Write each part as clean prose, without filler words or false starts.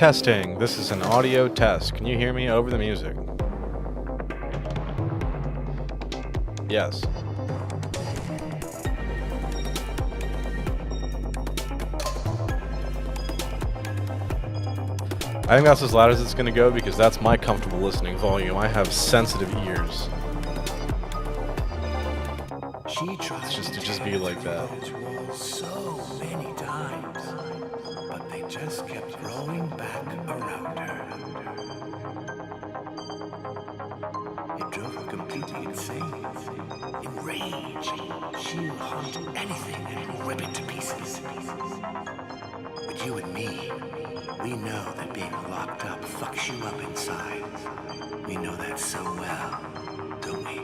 Testing. This is an audio test. Can you hear me over the music? Yes. I think that's as loud as it's going to go because that's my comfortable listening volume. I have sensitive ears. She tried to just be like that. So many times, but they just kept growing back around her. It drove her completely insane. Enraged, she'll hunt anything and rip it to pieces. But you and me, we know that being locked up fucks you up inside. We know that so well, don't we?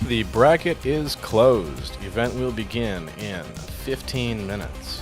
The bracket is closed. Event will begin in 15 minutes.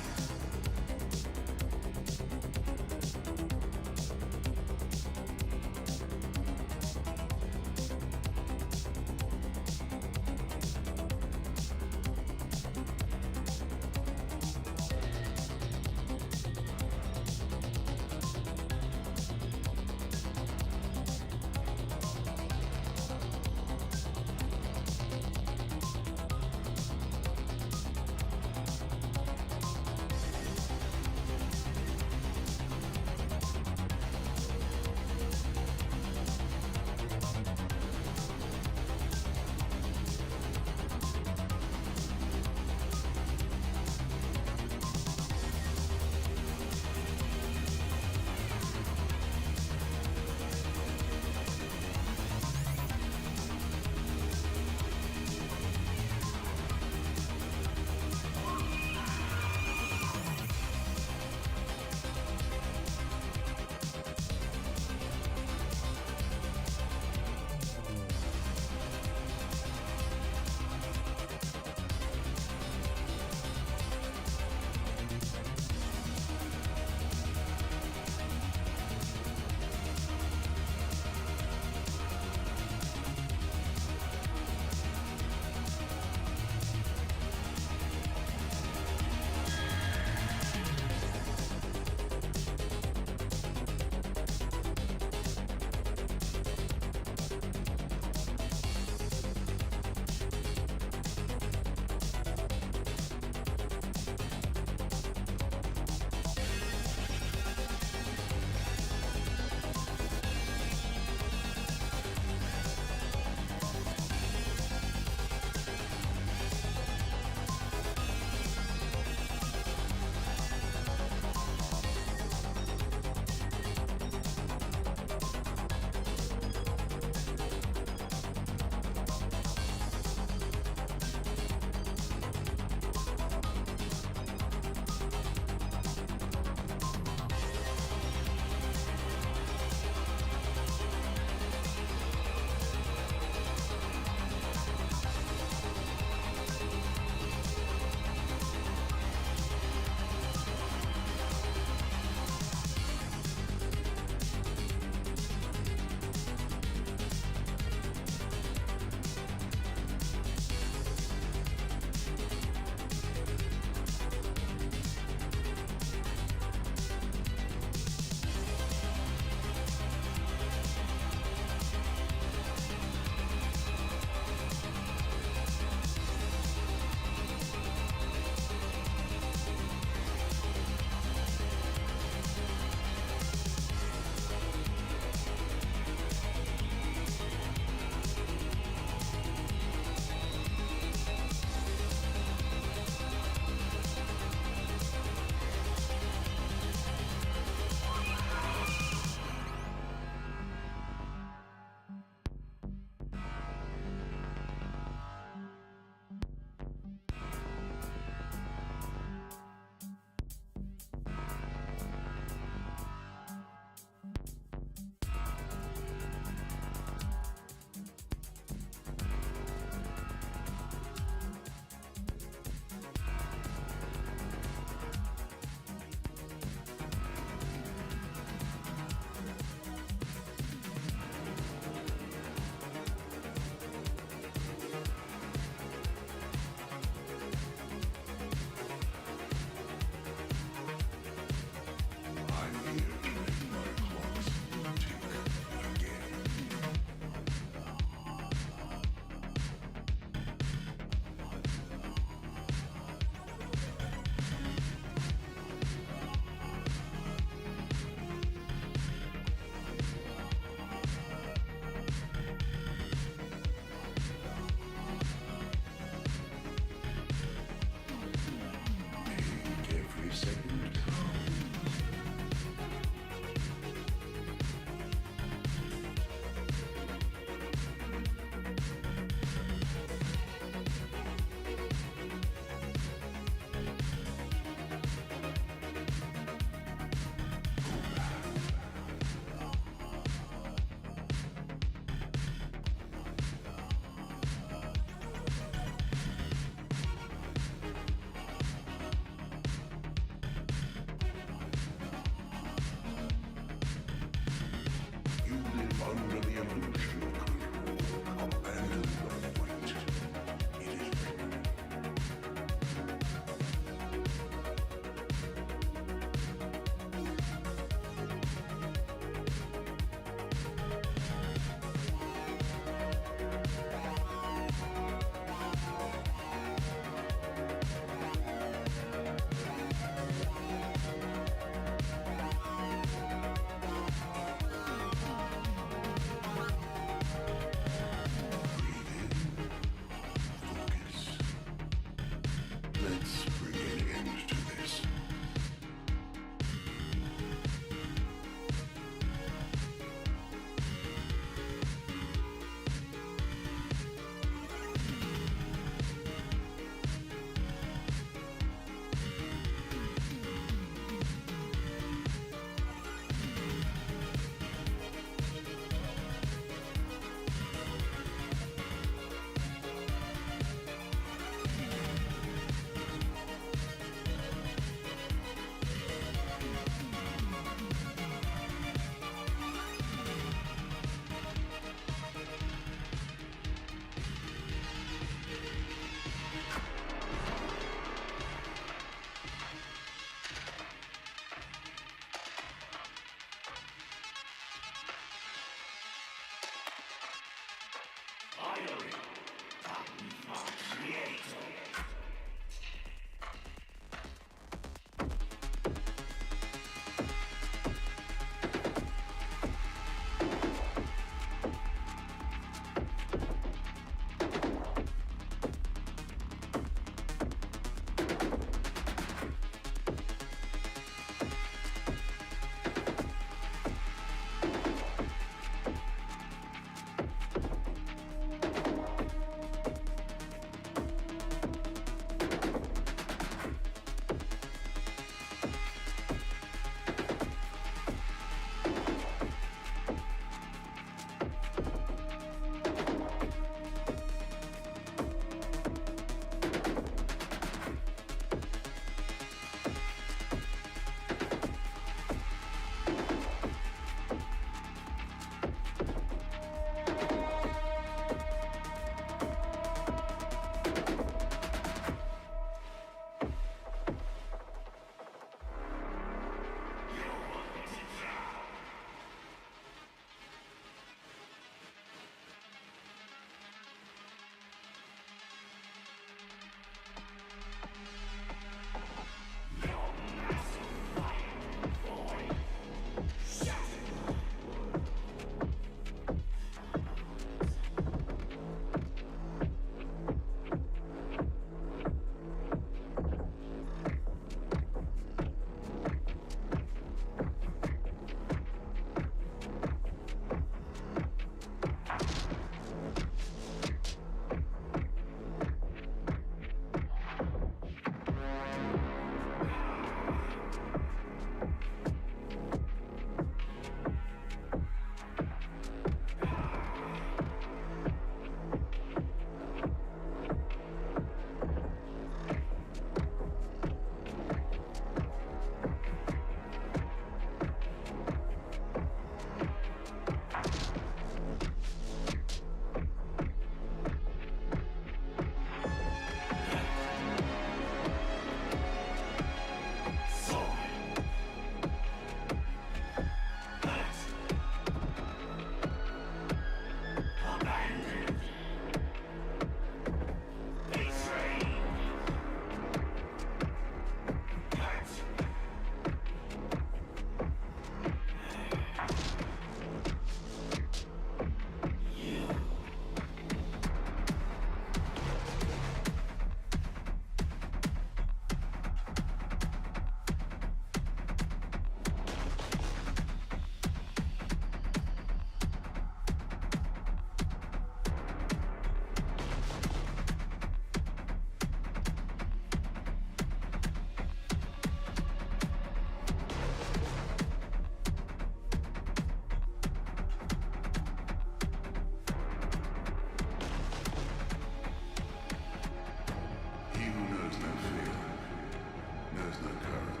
has no courage.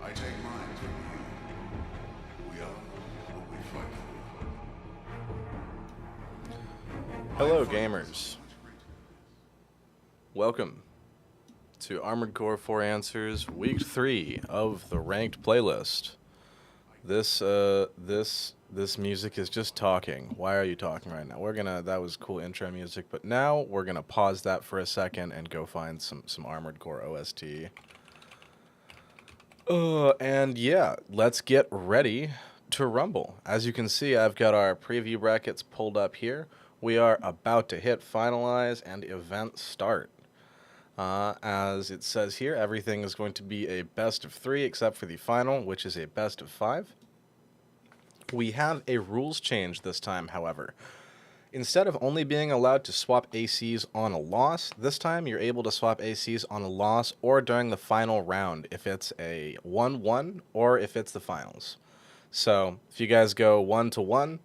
I take mine from you. We are what we fight for. Hello, gamers. Welcome to Armored Core 4 Answers, Week 3 of the Ranked playlist. This music is just talking. Why are you talking right now? That was cool intro music, but now we're gonna pause that for a second and go find some Armored Core OST. And yeah, let's get ready to rumble. As you can see, I've got our preview brackets pulled up here. We are about to hit finalize and event start. As it says here, everything is going to be a best of 3 except for the final, which is a best of 5. We have a rules change this time, however. Instead of only being allowed to swap ACs on a loss, this time you're able to swap ACs on a loss or during the final round if it's a 1-1 or if it's the finals. So if you guys go 1-1,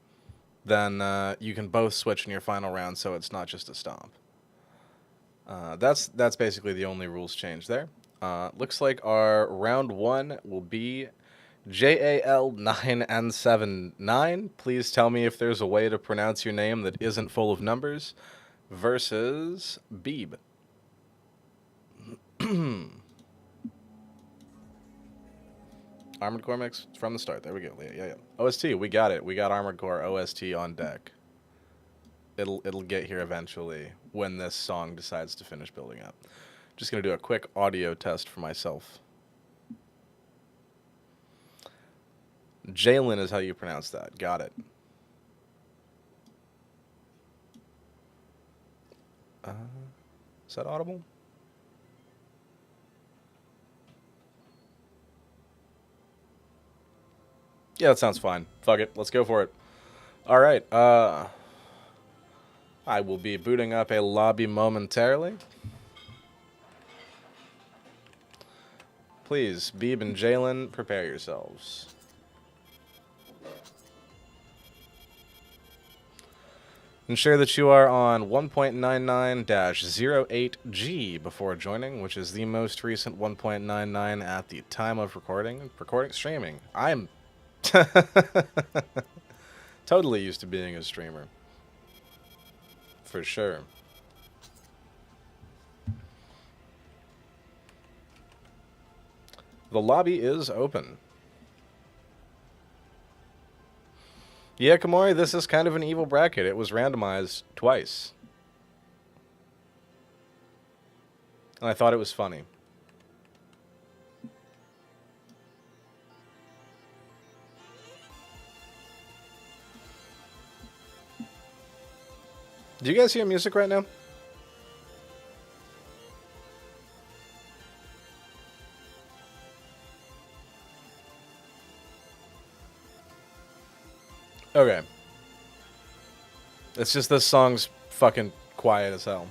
then you can both switch in your final round, so it's not just a stomp. That's basically the only rules change there. Looks like our round 1 will be JAL9N79. Please tell me if there's a way to pronounce your name that isn't full of numbers. Versus Beeb. Armored Core mix from the start. There we go. Yeah. OST, we got it. We got Armored Core OST on deck. It'll get here eventually when this song decides to finish building up. Just gonna do a quick audio test for myself. Jalen is how you pronounce that. Got it. Is that audible? Yeah, that sounds fine. Fuck it. Let's go for it. All right. I will be booting up a lobby momentarily. Please, Beeb and Jalen, prepare yourselves. Ensure that you are on 1.99-08G before joining, which is the most recent 1.99 at the time of recording. Streaming. I'm totally used to being a streamer. For sure. The lobby is open. Yeah, Kamori, this is kind of an evil bracket. It was randomized twice. And I thought it was funny. Do you guys hear music right now? Okay. It's just this song's fucking quiet as hell.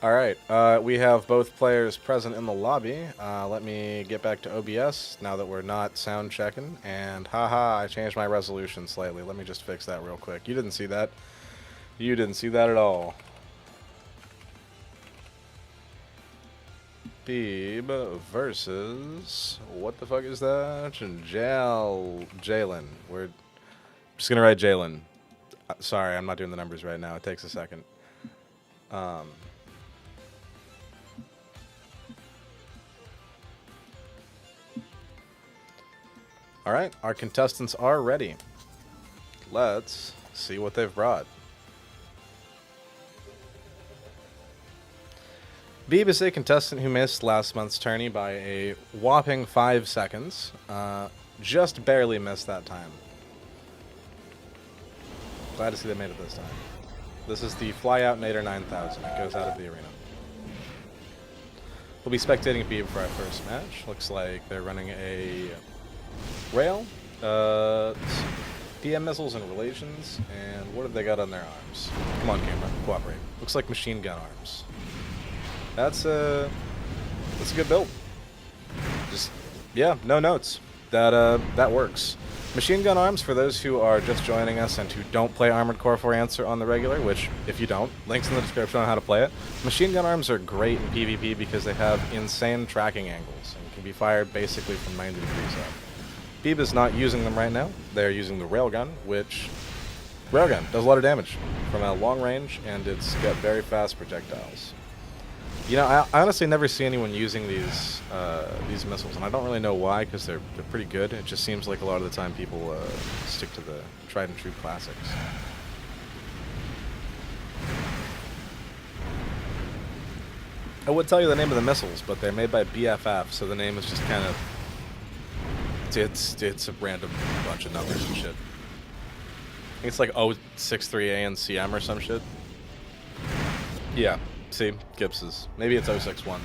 Alright, we have both players present in the lobby. Let me get back to OBS now that we're not sound checking. And haha, I changed my resolution slightly. Let me just fix that real quick. You didn't see that. You didn't see that at all. Beeb versus... What the fuck is that? Jalen. We're just gonna write Jalen. Sorry, I'm not doing the numbers right now. It takes a second. Alright, our contestants are ready. Let's see what they've brought. Beeb is a contestant who missed last month's tourney by a whopping 5 seconds. Just barely missed that time. Glad to see they made it this time. This is the Flyout Nader 9000. It goes out of the arena. We'll be spectating Beeb for our first match. Looks like they're running a rail, DM missiles and relations, and what have they got on their arms? Come on, camera, cooperate. Looks like machine gun arms. That's a good build. Just, yeah, no notes. That works. Machine gun arms, for those who are just joining us and who don't play Armored Core 4 Answer on the regular, which, if you don't, links in the description on how to play it. Machine gun arms are great in PvP because they have insane tracking angles and can be fired basically from 90 degrees up. Beeb is not using them right now. They're using the railgun, which... Railgun does a lot of damage from a long range, and it's got very fast projectiles. You know, I honestly never see anyone using these missiles, and I don't really know why, because they're pretty good. It just seems like a lot of the time people stick to the tried and true classics. I would tell you the name of the missiles, but they're made by BFF, so the name is just kind of... It's a random bunch of numbers and shit. I think it's like 063A and CM or some shit. Yeah. See, Gibbs's. Maybe it's 061.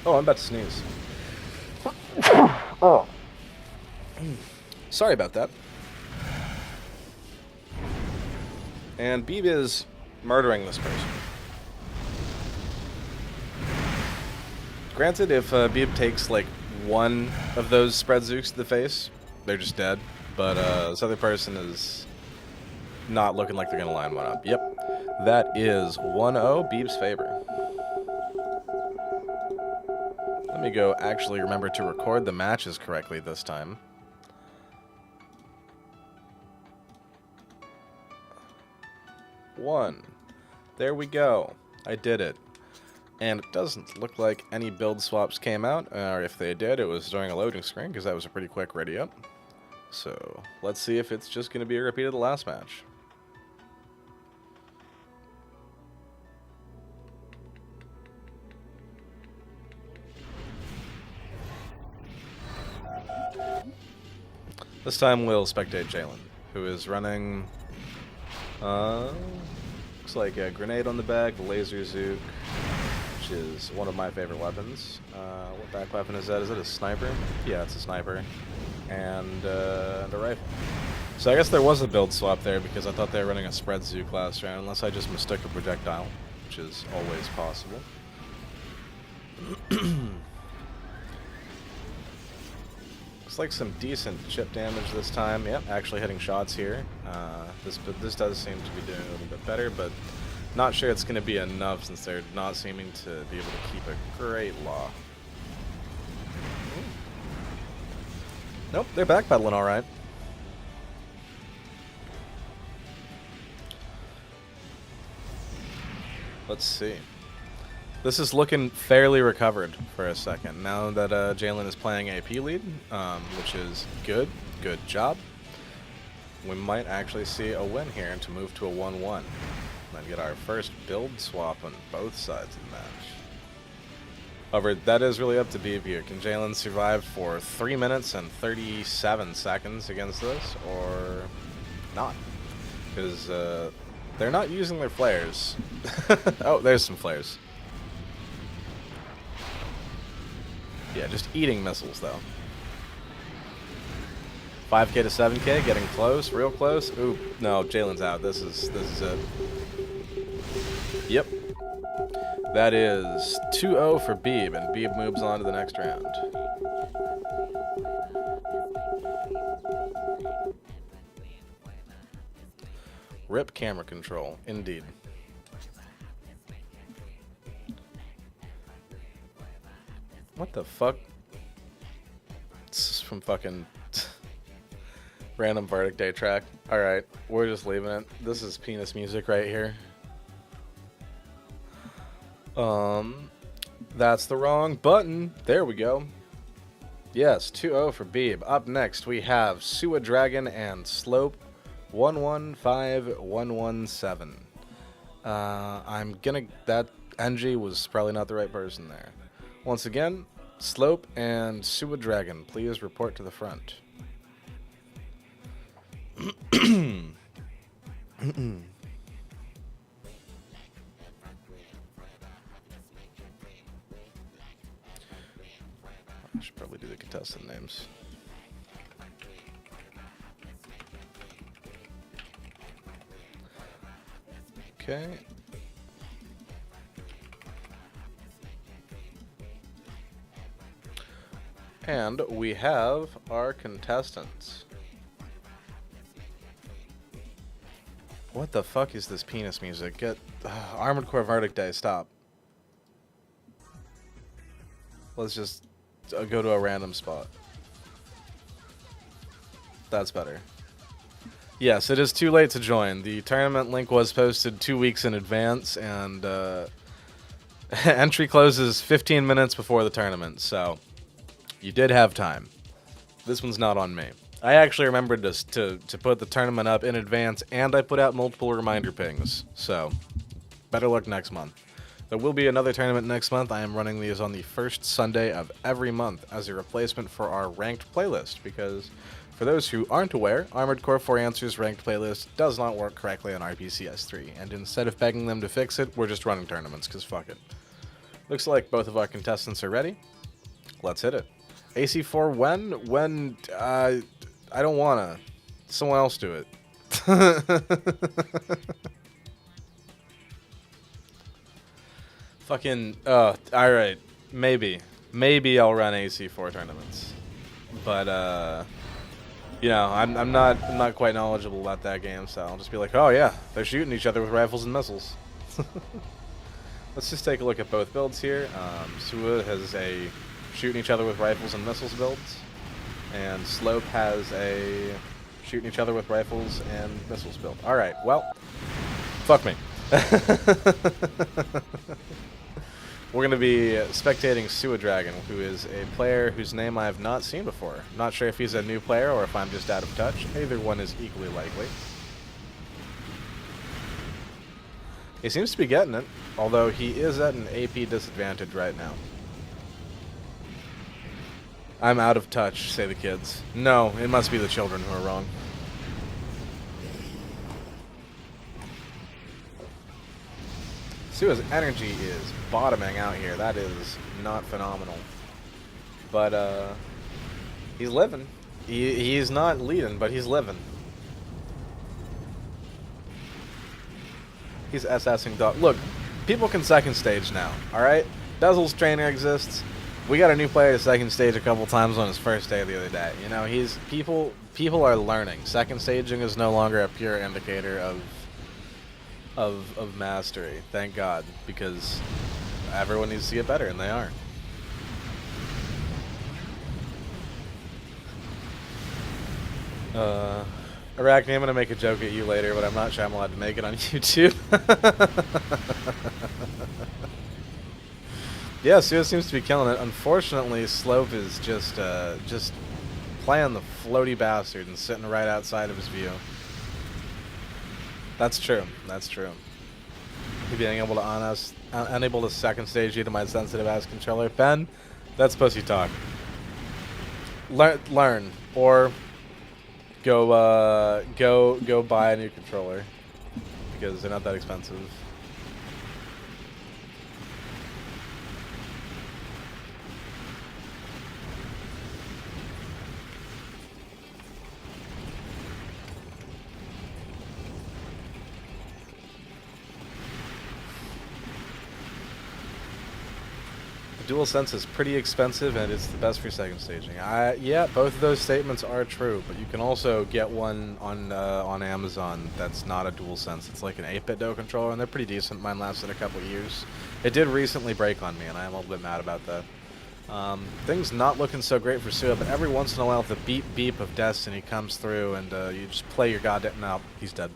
Oh, I'm about to sneeze. Oh. Sorry about that. And Beeb is murdering this person. Granted, if Beeb takes like one of those spread zooks to the face, they're just dead. But this other person is not looking like they're going to line one up. Yep. That is 1-0, Beeb's favor. Let me go actually remember to record the matches correctly this time. One. There we go. I did it. And it doesn't look like any build swaps came out, or if they did, it was during a loading screen, because that was a pretty quick ready up. So, let's see if it's just going to be a repeat of the last match. This time we'll spectate Jalen, who is running, looks like a grenade on the back, the laser zook, which is one of my favorite weapons. What back weapon is that? Is it a sniper? Yeah, it's a sniper. And a rifle. So I guess there was a build swap there because I thought they were running a spread zook last round, unless I just mistook a projectile, which is always possible. Looks like some decent chip damage this time. Yep, actually hitting shots here. This does seem to be doing a little bit better, but not sure it's going to be enough since they're not seeming to be able to keep a great law. Nope, they're backpedaling all right. Let's see. This is looking fairly recovered for a second. Now that Jalen is playing AP lead, which is good. Good job. We might actually see a win here to move to a 1-1. And get our first build swap on both sides of the match. However, that is really up to Beeb here. Can Jalen survive for 3 minutes and 37 seconds against this, or not? Because they're not using their flares. Oh, there's some flares. Yeah, just eating missiles, though. 5K to 7K, getting close, real close. Ooh, no, Jalen's out. This is it. Yep. That is 2-0 for Beeb, and Beeb moves on to the next round. Rip camera control, indeed. What the fuck? This is from fucking random Verdict Day track. Alright, we're just leaving it. This is penis music right here. That's the wrong button. There we go. Yes, 2-0 for Beeb. Up next, we have Sewa Dragon and Slope 115117. That Engi was probably not the right person there. Once again, Slope and Sewa Dragon, please report to the front. I should probably do the contestant names. Okay. And we have our contestants. What the fuck is this penis music? Get Armored Core Verdict Day, stop. Let's just go to a random spot. That's better. Yes, it is too late to join. The tournament link was posted 2 weeks in advance, and entry closes 15 minutes before the tournament, so you did have time. This one's not on me. I actually remembered to put the tournament up in advance, and I put out multiple reminder pings, so better luck next month. There will be another tournament next month. I am running these on the first Sunday of every month as a replacement for our ranked playlist, because for those who aren't aware, Armored Core 4 Answers ranked playlist does not work correctly on RPCS3, and instead of begging them to fix it, we're just running tournaments, because fuck it. Looks like both of our contestants are ready. Let's hit it. AC4 when, I don't wanna. Someone else do it. Fucking, alright. Maybe I'll run AC4 tournaments. But, you know, I'm not quite knowledgeable about that game, so I'll just be like, oh yeah, they're shooting each other with rifles and missiles. Let's just take a look at both builds here. Sua has a shooting each other with rifles and missiles builds, and Slope has a shooting each other with rifles and missiles build. Alright, well, fuck me. We're going to be spectating Sua Dragon, who is a player whose name I have not seen before. Not sure if he's a new player or if I'm just out of touch. Either one is equally likely. He seems to be getting it, although he is at an AP disadvantage right now. I'm out of touch, say the kids. No, it must be the children who are wrong. Sua's energy is bottoming out here. That is not phenomenal. But, he's living. He's not leading, but he's living. He's SSing dog. Look, people can second stage now, alright? Dazzle's trainer exists. We got a new player to second stage a couple times on his first day the other day. You know, people are learning. Second staging is no longer a pure indicator of mastery. Thank God, because everyone needs to get better, and they are. Arachnne, I'm gonna make a joke at you later, but I'm not sure I'm allowed to make it on YouTube. Yeah, Sua seems to be killing it. Unfortunately, Slope is just playing the floaty bastard and sitting right outside of his view. That's true. That's true. He being able to unable to second stage due to my sensitive ass controller. Ben, that's pussy talk. Learn or go buy a new controller because they're not that expensive. DualSense is pretty expensive, and it's the best for second staging. Yeah, both of those statements are true, but you can also get one on Amazon that's not a DualSense. It's like an 8-bit Do controller, and they're pretty decent. Mine lasted a couple years. It did recently break on me, and I am a little bit mad about that. Things not looking so great for Sua, but every once in a while the beep beep of Destiny comes through, and you just play your goddamn... No, he's dead.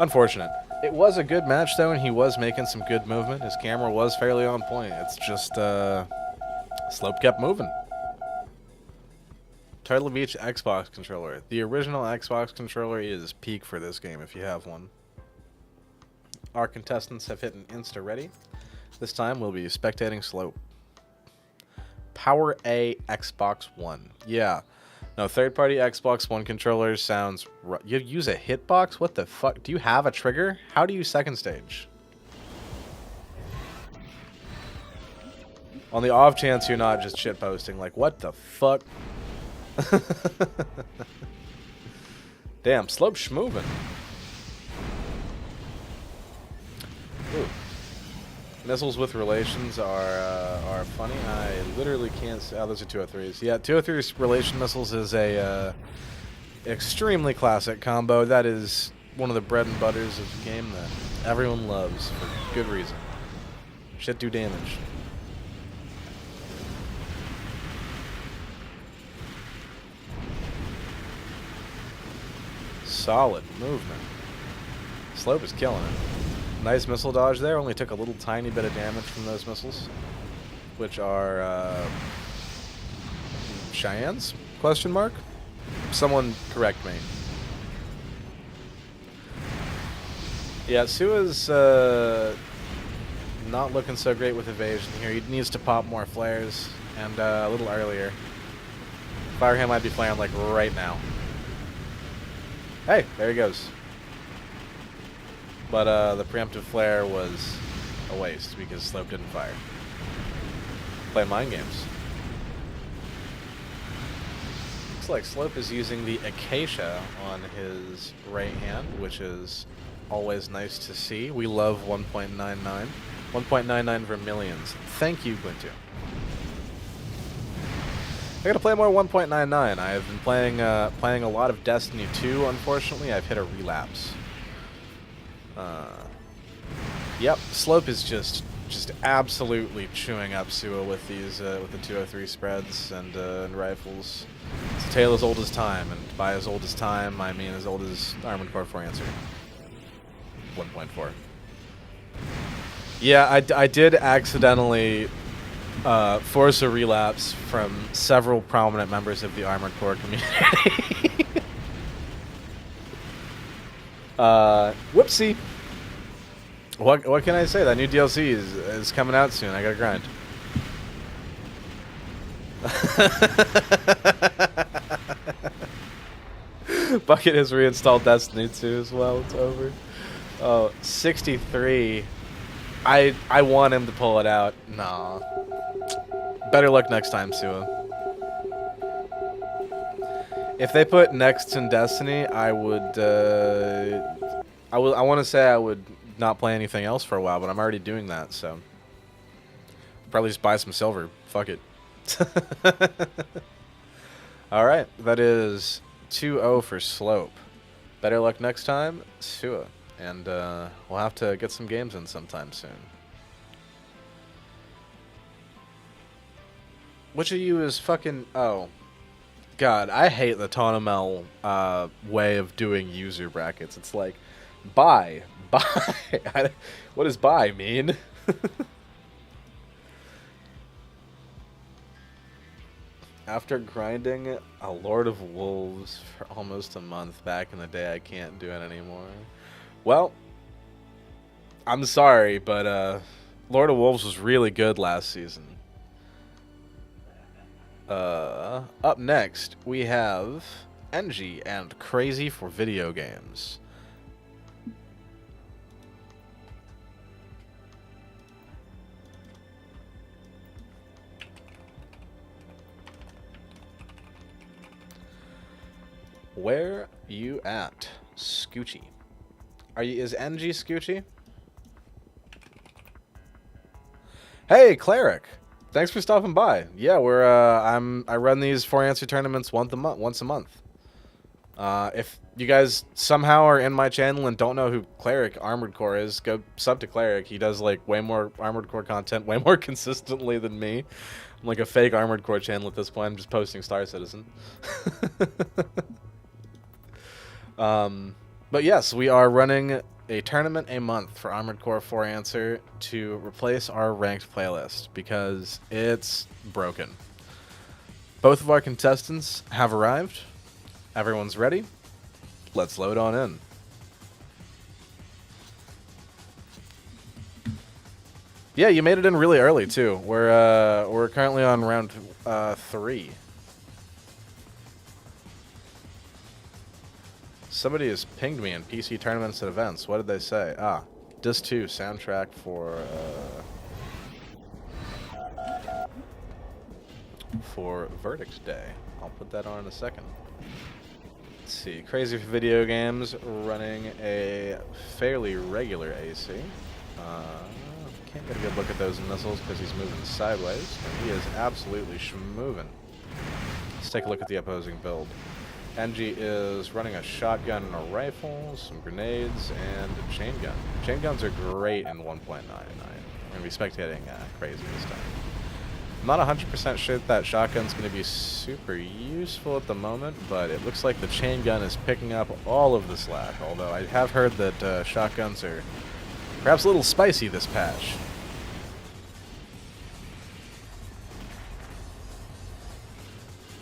Unfortunate. It was a good match, though, and he was making some good movement. His camera was fairly on point. It's just, Slope kept moving. Turtle Beach Xbox controller. The original Xbox controller is peak for this game, if you have one. Our contestants have hit an insta ready. This time, we'll be spectating Slope. Power A Xbox One. Yeah. No, third-party Xbox One controllers sounds... You use a hitbox? What the fuck? Do you have a trigger? How do you second stage? On the off chance you're not just shitposting, like, what the fuck? Damn, Slope schmovin'. Ooh. Missiles with relations are funny. I literally can't see. Oh, those are 203s. Yeah, 203 relation missiles is a extremely classic combo. That is one of the bread and butters of the game that everyone loves for good reason. Shit do damage. Solid movement. Slope is killing it. Nice missile dodge there. Only took a little tiny bit of damage from those missiles, which are Cheyenne's? Question mark? Someone correct me. Yeah, Sua's not looking so great with evasion here. He needs to pop more flares and a little earlier. Firehand might be flaring like right now. Hey, there he goes. But the preemptive flare was a waste because Slope didn't fire. Play mind games. Looks like Slope is using the Acacia on his right hand, which is always nice to see. We love 1.99. 1.99 vermilions. Thank you, Glintu. I gotta play more 1.99. I have been playing a lot of Destiny 2. Unfortunately, I've hit a relapse. Yep, Slope is just absolutely chewing up Sua with these with the 203 spreads and rifles. It's a tale as old as time, and by as old as time, I mean as old as Armored Core 4 Answer. 1.4. Yeah, I did accidentally force a relapse from several prominent members of the Armored Core community. Whoopsie. What can I say? That new DLC is coming out soon. I gotta grind. Bucket has reinstalled Destiny 2 as well. It's over. Oh, 63. I want him to pull it out. Nah. Better luck next time, Sua. If they put Next in Destiny, I would. I want to say I would not play anything else for a while, but I'm already doing that, so probably just buy some silver. Fuck it. All right, that is 2-0 for Slope. Better luck next time, Sua, and we'll have to get some games in sometime soon. Which of you is fucking... Oh. God, I hate the Tsunami way of doing user brackets. It's like, buy. What does buy mean? After grinding a Lord of Wolves for almost a month back in the day, I can't do it anymore. Well, I'm sorry, but Lord of Wolves was really good last season. Up next, we have Engi and Crazy for Video Games. Where you at, Scoochi? Is Engi Scoochi? Hey, Cleric. Thanks for stopping by. Yeah, I run these 4 answer tournaments once a month. If you guys somehow are in my channel and don't know who Cleric Armored Core is, go sub to Cleric. He does like way more Armored Core content, way more consistently than me. I'm like a fake Armored Core channel at this point. I'm just posting Star Citizen. But yes, we are running a tournament a month for Armored Core 4 Answer to replace our ranked playlist because it's broken. Both of our contestants have arrived. Everyone's ready. Let's load on in. Yeah, you made it in really early too. We're currently on round 3. Somebody has pinged me in PC tournaments and events. What did they say? Ah, Disc 2 soundtrack for Verdict Day. I'll put that on in a second. Let's see. Crazy for Video Games running a fairly regular AC. Can't get a good look at those missiles because he's moving sideways. He is absolutely schmoving. Let's take a look at the opposing build. Engi is running a shotgun and a rifle, some grenades, and a chain gun. Chain guns are great in 1.99. We're going to be spectating Crazy this time. I'm not 100% sure that shotgun's going to be super useful at the moment, but it looks like the chain gun is picking up all of the slack, although I have heard that shotguns are perhaps a little spicy this patch.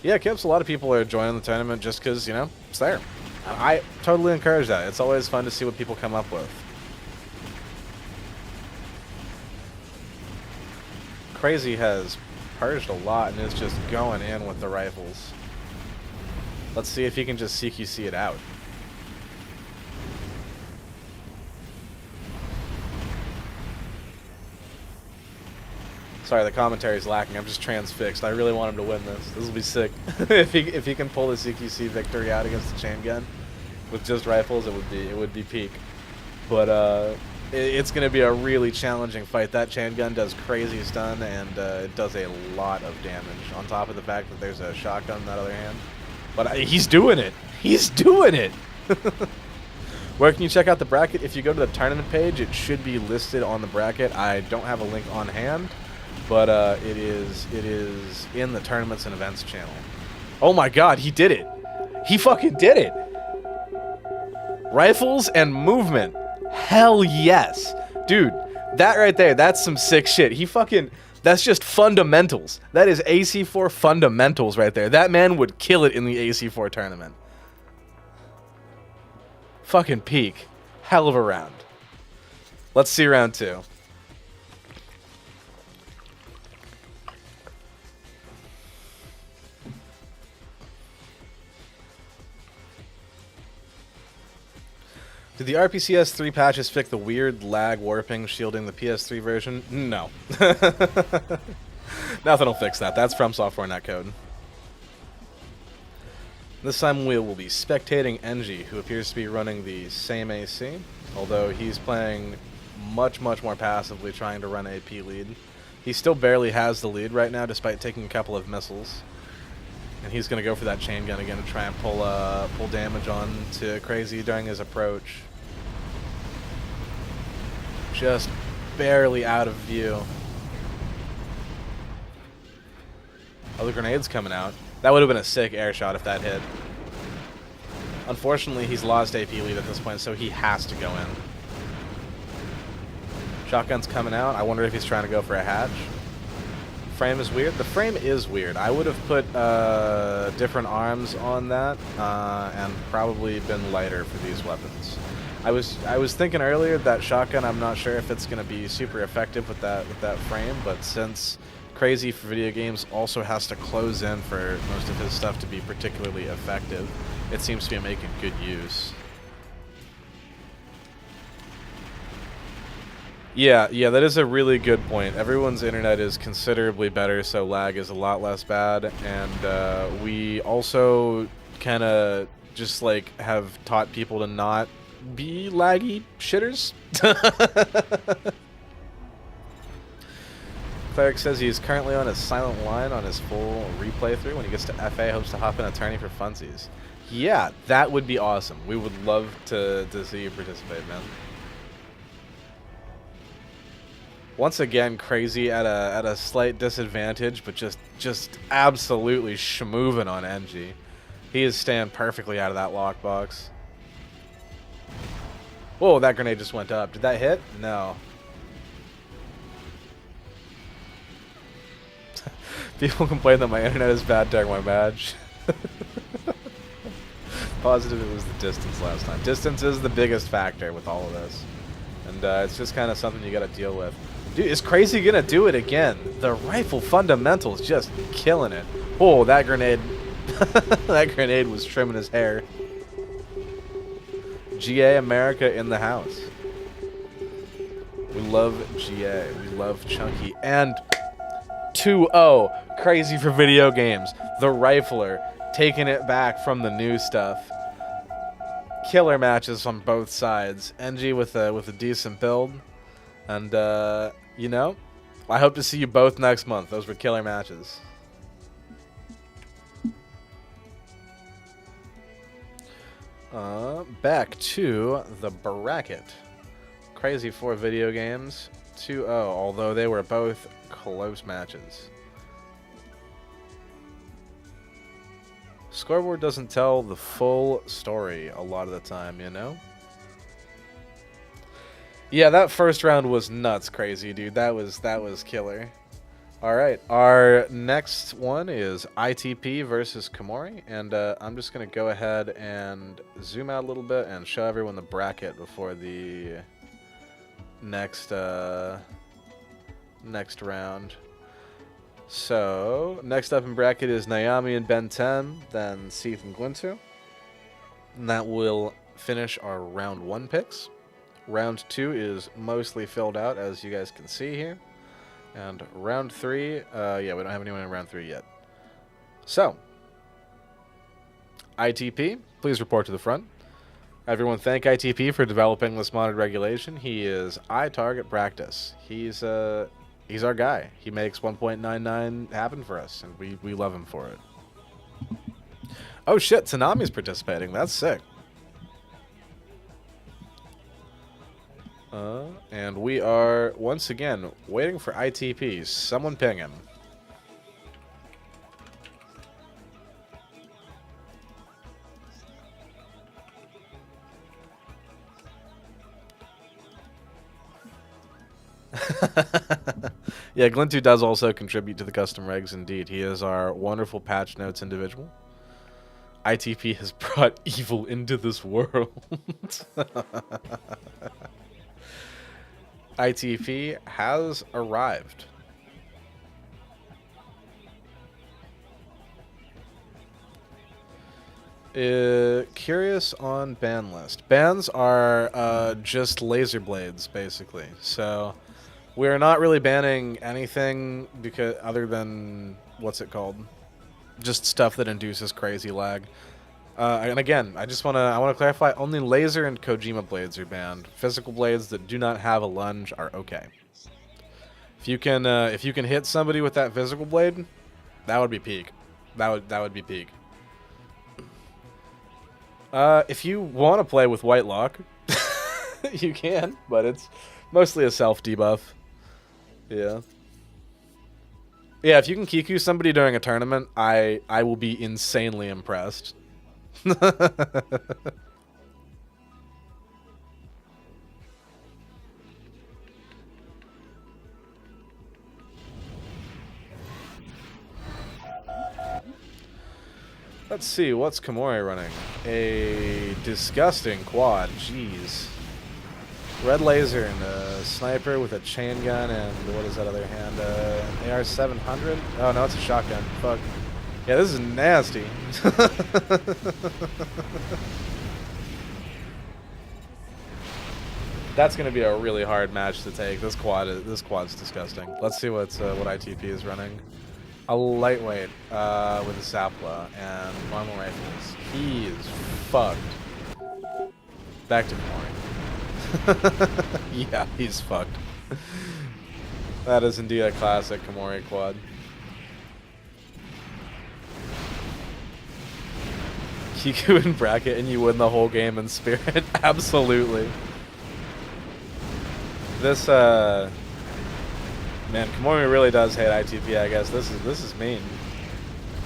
Yeah, Kips, a lot of people are joining the tournament just because, you know, it's there. I totally encourage that. It's always fun to see what people come up with. Crazy has purged a lot and is just going in with the rifles. Let's see if he can just CQC it out. Sorry, the commentary's lacking. I'm just transfixed. I really want him to win this. This will be sick. if he can pull the CQC victory out against the chain gun with just rifles, it would be peak. But it's going to be a really challenging fight. That chain gun does crazy stun, and it does a lot of damage, on top of the fact that there's a shotgun on that other hand. But he's doing it! He's doing it! Where can you check out the bracket? If you go to the tournament page, it should be listed on the bracket. I don't have a link on hand, but it is in the Tournaments and Events channel. Oh my god, he did it! He fucking did it! Rifles and movement. Hell yes. Dude, that right there, that's some sick shit. That's just fundamentals. That is AC4 fundamentals right there. That man would kill it in the AC4 tournament. Fucking peak. Hell of a round. Let's see round 2. Did the RPCS 3 patches fix the weird lag warping shielding the PS3 version? No. Nothing will fix that. That's from software netcode. This time we will be spectating Engi, who appears to be running the same AC, although he's playing much more passively, trying to run AP lead. He still barely has the lead right now, despite taking a couple of missiles. And he's going to go for that chain gun again to try and pull damage on to Crazy during his approach. Just barely out of view. Oh, the grenade's coming out. That would have been a sick air shot if that hit. Unfortunately, he's lost AP lead at this point, so he has to go in. Shotgun's coming out. I wonder if he's trying to go for a hatch. Frame is weird. The frame is weird. I would have put different arms on that and probably been lighter for these weapons. I was thinking earlier that shotgun, I'm not sure if it's going to be super effective with that frame, but since Crazy for video games also has to close in for most of his stuff to be particularly effective, it seems to be making good use. Yeah, that is a really good point. Everyone's internet is considerably better, so lag is a lot less bad, and we also kind of just like have taught people to not be laggy shitters. Cleric says he's currently on a silent line on his full replay through. When he gets to FA, hopes to hop in attorney for funsies. Yeah, that would be awesome. We would love to see you participate, man. Once again, Crazy at a slight disadvantage, but just absolutely schmoovin' on Engi. He is staying perfectly out of that lockbox. Whoa, that grenade just went up. Did that hit? No. People complain that my internet is bad during my match. Positive it was the distance last time. Distance is the biggest factor with all of this. And it's just kind of something you got to deal with. Dude, is Crazy going to do it again? The rifle fundamentals just killing it. Oh, that grenade. That grenade was trimming his hair. GA America in the house. We love GA. We love Chunky. And 2-0. Crazy for video games. The Rifler taking it back from the new stuff. Killer matches on both sides. Engi with a decent build. And, you know, I hope to see you both next month. Those were killer matches. Back to the bracket. Crazy 4 video games. 2-0, although they were both close matches. Scoreboard doesn't tell the full story a lot of the time, you know? Yeah, that first round was nuts crazy, dude. That was killer. Alright, our next one is ITP versus Kamori, and I'm just going to go ahead and zoom out a little bit and show everyone the bracket before the next round. So, next up in bracket is Naomi and Ben 10, then Scythe and Glintu. And that will finish our round 1 picks. Round 2 is mostly filled out, as you guys can see here. And round 3, yeah, we don't have anyone in round 3 yet. So, ITP, please report to the front. Everyone thank ITP for developing this modded regulation. He is iTarget practice. He's our guy. He makes 1.99 happen for us, and we love him for it. Oh shit, Tsunami's participating. That's sick. And we are, once again, waiting for ITP. Someone ping him. Yeah, Glintu does also contribute to the custom regs, indeed. He is our wonderful patch notes individual. ITP has brought evil into this world. ITP has arrived. Curious on ban list. Bans are just laser blades, basically. So we're not really banning anything because other than what's it called? Just stuff that induces crazy lag. And again, I want to clarify: only laser and Kojima blades are banned. Physical blades that do not have a lunge are okay. If you can hit somebody with that physical blade, that would be peak. That would be peak. If you want to play with White Lock, you can, but it's mostly a self debuff. Yeah. Yeah, if you can Kiku somebody during a tournament, I will be insanely impressed. Let's see, what's Kamori running? A disgusting quad, jeez. Red laser and a sniper with a chain gun and what is that other hand? An AR-700? Oh no, it's a shotgun. Fuck. Yeah, this is nasty. That's gonna be a really hard match to take. This quad's disgusting. Let's see what ITP is running. A lightweight with a Sapla and normal rifles. He is fucked. Back to Kamori. Yeah, he's fucked. That is indeed a classic Kamori quad. Kiku in bracket and you win the whole game in spirit. Absolutely. This man, Kamori really does hate ITP, I guess. This is mean.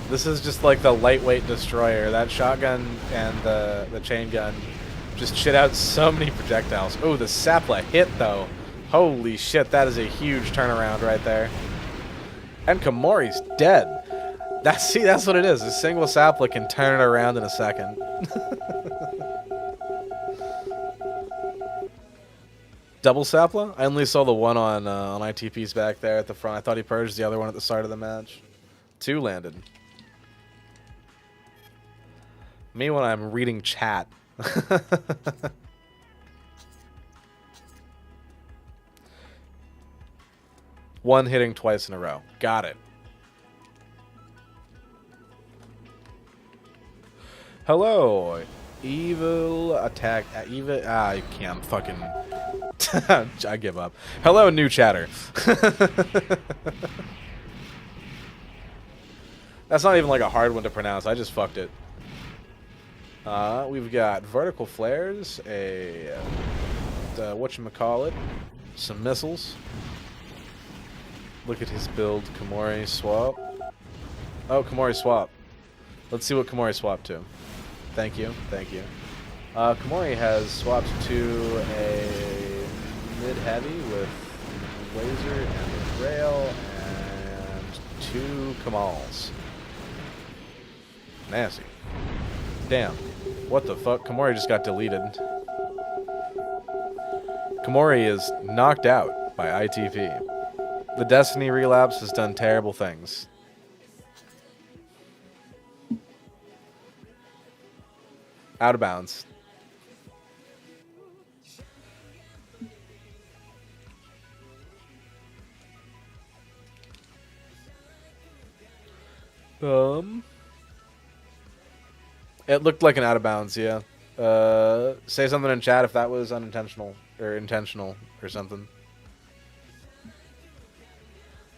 This is just like the lightweight destroyer. That shotgun and the chain gun just shit out so many projectiles. Oh, the Sapla hit though. Holy shit, that is a huge turnaround right there. And Kamori's dead. That's what it is. A single Sapla can turn it around in a second. Double Sapla? I only saw the one on ITP's back there at the front. I thought he purged the other one at the start of the match. 2 landed. Me when I'm reading chat. One hitting twice in a row. Got it. Hello. Evil attack. I can't fucking. I give up. Hello, new chatter. That's not even like a hard one to pronounce. I just fucked it. We've got vertical flares, a whatchamacallit, some missiles. Look at his build, Kamori swap. Oh, Kamori swap. Let's see what Kamori swapped to. Thank you, thank you. Kamori has swapped to a mid-heavy with laser and a rail and 2 Kamals. Nasty. Damn. What the fuck? Kamori just got deleted. Kamori is knocked out by ITP. The Destiny relapse has done terrible things. Out of bounds. It looked like an out of bounds, yeah. Say something in chat if that was unintentional or intentional or something.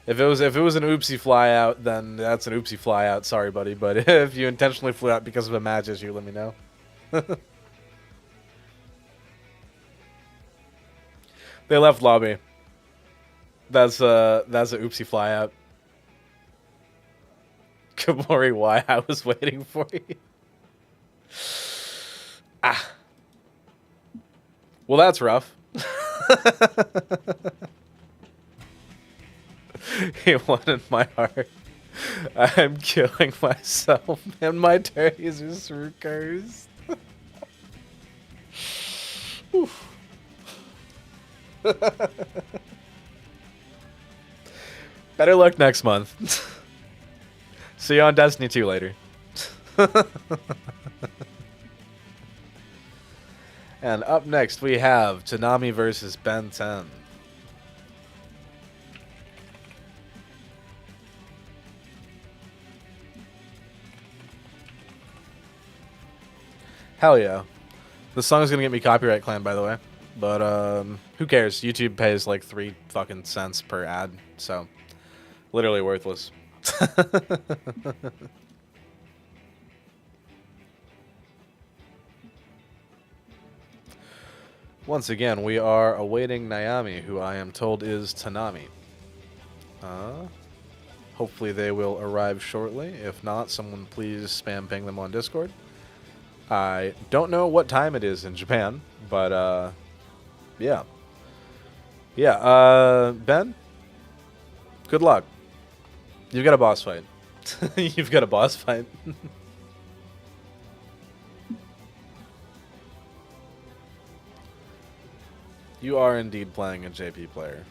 If it was an oopsie fly out, then that's an oopsie fly out. Sorry, buddy, but if you intentionally flew out because of a match issue, let me know. They left lobby. That's a oopsie fly out. Kamori, why? I was waiting for you. Ah. Well, that's rough. He wanted my heart. I'm killing myself, and my turkeys are so cursed. Better luck next month. See you on Destiny 2 later. And up next we have Tsunami versus Ben 10. Hell yeah. This song is gonna get me copyright claimed, by the way. But who cares? YouTube pays like 3 fucking cents per ad, so literally worthless. Once again, we are awaiting Naomi, who I am told is Tsunami. Hopefully they will arrive shortly. If not, someone please spam ping them on Discord. I don't know what time it is in Japan, but yeah. Yeah, Ben, good luck. You've got a boss fight. You've got a boss fight. You are indeed playing a JP player.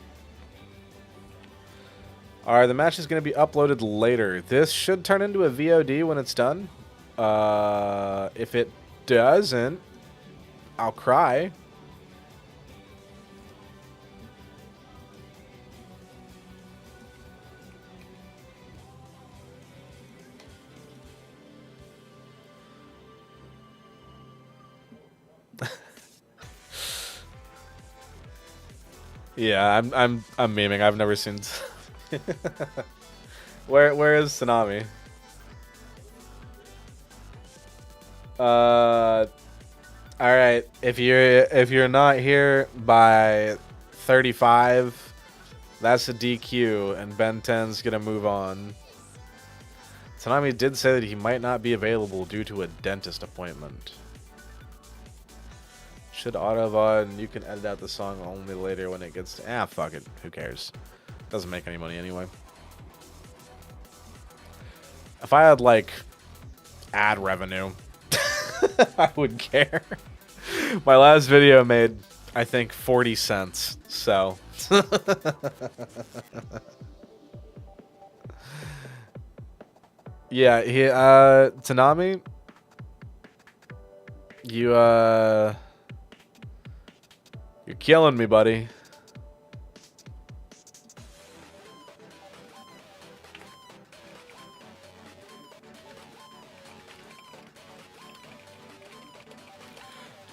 Alright, the match is going to be uploaded later. This should turn into a VOD when it's done. If it doesn't, I'll cry. Yeah, I'm memeing. I've never seen. Where is Tsunami? All right. If you're not here by 35, that's a DQ, and Ben 10's gonna move on. Tsunami did say that he might not be available due to a dentist appointment. Should auto-VOD, and you can edit out the song only later when it gets to... fuck it. Who cares? Doesn't make any money anyway. If I had, like, ad revenue, I would care. My last video made, I think, 40 cents, so... Yeah, Tsunami, you're killing me, buddy.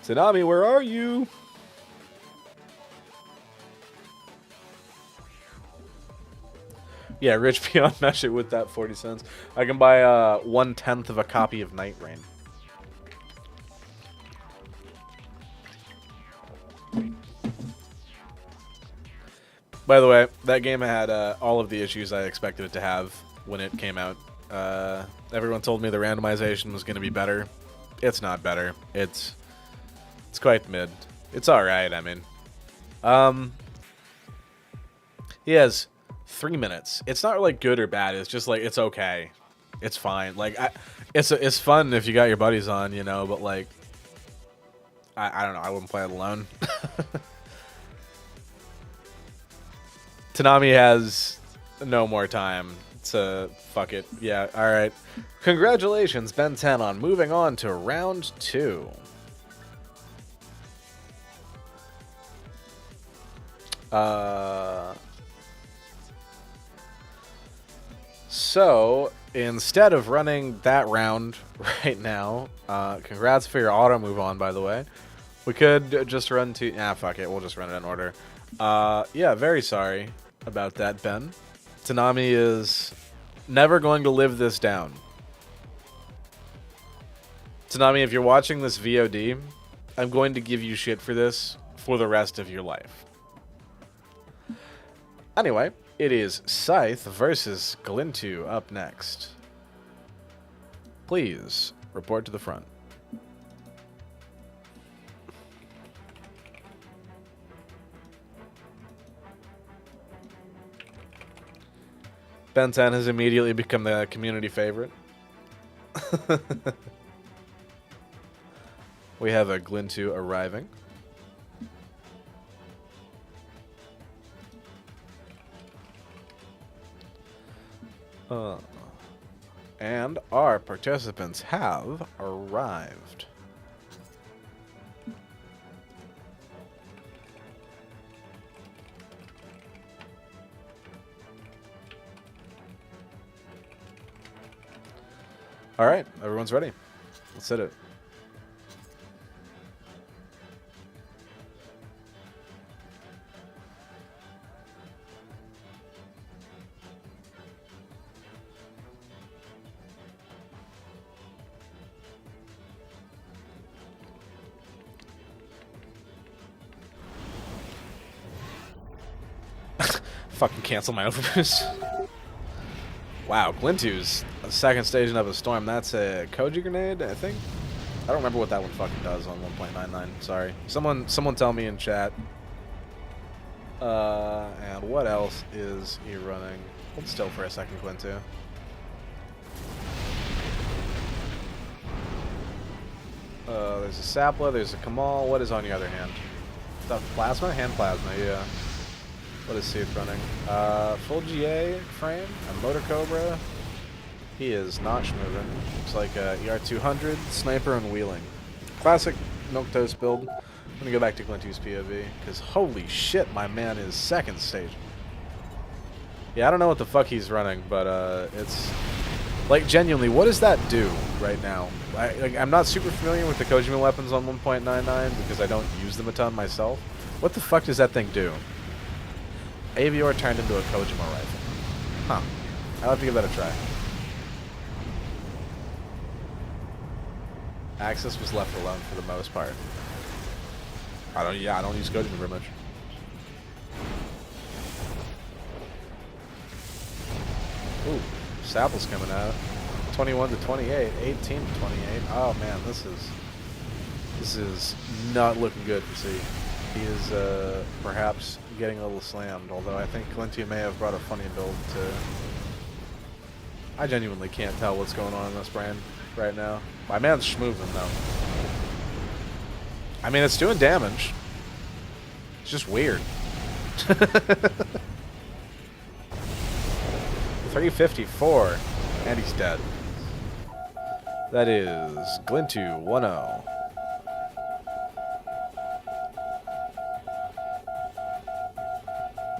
Tsunami, where are you? Yeah, Rich Beyond Mesh it with that 40 cents. I can buy 1/10 of a copy of Night Rain. By the way, that game had all of the issues I expected it to have when it came out. Everyone told me the randomization was going to be better. It's not better. It's quite mid. It's alright, I mean. He has 3 minutes. It's not like good or bad. It's just like it's okay. It's fine. Like it's fun if you got your buddies on, you know. But like, I don't know. I wouldn't play it alone. Tsunami has no more time. So fuck it. Yeah. All right. Congratulations, Ben 10, on moving on to round 2. So, instead of running that round right now, congrats for your auto move on, by the way. We could just run to... fuck it. We'll just run it in order. Yeah, very sorry about that, Ben. Tsunami is never going to live this down. Tsunami, if you're watching this VOD, I'm going to give you shit for this for the rest of your life. Anyway, it is Scythe versus Glintu up next. Please report to the front. Ben 10 has immediately become the community favorite. We have a Glintu arriving. And our participants have arrived. All right, everyone's ready. Let's hit it. Fucking cancel my overboost. Wow, Glintu's a second stage of a storm. That's a Koji grenade, I think. I don't remember what that one fucking does on 1.99. Sorry. Someone tell me in chat. And what else is he running? Hold still for a second, Glintu. There's a Sapla, there's a Kamal. What is on your other hand? Stuff plasma? Hand plasma, yeah. What is Scythe running? Full GA frame, a Motor Cobra. He is not schmoving. Looks like a ER200, Sniper, and Wheeling. Classic Milquetoast build. I'm gonna go back to Glintu's POV, because holy shit, my man is second stage. Yeah, I don't know what the fuck he's running, but it's... Like, genuinely, what does that do right now? I'm not super familiar with the Kojima weapons on 1.99, because I don't use them a ton myself. What the fuck does that thing do? Avior turned into a Kojima rifle. Huh. I'll have to give that a try. Axis was left alone for the most part. I don't use Kojima very much. Ooh, Sapple's coming out. 21 to 28, 18 to 28. Oh man, this is not looking good for C. He is perhaps getting a little slammed, although I think Glintu may have brought a funny build to... I genuinely can't tell what's going on in this brand right now. My man's schmoving though. I mean, it's doing damage. It's just weird. 354, and he's dead. That is Glintu 1-0.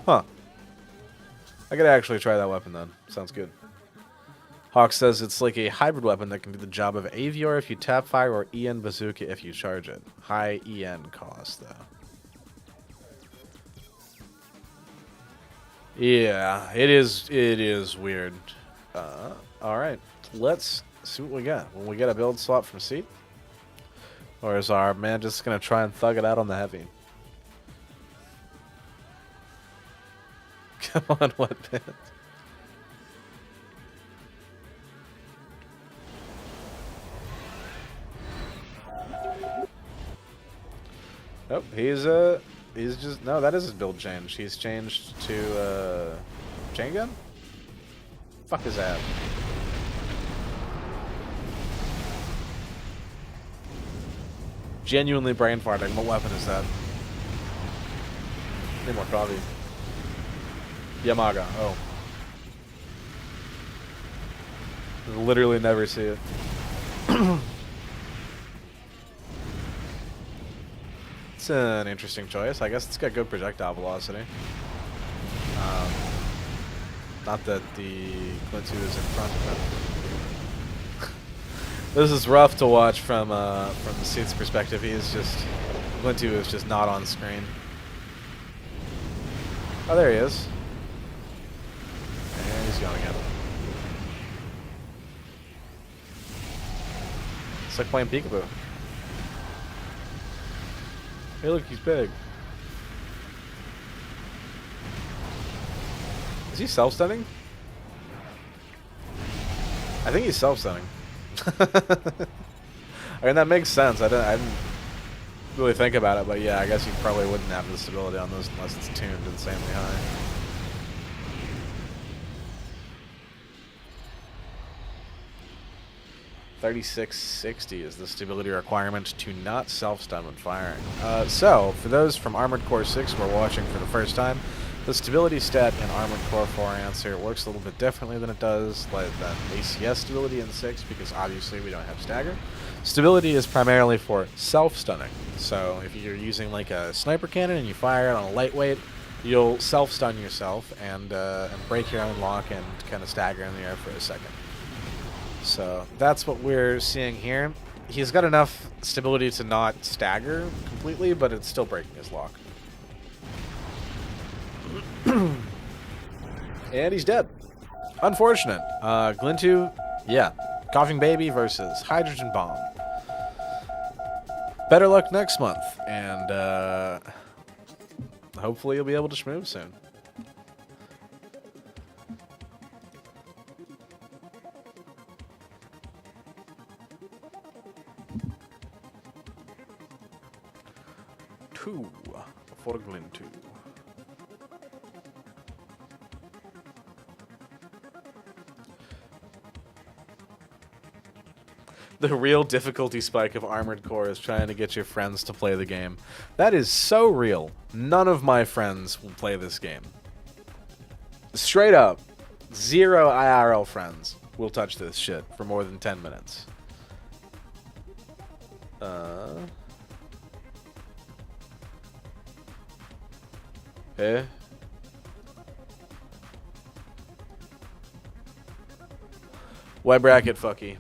Huh. I could actually try that weapon then. Sounds good. Hawk says it's like a hybrid weapon that can do the job of Avior if you tap fire or EN bazooka if you charge it. High EN cost though. Yeah, it is. It is weird. All right, let's see what we got. Will we get a build swap from Scythe, or is our man just gonna try and thug it out on the heavy? Come on, what bit? Oh, he's just no. That is his build change. He's changed to chain gun. Fuck his ass. Genuinely brain farting. What weapon is that? Need more coffee. Yamaga. Oh. Literally never see it. It's an interesting choice. I guess it's got good projectile velocity. Not that the Glintu is in front of him. This is rough to watch from the Scythe's perspective. Glintu is just not on screen. Oh, there he is. And he's going again. It's like playing peekaboo. Hey, look, he's big. Is he self-stunning? I think he's self-stunning. I mean, that makes sense. I didn't really think about it, but yeah, I guess you probably wouldn't have the stability on this unless it's tuned insanely high. $36.60 is the stability requirement to not self-stun when firing. So, for those from Armored Core 6 who are watching for the first time, the stability stat in Armored Core 4 Answer works a little bit differently than it does like that ACS stability in 6, because obviously we don't have stagger. Stability is primarily for self-stunning. So if you're using like a sniper cannon and you fire it on a lightweight, you'll self-stun yourself and break your own lock and kind of stagger in the air for a second. So that's what we're seeing here. He's got enough stability to not stagger completely, but it's still breaking his lock. And he's dead. Unfortunate. Glintu, yeah. Coughing Baby versus Hydrogen Bomb. Better luck next month, and hopefully you'll be able to schmooze soon. Two for Glintu. The real difficulty spike of Armored Core is trying to get your friends to play the game. That is so real. None of my friends will play this game. Straight up, 0 IRL friends will touch this shit for more than 10 minutes. Eh? Why bracket fucky?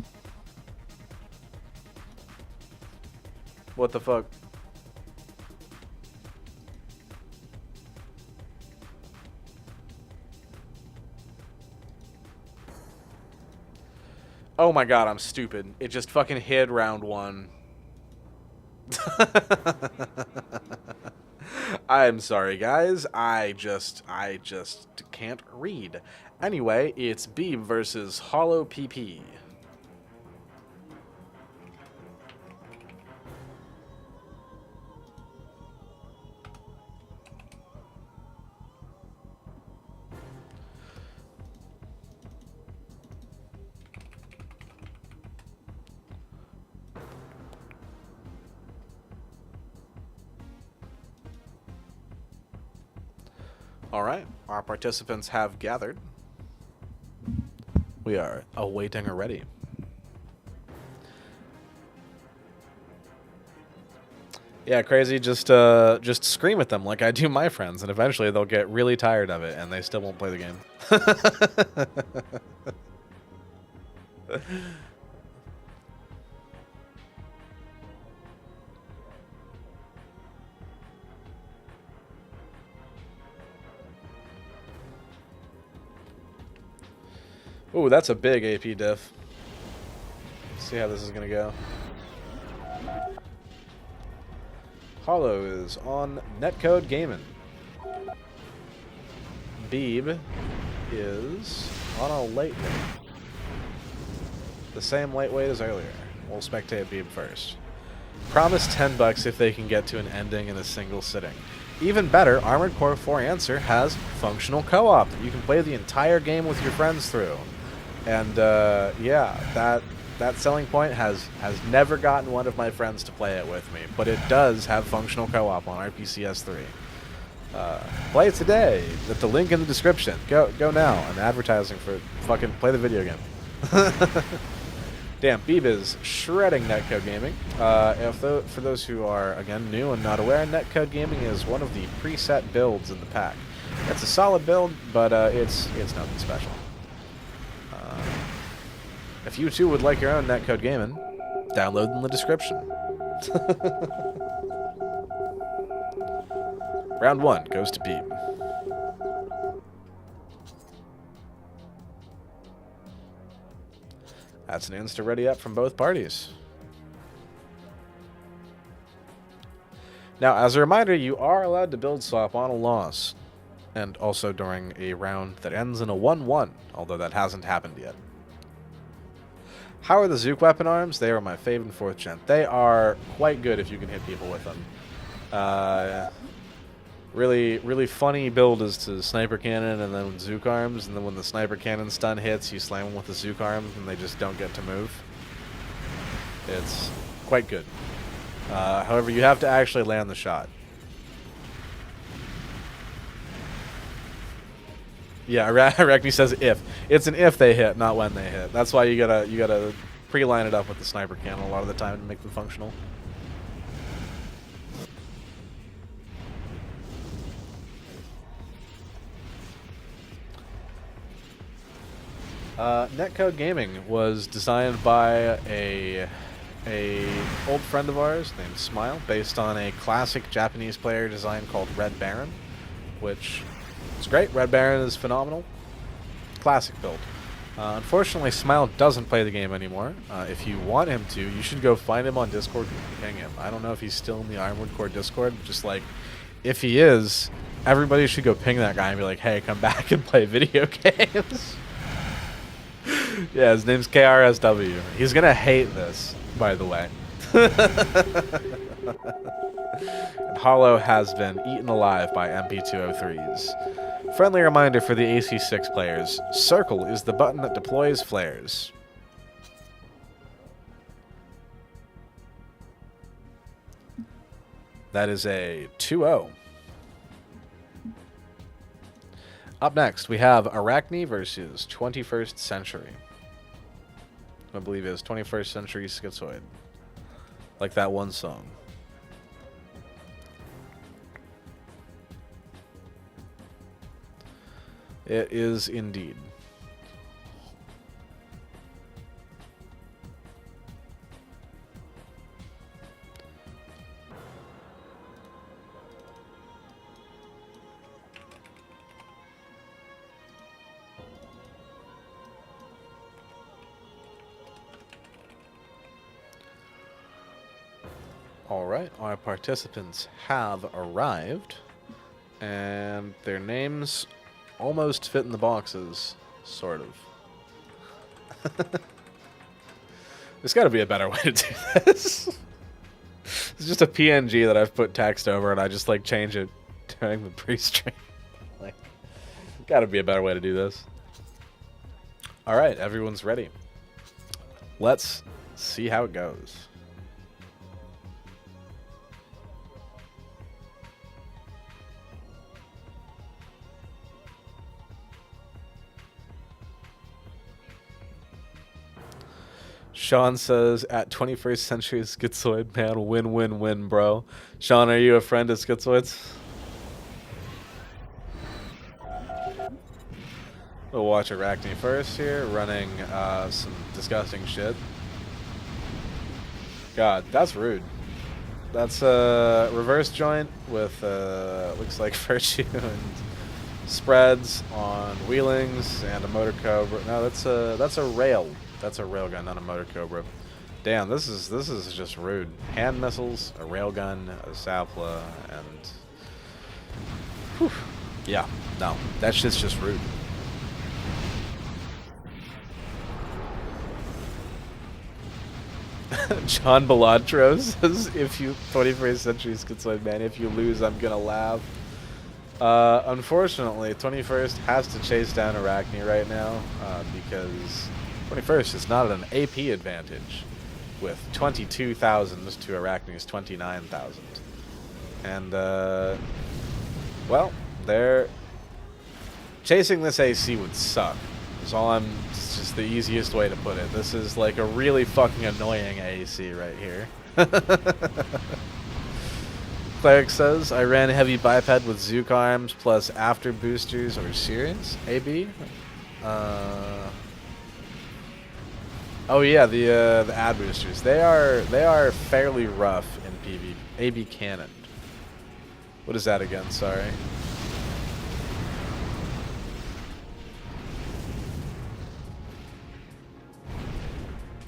What the fuck? Oh my god, I'm stupid. It just fucking hid round 1. I'm sorry, guys. I just can't read. Anyway, it's Beeb versus Hollow PP. All right, our participants have gathered. We are awaiting a ready. Yeah, crazy. Just scream at them like I do my friends, and eventually they'll get really tired of it, and they still won't play the game. Ooh, that's a big AP diff. Let's see how this is going to go. Hollow is on Netcode Gaming. Beeb is on a lightweight. The same lightweight as earlier. We'll spectate Beeb first. Promise $10 if they can get to an ending in a single sitting. Even better, Armored Core 4 Answer has functional co-op that you can play the entire game with your friends through. And yeah, that selling point has never gotten one of my friends to play it with me, but it does have functional co-op on RPCS3. Play it today. At the link in the description. Go now. I'm advertising for fucking play the video game. Damn, Beeb is shredding Netcode Gaming. For those who are, again, new and not aware, Netcode Gaming is one of the preset builds in the pack. It's a solid build, but it's nothing special. If you too would like your own Netcode Gaming, download in the description. Round 1 goes to Beeb. That's an insta ready up from both parties. Now, as a reminder, you are allowed to build swap on a loss, and also during a round that ends in a 1-1, although that hasn't happened yet. How are the Zook weapon arms? They are my fave in 4th gen. They are quite good if you can hit people with them. Really funny build is to sniper cannon and then Zook arms, and then when the sniper cannon stun hits, you slam them with the Zook arms and they just don't get to move. It's quite good. However, you have to actually land the shot. Yeah, Arachnne says if. It's an if they hit, not when they hit. That's why you gotta pre-line it up with the sniper cannon a lot of the time to make them functional. Netcode Gaming was designed by a old friend of ours named Smile, based on a classic Japanese player design called Red Baron, which is great. Red Baron is phenomenal. Classic build. Unfortunately, Smile doesn't play the game anymore. If you want him to, you should go find him on Discord and ping him. I don't know if he's still in the Armored Core Discord, but just like, if he is, everybody should go ping that guy and be like, hey, come back and play video games. Yeah, his name's KRSW. He's gonna hate this, by the way. And Hollow has been eaten alive by MP203s. Friendly reminder for the AC6 players, circle is the button that deploys flares. That is a 2-0. Up next, we have Arachnne versus 21st Century. I believe it is 21st Century Schizoid. Like that one song. It is indeed. Alright, our participants have arrived, and their names almost fit in the boxes, sort of. There's got to be a better way to do this. It's just a PNG that I've put text over, and I just like change it during the pre-stream. Like, got to be a better way to do this. Alright, everyone's ready. Let's see how it goes. Sean says, at 21st Century Schizoid, man, win, bro. Sean, are you a friend of Schizoids? We'll watch Arachnne first here, running some disgusting shit. God, that's rude. That's a reverse joint with, looks like Virtue and spreads on wheelings and a motor cobra. No, that's a rail. That's a railgun, not a motor cobra. Damn, this is just rude. Hand missiles, a railgun, a sapla, and whew. Yeah, no, that shit's just rude. John Balatro says, "If you 21st Century Schizoid Man, if you lose, I'm gonna laugh." Unfortunately, 21st has to chase down Arachnne right now because 21st is not at an AP advantage with 22,000 to Arachne's 29,000. And, well, they're chasing this AC would suck. It's just the easiest way to put it. This is like a really fucking annoying AC right here. Cleric says, I ran heavy biped with Zook arms plus after boosters or series. AB? Oh yeah, the ad boosters. They are fairly rough in PV. AB cannon. What is that again? Sorry.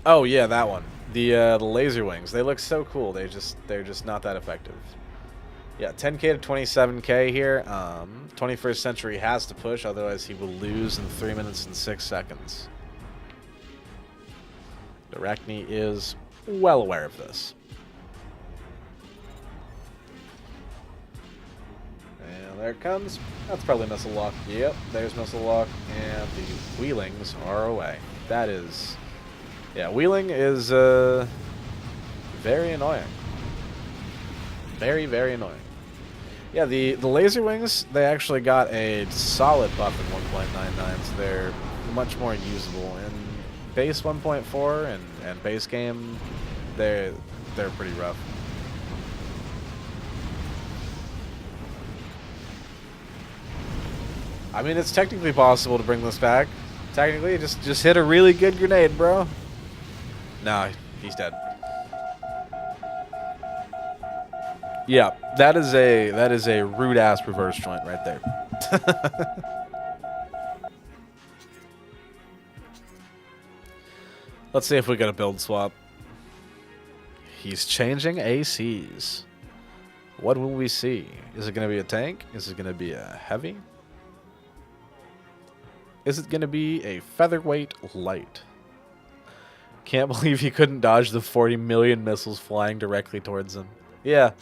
Oh yeah, that one. The laser wings. They look so cool. They're just not that effective. Yeah, 10k to 27k here. 21st Century has to push, otherwise he will lose in 3 minutes and 6 seconds. Arachnne is well aware of this. And there it comes. That's probably missile lock. Yep, there's missile lock. And the wheelings are away. That is... Yeah, wheeling is very annoying. Very, very annoying. Yeah, the laser wings, they actually got a solid buff in 1.99, so they're much more usable. In base 1.4 and base game, they're pretty rough. I mean, it's technically possible to bring this back. Technically, just hit a really good grenade, bro. Nah, he's dead. Yeah, that is a rude ass reverse joint right there. Let's see if we get a build swap. He's changing ACs. What will we see? Is it going to be a tank? Is it going to be a heavy? Is it going to be a featherweight light? Can't believe he couldn't dodge the 40 million missiles flying directly towards him. Yeah.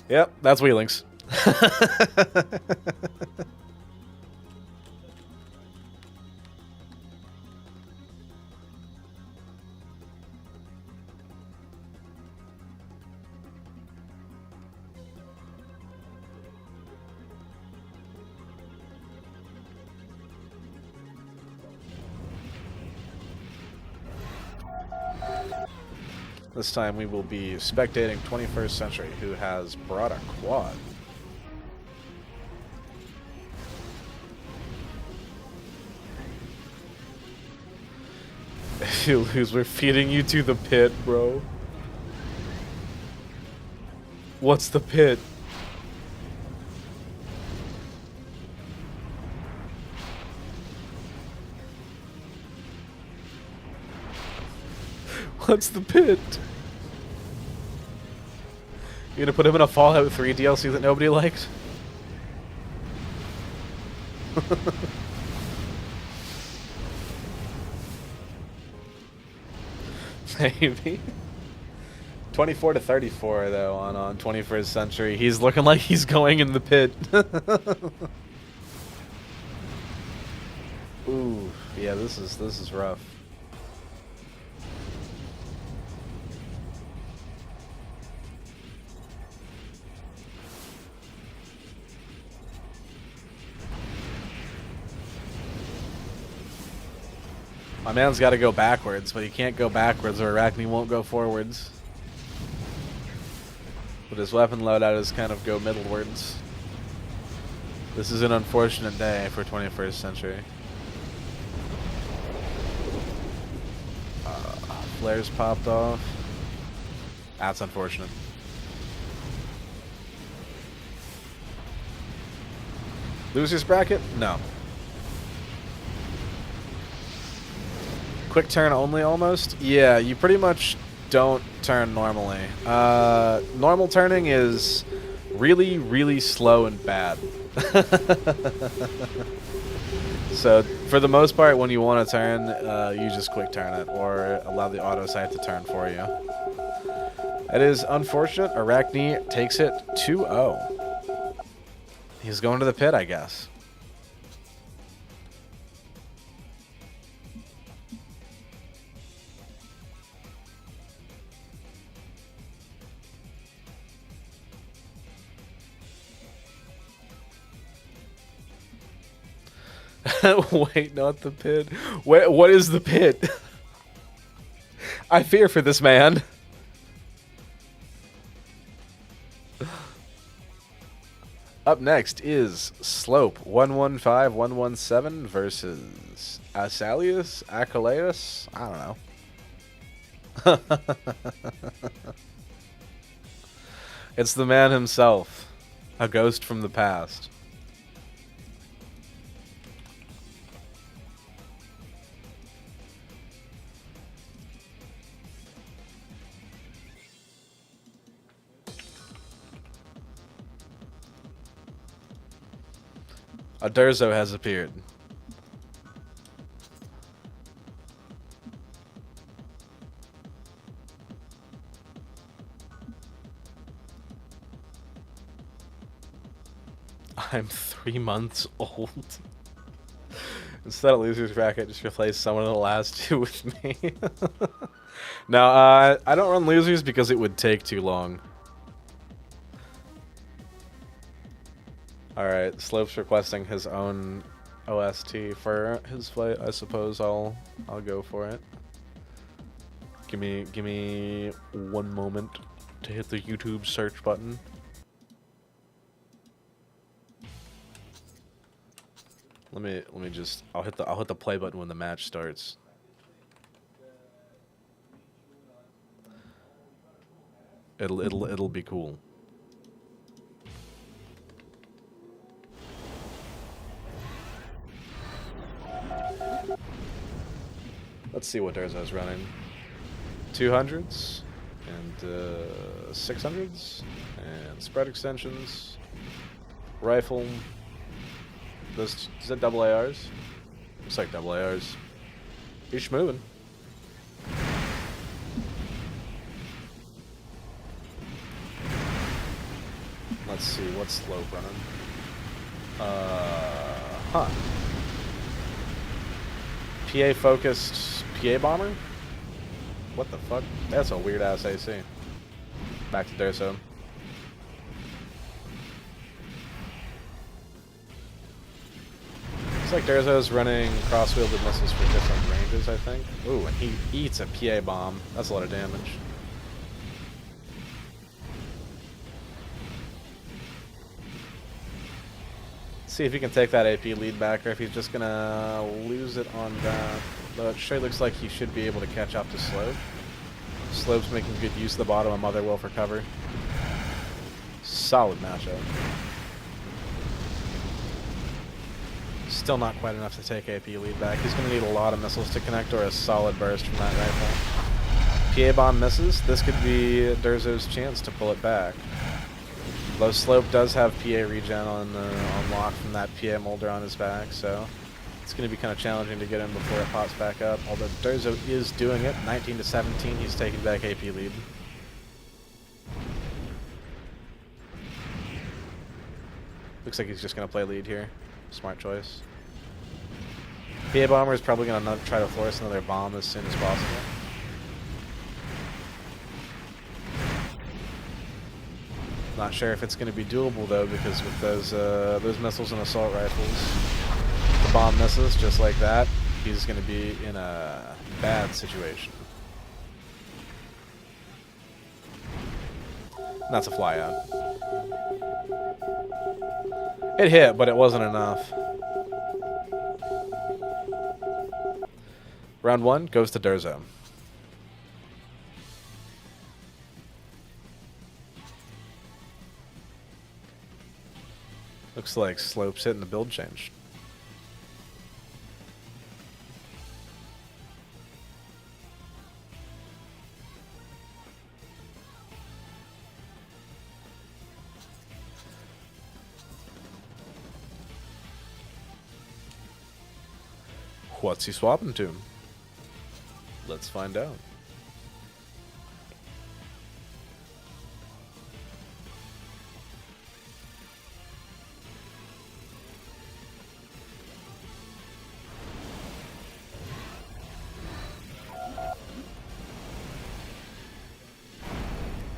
Yep, that's wheelings. This time we will be spectating 21st Century, who has brought a quad. If you lose, we're feeding you to the pit, bro. What's the pit? What's the pit? You gonna put him in a Fallout 3 DLC that nobody liked? Maybe. 24 to 34 though on 21st Century. He's looking like he's going in the pit. Ooh, yeah, this is rough. My man's got to go backwards, but he can't go backwards or Arachnne won't go forwards. But his weapon loadout is kind of go middlewards. This is an unfortunate day for 21st Century. Flares popped off. That's unfortunate. Losers bracket? No. Quick turn only almost? Yeah, you pretty much don't turn normally. Normal turning is really, really slow and bad. So, for the most part, when you want to turn, you just quick turn it, or allow the auto scythe to turn for you. It is unfortunate. Arachnne takes it 2-0. He's going to the pit, I guess. Wait, not the pit. Wait, what is the pit? I fear for this man. Up next is Slope 115117 versus Asalius, Acaleus. I don't know. It's the man himself, a ghost from the past. A Derzo has appeared. I'm 3 months old. Instead of losers bracket, just replace someone of the last two with me. No, I don't run losers because it would take too long. Alright, Slope's requesting his own OST for his fight. I suppose I'll go for it. Give me 1 moment to hit the YouTube search button. Let me just I'll hit the play button when the match starts. It'll be cool. Let's see what Derzo's running. 200s and 600s and spread extensions, rifle. Is that double ARs? Looks like double ARs. He's moving. Let's see what's Slope running. PA focused PA bomber? What the fuck? That's a weird ass AC. Back to Derzo. Looks like Derzo's running cross-wielded missiles for different ranges, I think. Ooh, and he eats a PA bomb. That's a lot of damage. See if he can take that AP lead back, or if he's just gonna lose it on that. Though it sure looks like he should be able to catch up to Slope. Slope's making good use of the bottom of Motherwill for cover. Solid matchup. Still not quite enough to take AP lead back. He's gonna need a lot of missiles to connect, or a solid burst from that rifle. PA bomb misses. This could be Derzo's chance to pull it back. Though Slope does have PA regen on lock from that PA molder on his back, so it's going to be kind of challenging to get him before it pops back up. Although Derzo is doing it, 19-17, he's taking back AP lead. Looks like he's just going to play lead here. Smart choice. PA Bomber is probably going to try to force another bomb as soon as possible. Not sure if it's going to be doable though, because with those missiles and assault rifles, the bomb misses just like that. He's going to be in a bad situation. And that's a fly out. It hit, but it wasn't enough. Round 1 goes to Derzo. Looks like Slope's hitting the build change. What's he swapping to? Let's find out.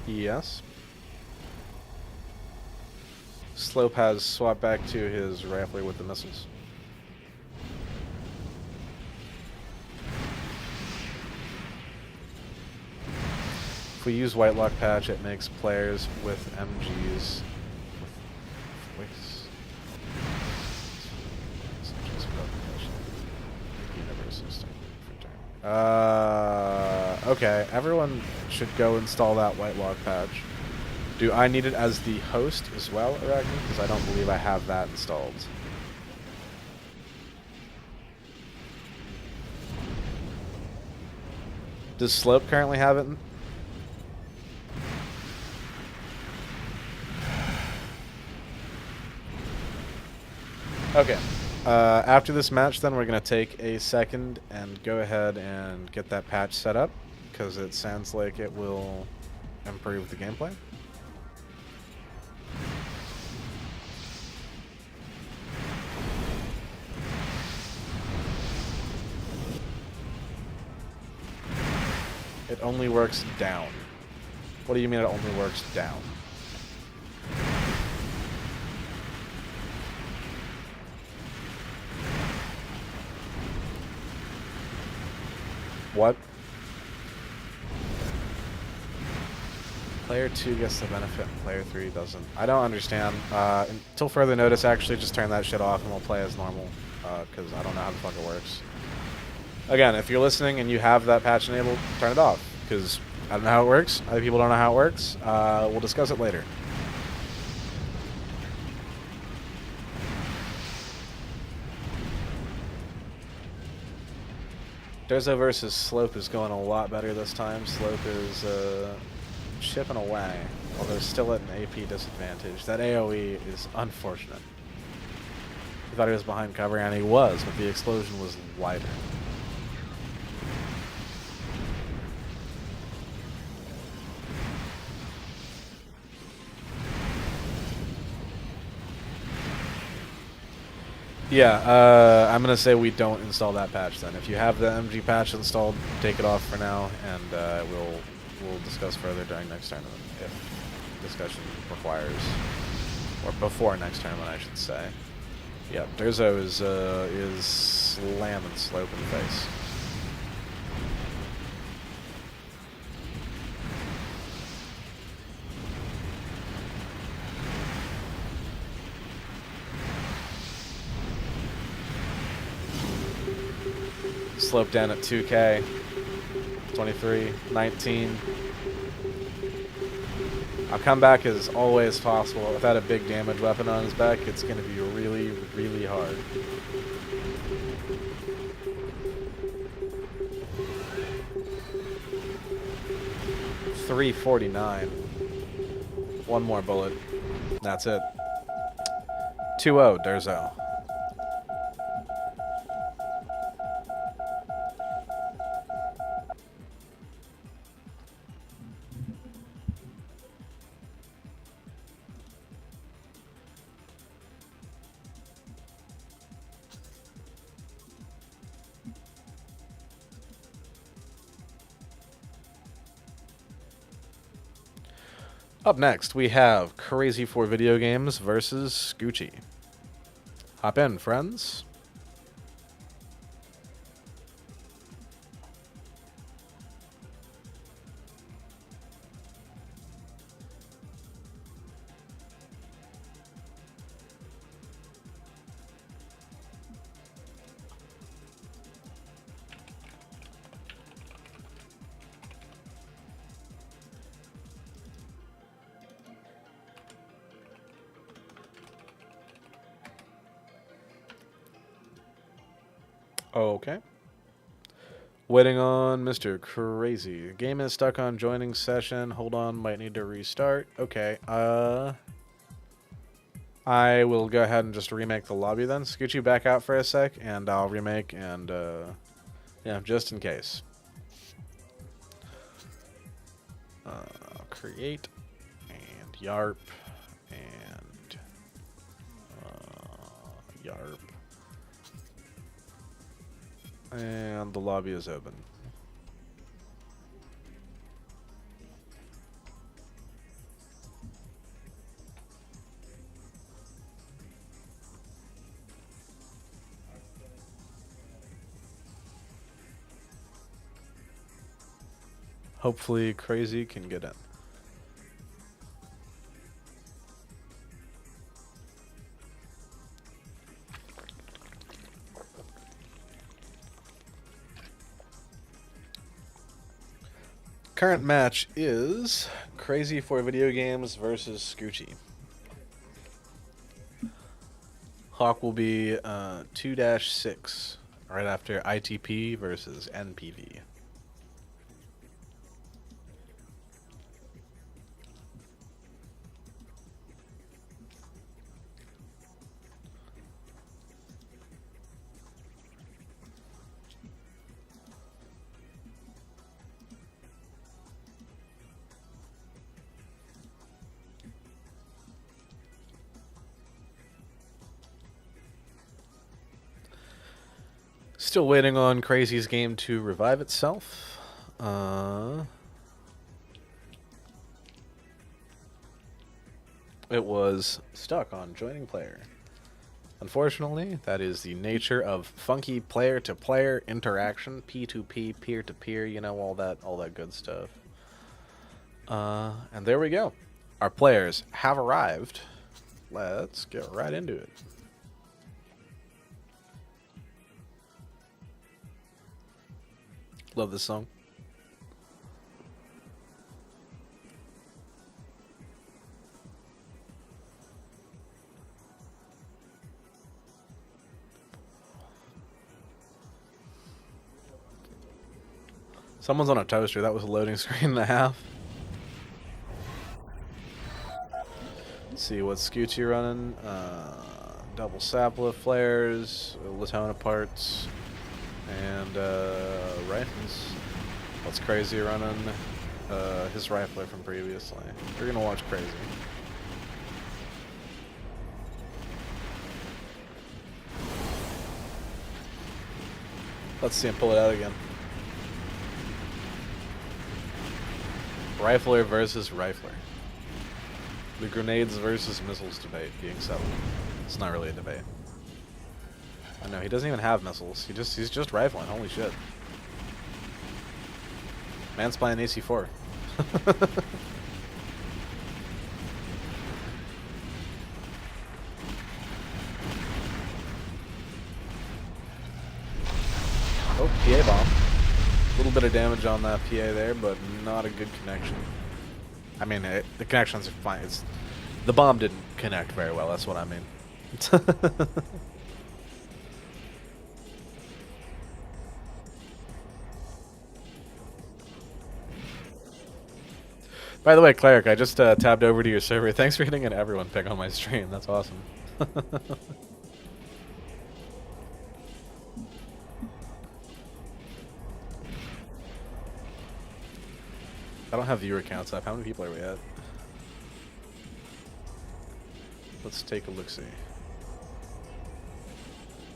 Yes. Slope has swapped back to his rifler with the missiles. If we use White Lock Patch, it makes players with MGs with voice. Okay, everyone should go install that White Lock Patch. Do I need it as the host as well, Arachnne? Because I don't believe I have that installed. Does Slope currently have it? Okay. After this match, then, we're going to take a second and go ahead and get that patch set up, because it sounds like it will improve the gameplay. It only works down. What do you mean it only works down? What? Player 2 gets the benefit and player 3 doesn't. I don't understand. Until further notice, actually, just turn that shit off and we'll play as normal, because I don't know how the fuck it works. Again, if you're listening and you have that patch enabled, turn it off, because I don't know how it works. Other people don't know how it works. We'll discuss it later. Derzo versus Slope is going a lot better this time. Slope is chipping away, although still at an AP disadvantage. That AoE is unfortunate. He thought he was behind cover, and he was, but the explosion was wider. Yeah, I'm going to say we don't install that patch then. If you have the MG patch installed, take it off for now, and we'll discuss further during next tournament if discussion requires, or before next tournament, I should say. Yeah, Derzo is slamming Slope in the face. Slope down at 2K, 23, 19. I'll come back as always possible. Without a big damage weapon on his back, it's going to be really, really hard. $349. One more bullet. That's it. 2-0, Derzo. Up next, we have Crazy for Video Games versus Scoochi. Hop in, friends. Okay. Waiting on Mr. Crazy. Game is stuck on joining session. Hold on, might need to restart. Okay. I will go ahead and just remake the lobby then. Scoot you back out for a sec, and I'll remake and, yeah, just in case. Create, and yarp, and, yarp. And the lobby is open. Hopefully Crazy can get in. Current match is Crazy for Video Games versus Scoochi. Hawk will be 2-6 right after ITP versus NPV. Still waiting on Crazy's game to revive itself. It was stuck on joining player. Unfortunately, that is the nature of funky player-to-player interaction, P2P, peer-to-peer, you know, all that good stuff. And there we go. Our players have arrived. Let's get right into it. Love this song. Someone's on a toaster. That was a loading screen and a half. Let's see what's Scoochi running. Double saplet flares, Latona parts, and rifles. What's Crazy running? His rifler from previously. We're gonna watch Crazy. Let's see him pull it out again. Rifler versus rifler. The grenades versus missiles debate being settled. It's not really a debate. I know, he doesn't even have missiles. He's just rifling. Holy shit. Man's playing AC4. Oh, PA bomb. A little bit of damage on that PA there, but not a good connection. I mean, the connections are fine. The bomb didn't connect very well, that's what I mean. By the way, Cleric, I just tabbed over to your server. Thanks for hitting an everyone pick on my stream. That's awesome. I don't have viewer counts up. How many people are we at? Let's take a look-see.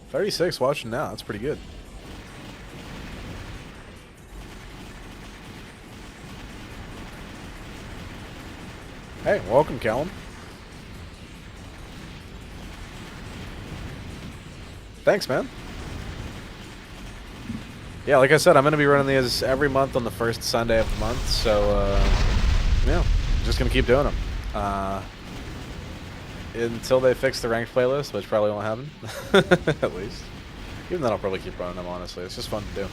36 watching now. That's pretty good. Hey, welcome, Callum. Thanks, man. Yeah, like I said, I'm going to be running these every month on the first Sunday of the month, so, yeah, just going to keep doing them. Until they fix the ranked playlist, which probably won't happen, at least. Even then, I'll probably keep running them, honestly. It's just fun to do.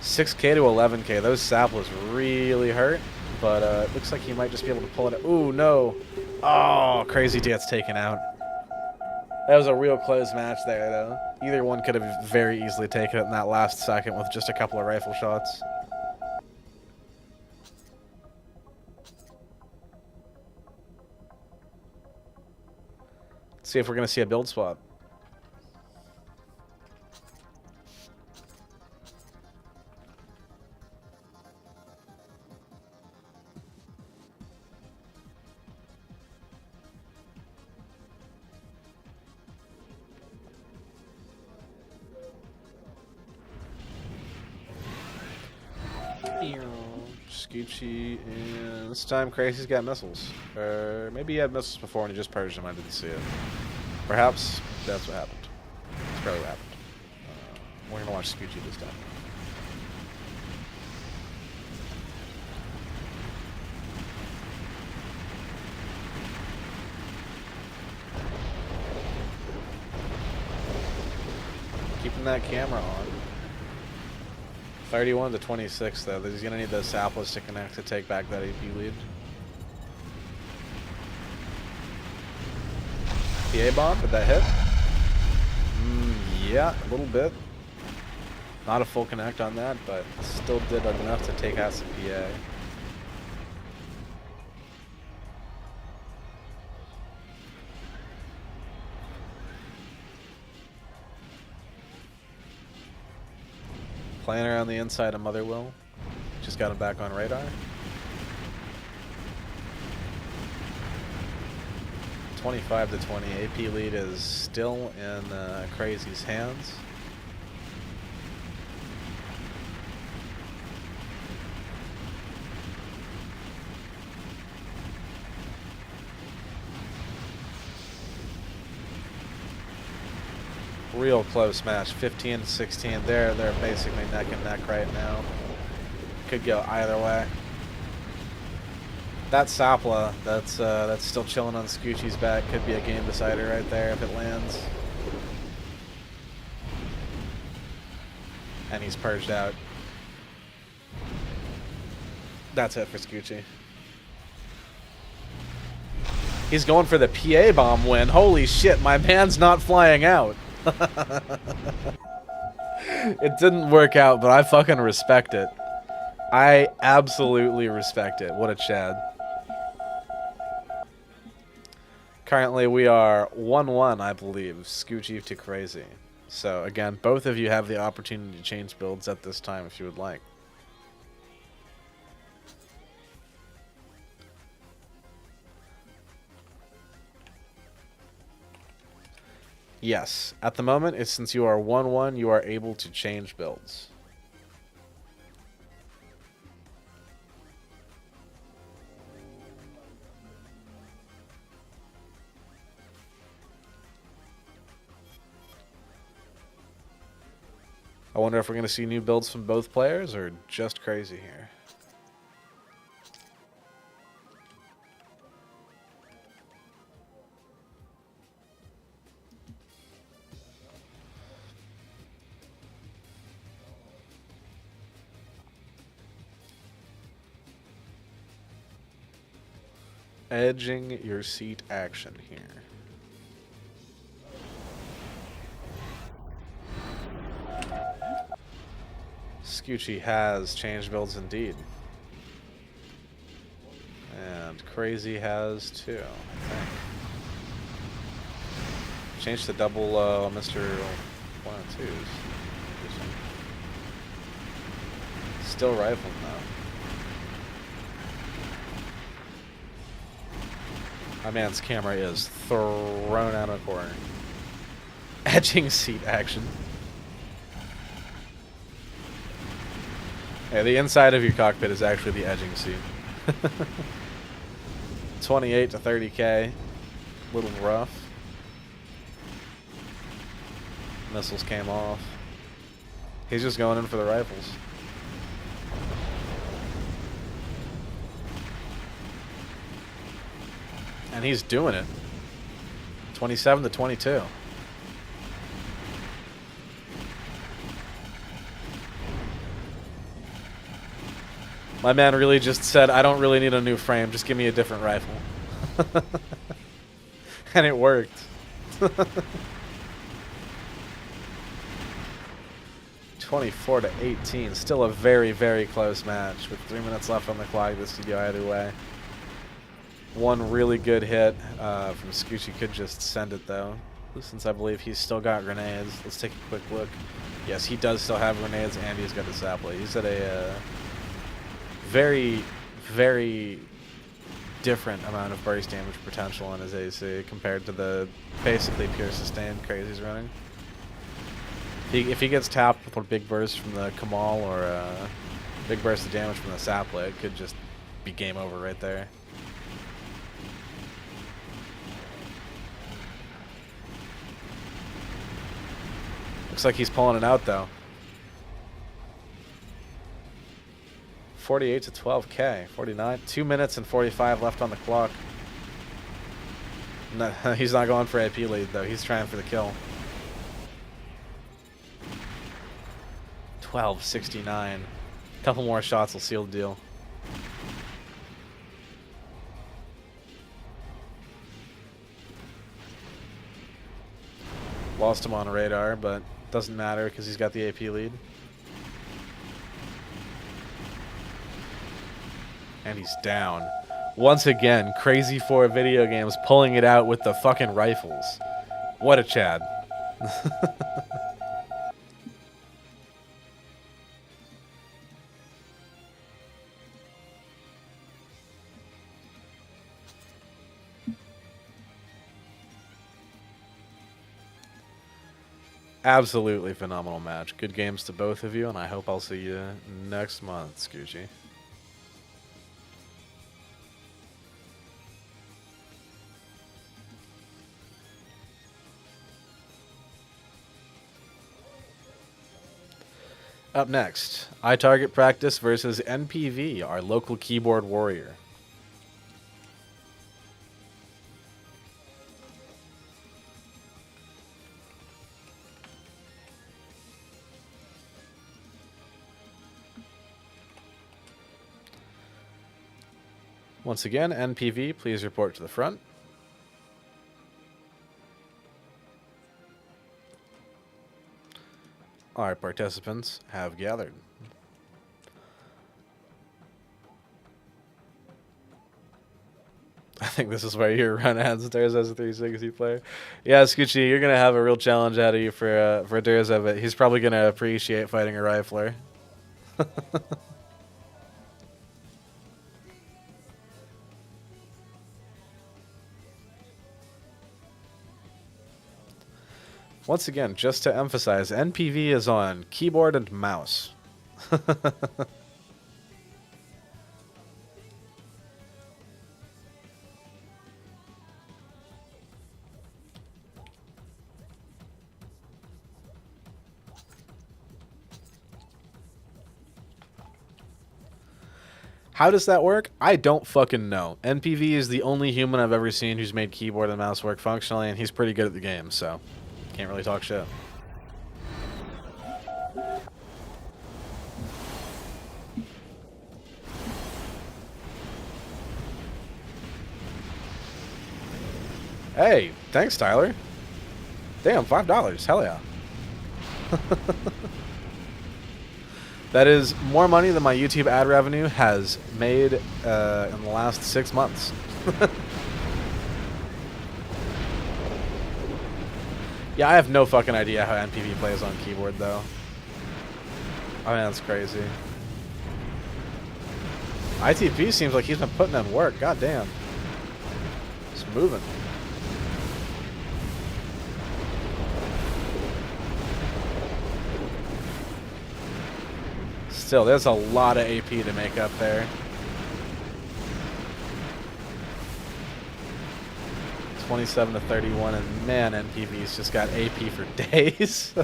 6K to 11K. Those saplers really hurt, but it looks like he might just be able to pull it out. Ooh, no. Oh, Crazy gets taken out. That was a real close match there, though. Either one could have very easily taken it in that last second with just a couple of rifle shots. Let's see if we're going to see a build swap. Scoochi, and this time Crazy's got missiles. Or maybe he had missiles before and he just purged them. I didn't see it. Perhaps that's what happened. That's probably what happened. We're going to watch Scoochi this time. Keeping that camera on. 31 to 26, though. He's going to need those Saplas to connect to take back that AP lead. PA bomb, did that hit? Yeah, a little bit. Not a full connect on that, but still did enough to take out some PA. Playing around the inside of Motherwill. Just got him back on radar. 25 to 20. AP lead is still in Crazy's hands. Real close match, 15 to 16. They're basically neck and neck right now. Could go either way. That Sapla, that's still chilling on Scoochi's back. Could be a game decider right there if it lands. And he's purged out. That's it for Scoochi. He's going for the PA bomb win. Holy shit, my man's not flying out. It didn't work out, but I fucking respect it. I absolutely respect it. What a Chad. Currently, we are 1-1, I believe. Scoochi to Crazy. So, again, both of you have the opportunity to change builds at this time if you would like. Yes. At the moment, it's since you are 1-1, you are able to change builds. I wonder if we're going to see new builds from both players or just Crazy here. Edging your seat action here. Scoochi has changed builds indeed. And Crazy has too, I think. Changed to double Mr. 102s. Still rifling though. My man's camera is thrown out of the corner. Edging seat action. Yeah, the inside of your cockpit is actually the edging seat. 28 to 30k. Little rough. Missiles came off. He's just going in for the rifles. And he's doing it. 27 to 22. My man really just said, I don't really need a new frame, just give me a different rifle. And it worked. (24-18). Still a very, very close match with 3 minutes left on the clock. This could go either way. One really good hit from Scoochi could just send it, though, since I believe he's still got grenades. Let's take a quick look. Yes, he does still have grenades, and he's got the sapling. He's at a very, very different amount of burst damage potential on his AC compared to the basically pure sustained craze he's running. If he gets tapped with a big burst from the Kamal or a big burst of damage from the sapling, it could just be game over right there. Looks like he's pulling it out, though. 48-12K. 49. 2 minutes and 45 left on the clock. No, he's not going for AP lead, though. He's trying for the kill. 12-69. Couple more shots will seal the deal. Lost him on radar, but doesn't matter because he's got the AP lead. And he's down. Once again, Crazy 4 video games pulling it out with the fucking rifles. What a Chad. Absolutely phenomenal match. Good games to both of you, and I hope I'll see you next month, Scoochi. Up next, iTarget Practice versus NPV, our local keyboard warrior. Once again, NPV, please report to the front. Our participants have gathered. I think this is where your run ends, Derzo, as a 360 player. Yeah, Scoochi, you're going to have a real challenge out of you for Derzo, but he's probably going to appreciate fighting a rifler. Once again, just to emphasize, NPV is on keyboard and mouse. How does that work? I don't fucking know. NPV is the only human I've ever seen who's made keyboard and mouse work functionally, and he's pretty good at the game, so can't really talk shit. Hey, thanks, Tyler. Damn, $5. Hell yeah. That is more money than my YouTube ad revenue has made in the last 6 months. Yeah, I have no fucking idea how NPV plays on keyboard, though. I mean, that's crazy. ITP seems like he's been putting in work. God damn. He's moving. Still, there's a lot of AP to make up there. 27-31, and man, NPV's just got AP for days.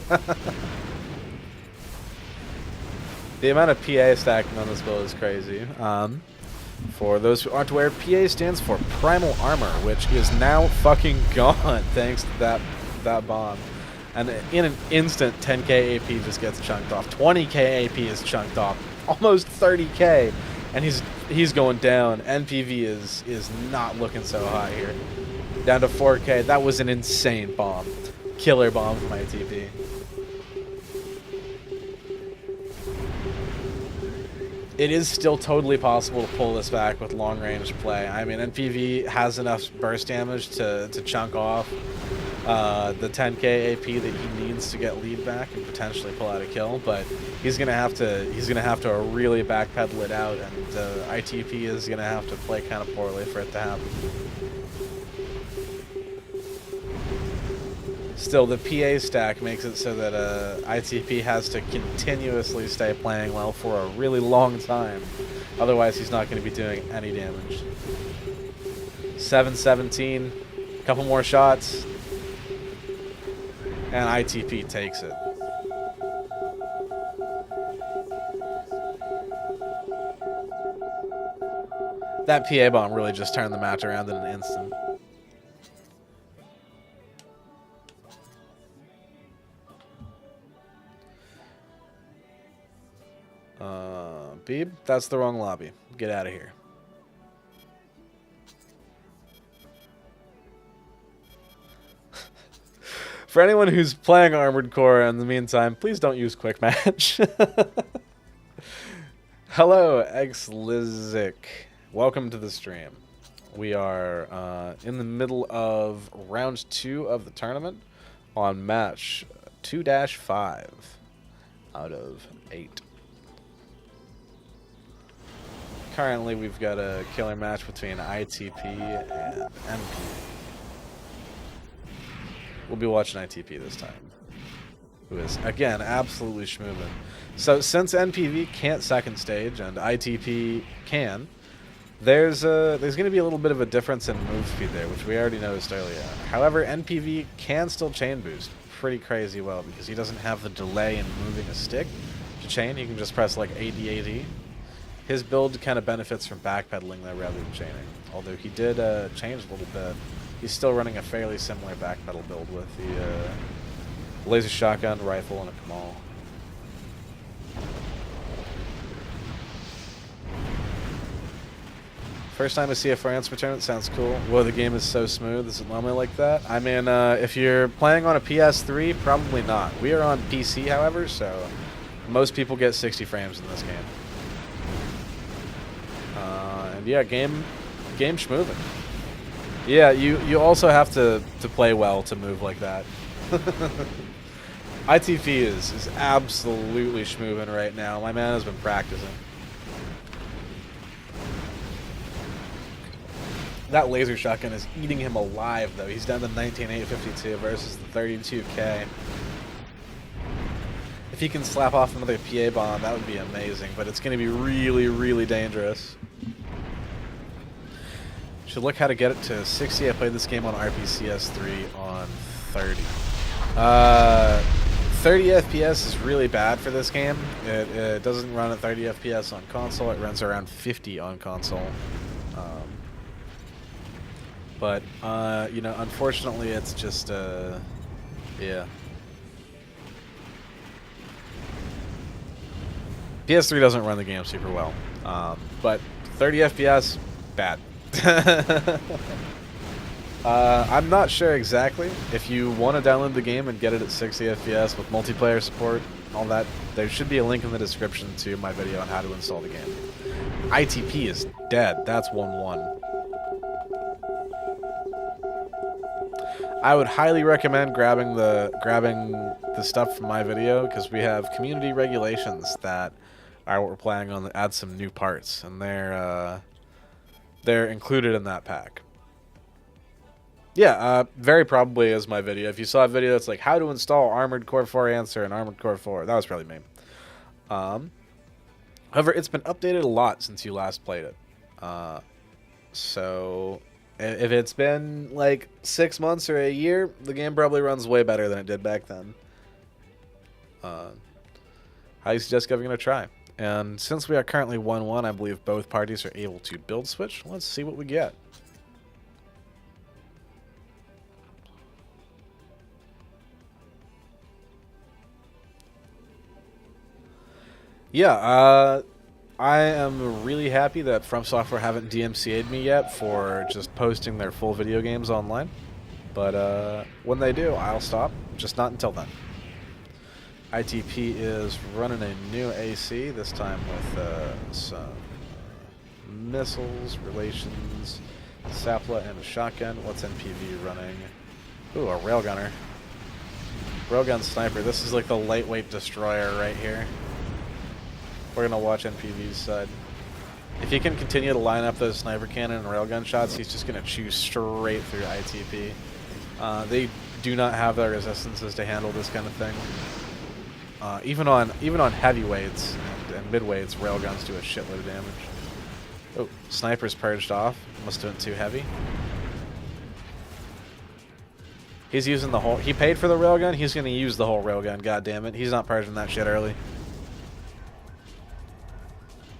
The amount of PA stacking on this build is crazy. For those who aren't aware, PA stands for Primal Armor, which is now fucking gone thanks to that bomb. And in an instant, 10k AP just gets chunked off. 20k AP is chunked off. Almost 30k, and he's going down. NPV is not looking so hot here. Down to 4K. That was an insane bomb. Killer bomb from ITP. It is still totally possible to pull this back with long-range play. I mean, NPV has enough burst damage to chunk off the 10k AP that he needs to get lead back and potentially pull out a kill, but he's gonna have to really backpedal it out, and ITP is gonna have to play kind of poorly for it to happen. Still, the PA stack makes it so that ITP has to continuously stay playing well for a really long time. Otherwise, he's not going to be doing any damage. 7-17, a couple more shots, and ITP takes it. That PA bomb really just turned the match around in an instant. Beeb, that's the wrong lobby. Get out of here. For anyone who's playing Armored Core in the meantime, please don't use Quick Match. Hello, Xlizik. Welcome to the stream. We are in the middle of round 2 of the tournament on match 2-5 out of 8. Currently, we've got a killer match between ITP and NPV. We'll be watching ITP this time, who is, again, absolutely schmoovin'. So, since NPV can't second stage and ITP can, there's going to be a little bit of a difference in move speed there, which we already noticed earlier. However, NPV can still chain boost pretty crazy well because he doesn't have the delay in moving a stick to chain. He can just press like AD. His build kind of benefits from backpedaling though rather than chaining. Although he did change a little bit. He's still running a fairly similar backpedal build with the laser shotgun, rifle, and a Kamori. First time I see a France return, it sounds cool. Whoa, the game is so smooth. Is it normally like that? I mean, if you're playing on a PS3, probably not. We are on PC, however, so most people get 60 frames in this game. And yeah, game schmoovin'. Yeah, you also have to play well to move like that. ITP is absolutely schmoovin' right now. My man has been practicing. That laser shotgun is eating him alive, though. He's down to 19,852 versus the 32k. If he can slap off another PA bomb, that would be amazing, but it's going to be really, really dangerous. Should look how to get it to 60. I played this game on RPCS3 on 30. 30 FPS is really bad for this game. It doesn't run at 30 FPS on console. It runs around 50 on console. But, you know, unfortunately, it's just, yeah. PS3 doesn't run the game super well. But 30 FPS, bad. I'm not sure exactly. If you want to download the game and get it at 60 FPS with multiplayer support, all that, there should be a link in the description to my video on how to install the game. ITP is dead. That's 1-1. I would highly recommend grabbing the stuff from my video because we have community regulations that are what we're planning on to add some new parts, and they're included in that pack. Yeah, very probably is my video. If you saw a video that's like how to install Armored Core 4 Answer and Armored Core 4, that was probably me. However, it's been updated a lot since you last played it. So if it's been like 6 months or a year, the game probably runs way better than it did back then. I suggest giving it a try. And since we are currently 1-1, I believe both parties are able to build switch. Let's see what we get. Yeah, I am really happy that From Software haven't DMCA'd me yet for just posting their full video games online. But when they do, I'll stop. Just not until then. ITP is running a new AC, this time with some missiles, relations, Sapla, and a shotgun. What's NPV running? Ooh, a railgunner. Railgun sniper. This is like the lightweight destroyer right here. We're going to watch NPV's side. If he can continue to line up those sniper cannon and railgun shots, he's just going to chew straight through ITP. They do not have the resistances to handle this kind of thing. Even on heavyweights and midweights, railguns do a shitload of damage. Oh, sniper's purged off. Must have been too heavy. He's using the whole... He paid for the railgun. He's going to use the whole railgun. God damn it. He's not purging that shit early.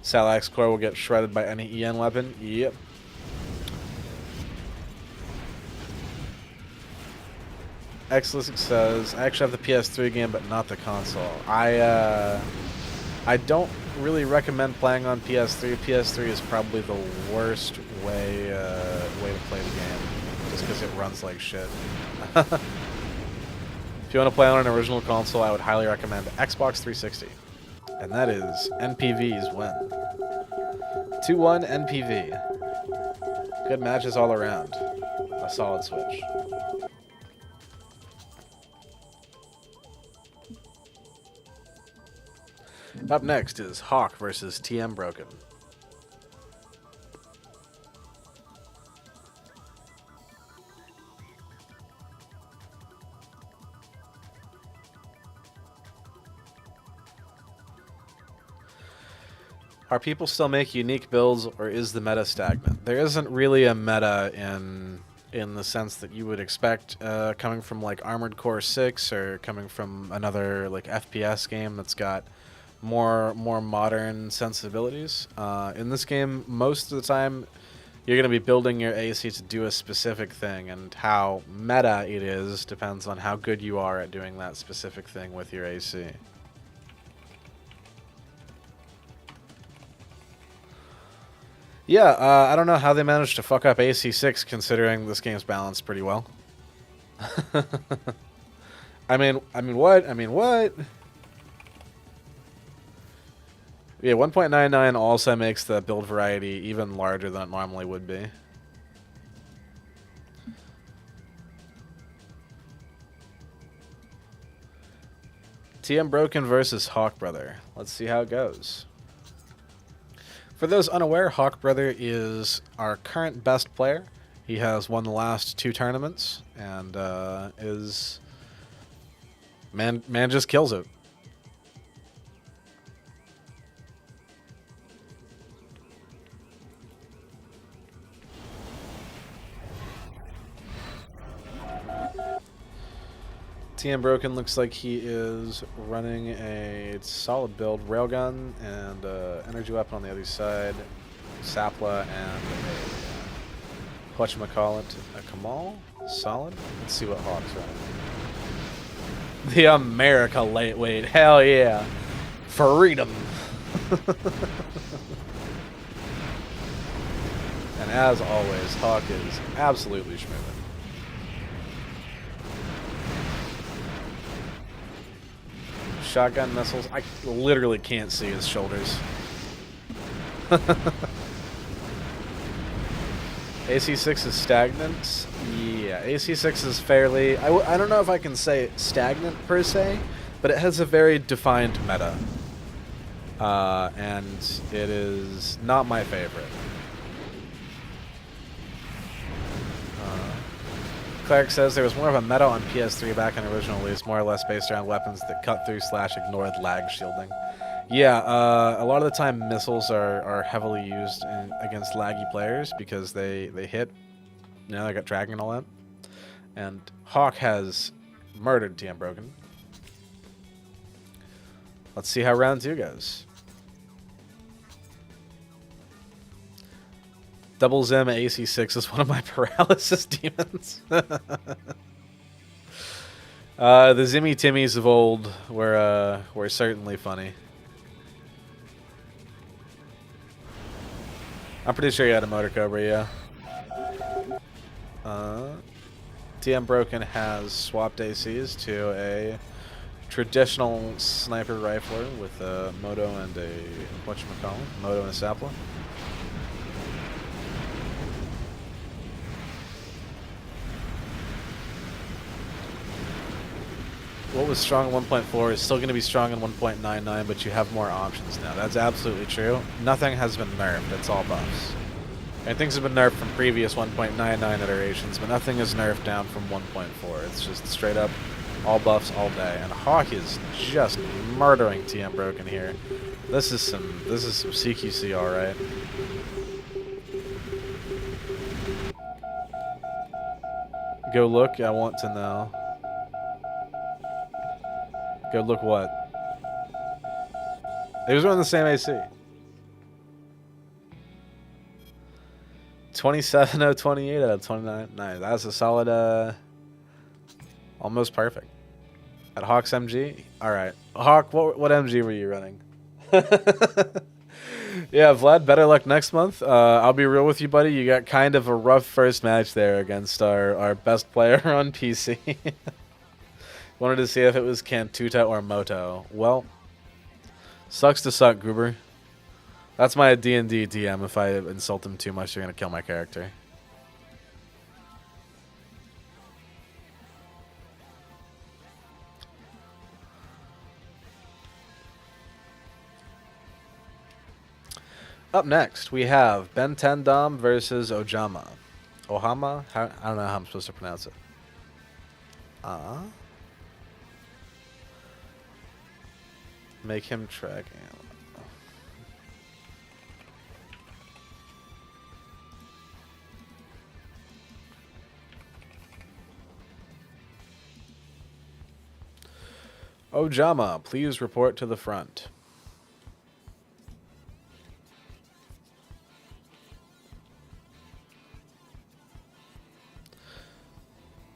Salax core will get shredded by any EN weapon. Yep. Xlistic says, I actually have the PS3 game, but not the console. I don't really recommend playing on PS3. PS3 is probably the worst way to play the game, just because it runs like shit. If you want to play on an original console, I would highly recommend Xbox 360. And that is NPV's win. 2-1 NPV. Good matches all around. A solid switch. Up next is Hawk versus TM Broken. Are people still make unique builds, or is the meta stagnant? There isn't really a meta in the sense that you would expect coming from like Armored Core 6 or coming from another like FPS game that's got more modern sensibilities. In this game, most of the time, you're going to be building your AC to do a specific thing, and how meta it is depends on how good you are at doing that specific thing with your AC. Yeah, I don't know how they managed to fuck up AC6 considering this game's balanced pretty well. I mean what? Yeah, 1.99 also makes the build variety even larger than it normally would be. TM Broken versus Hawk Brother. Let's see how it goes. For those unaware, Hawk Brother is our current best player. He has won the last 2 tournaments and is man just kills it. TM Broken looks like he is running a solid build, railgun and energy weapon on the other side, Sapla and a whatchamacallit, a Kamal, solid. Let's see what Hawk's running. The America lightweight, hell yeah, freedom. And as always, Hawk is absolutely schmoving. Shotgun missiles. I literally can't see his shoulders. AC6 is stagnant. Yeah, AC6 is fairly... I don't know if I can say stagnant per se, but it has a very defined meta. And it is not my favorite. Clark says there was more of a meta on PS3 back in original release, more or less based around weapons that cut through / ignored lag shielding. Yeah, a lot of the time missiles are heavily used against laggy players because they hit, you know, they got tracking and all that. And Hawk has murdered TM Broken. Let's see how round 2 goes. Double Zim AC6 is one of my paralysis demons. The Zimmy Timmies of old were certainly funny. I'm pretty sure he had a Motor Cobra, yeah. TM Broken has swapped ACs to a traditional sniper rifler with a Moto and a whatchamacallit, Moto and a Sapla. What was strong in 1.4 is still going to be strong in 1.99, but you have more options now. That's absolutely true. Nothing has been nerfed. It's all buffs. And things have been nerfed from previous 1.99 iterations, but nothing is nerfed down from 1.4. It's just straight up all buffs all day. And Hawk is just murdering TM Broken here. This is some CQC, all right. Go look. I want to know. Go look what? They was running the same AC. 27 out of 28 out of 29. Nice. That's a solid, almost perfect. At Hawk's MG? Alright. Hawk, what MG were you running? Yeah, Vlad, better luck next month. I'll be real with you, buddy. You got kind of a rough first match there against our best player on PC. Wanted to see if it was Cantuta or Moto. Well, sucks to suck, Goober. That's my D&D DM. If I insult him too much, you're going to kill my character. Up next, we have Ben Tendom versus Ojama. Ojama? I don't know how I'm supposed to pronounce it. Make him track. Ojama, please report to the front.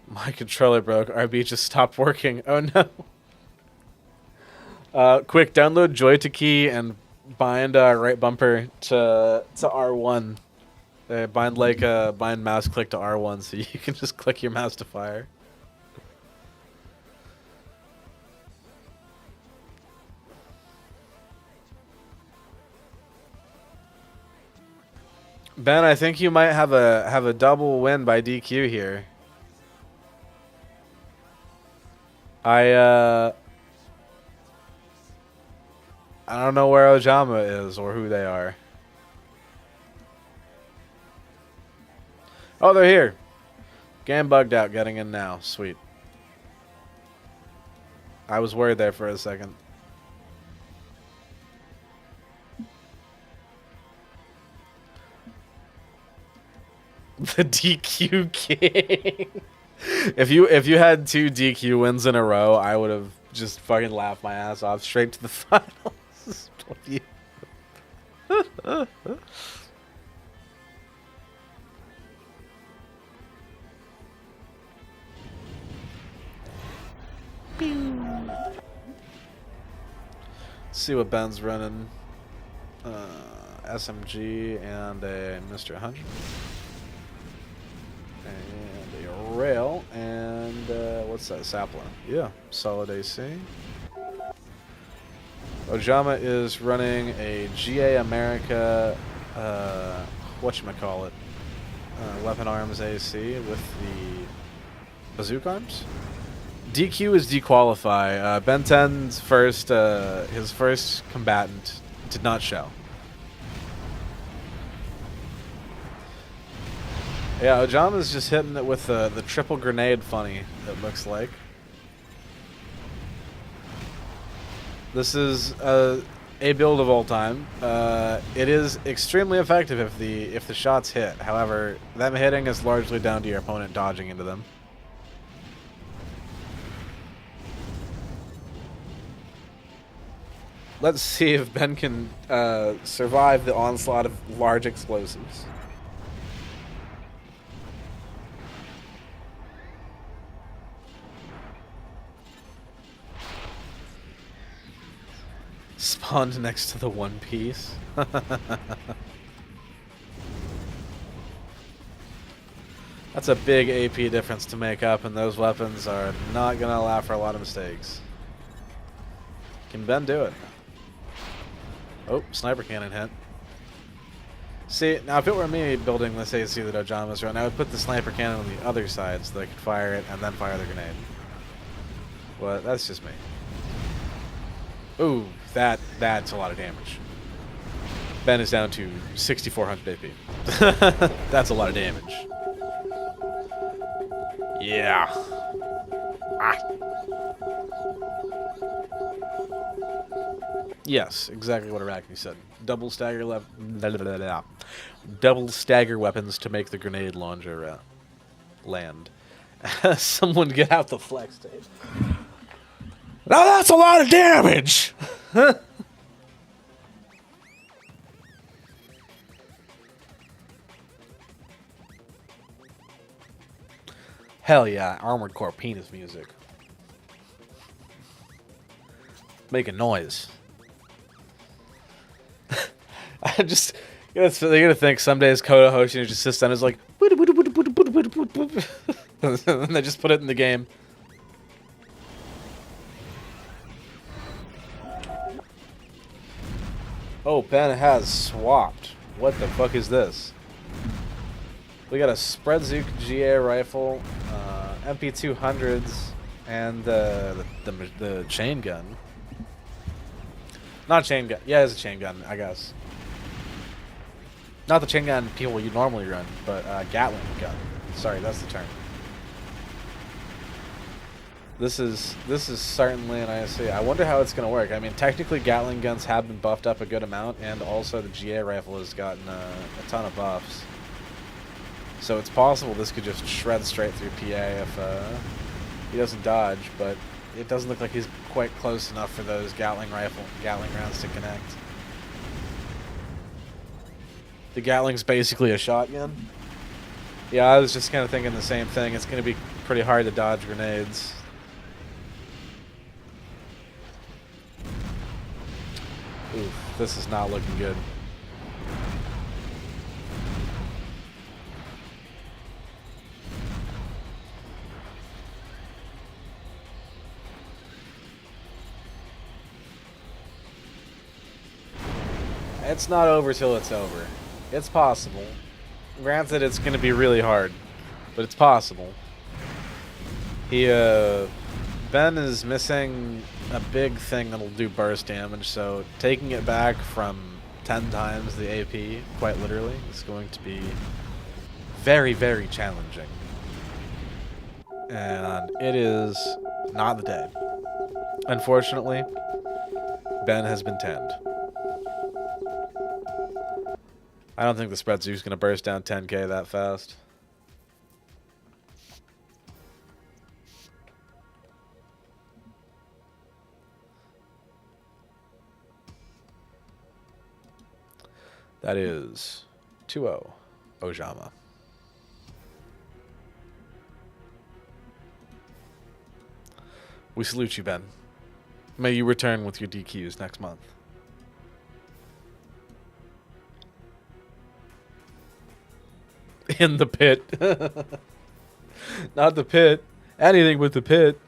My controller broke. RB just stopped working. Oh no. Quick, download Joy to Key and bind right bumper to R1. Bind mouse click to R1 so you can just click your mouse to fire. Ben, I think you might have a double win by DQ here. I don't know where Ojama is or who they are. Oh, they're here. Game bugged out, getting in now. Sweet. I was worried there for a second. The DQ king. If you had 2 DQ wins in a row, I would have just fucking laughed my ass off straight to the finals. See what Ben's running. SMG and a Mr. 100. And a rail and what's that? Sapling. Yeah, solid AC. Ojama is running a GA America, whatchamacallit, weapon arms AC with the bazooka arms. DQ is dequalify. Ben 10's his first combatant did not show. Yeah, Ojama's just hitting it with the triple grenade funny, it looks like. This is a build of all time. It is extremely effective if the shots hit. However, them hitting is largely down to your opponent dodging into them. Let's see if Ben can survive the onslaught of large explosives. Spawned next to the One Piece. That's a big AP difference to make up, and those weapons are not going to allow for a lot of mistakes. Can Ben do it? Oh, sniper cannon hit. See, now if it were me building this AC that Ojama's run, I would put the sniper cannon on the other side so they could fire it and then fire the grenade. Well, that's just me. Ooh, that's a lot of damage. Ben is down to 6,400 AP. That's a lot of damage. Yeah. Ah. Yes, exactly what Arachnne said. Double stagger double stagger weapons to make the grenade launcher land. Someone get out the flex tape. Now that's a lot of damage. Hell yeah, Armored Core penis music. Make a noise. I just, they're gonna think some days Koda Hoshin just sits down and is like, and they just put it in the game. Oh, Ben has swapped. What the fuck is this? We got a Spread Zook GA rifle, MP200s, and the chain gun. Not chain gun. Yeah, it's a chain gun, I guess. Not the chain gun people you normally run, but Gatling gun. Sorry, that's the term. This is certainly an ISC. I wonder how it's going to work. I mean, technically Gatling guns have been buffed up a good amount, and also the GA rifle has gotten a ton of buffs. So it's possible this could just shred straight through PA if he doesn't dodge, but it doesn't look like he's quite close enough for those Gatling rounds to connect. The Gatling's basically a shotgun. Yeah, I was just kind of thinking the same thing. It's going to be pretty hard to dodge grenades. Oof, this is not looking good. It's not over till it's over. It's possible. Granted, it's going to be really hard, but it's possible. Ben is missing a big thing that'll do burst damage, so taking it back from 10 times the AP, quite literally, is going to be very, very challenging. And it is not the day. Unfortunately, Ben has been tanned. I don't think the Spread Zook's going to burst down 10k that fast. That is 2-0 Ojama. We salute you, Ben. May you return with your DQs next month. In the pit. Not the pit. Anything but the pit.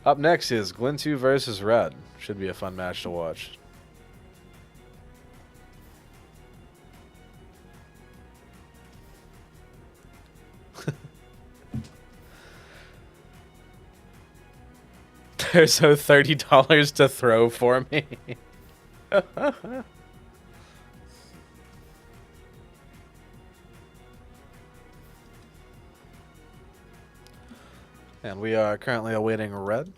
Up next is Glintu versus Red. Should be a fun match to watch. There's so $30 to throw for me. And we are currently awaiting Red.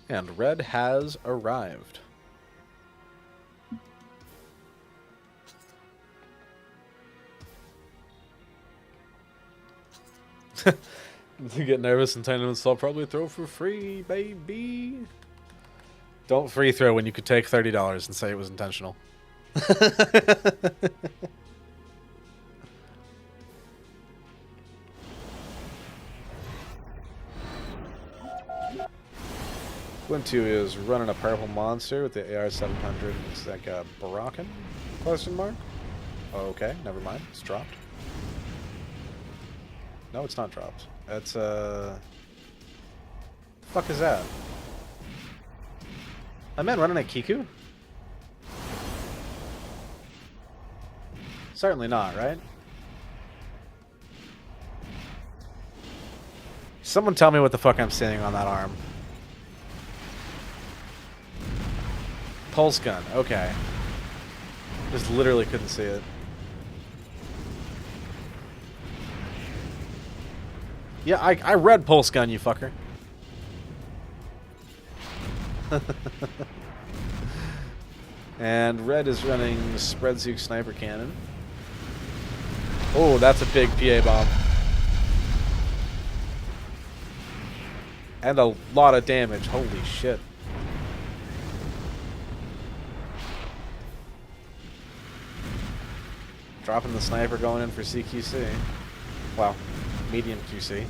And Red has arrived. You get nervous and tournaments, I'll probably throw for free, baby. Don't free throw when you could take $30 and say it was intentional. Glintu is running a purple monster with the AR-700. Looks like a Arachnne? Question mark? Okay, never mind. It's dropped. No, it's not dropped. That's the fuck is that? A man running a Kiku? Certainly not, right? Someone tell me what the fuck I'm seeing on that arm. Pulse gun, okay. Just literally couldn't see it. Yeah, I read pulse gun, you fucker. And red is running spread Zook sniper cannon. Oh, that's a big PA bomb. And a lot of damage. Holy shit. Dropping the sniper, going in for CQC. Wow. Medium QC.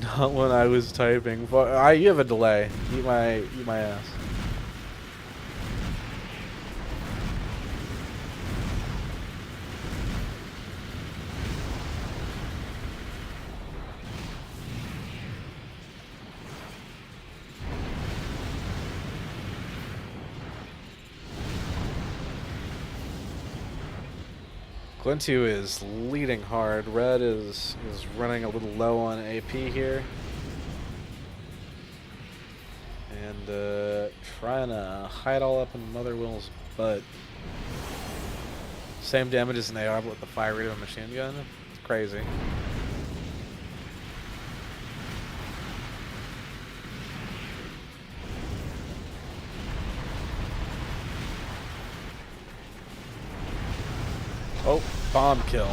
Not when I was typing. You have a delay. Eat my ass. Glintu is leading hard. Red is running a little low on AP here. And trying to hide all up in Motherwill's butt. Same damage as an AR, but with the fire rate of a machine gun. It's crazy. Oh, bomb kill.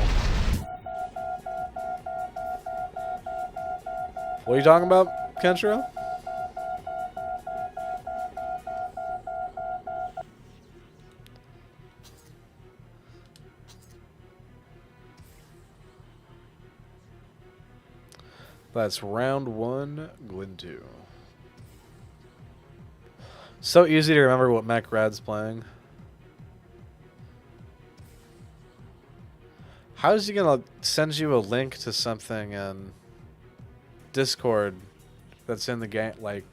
What are you talking about, Kenshiro? That's round one, Glintu. So easy to remember what mech Rad's playing. How is he gonna send you a link to something in Discord that's in the game? Like,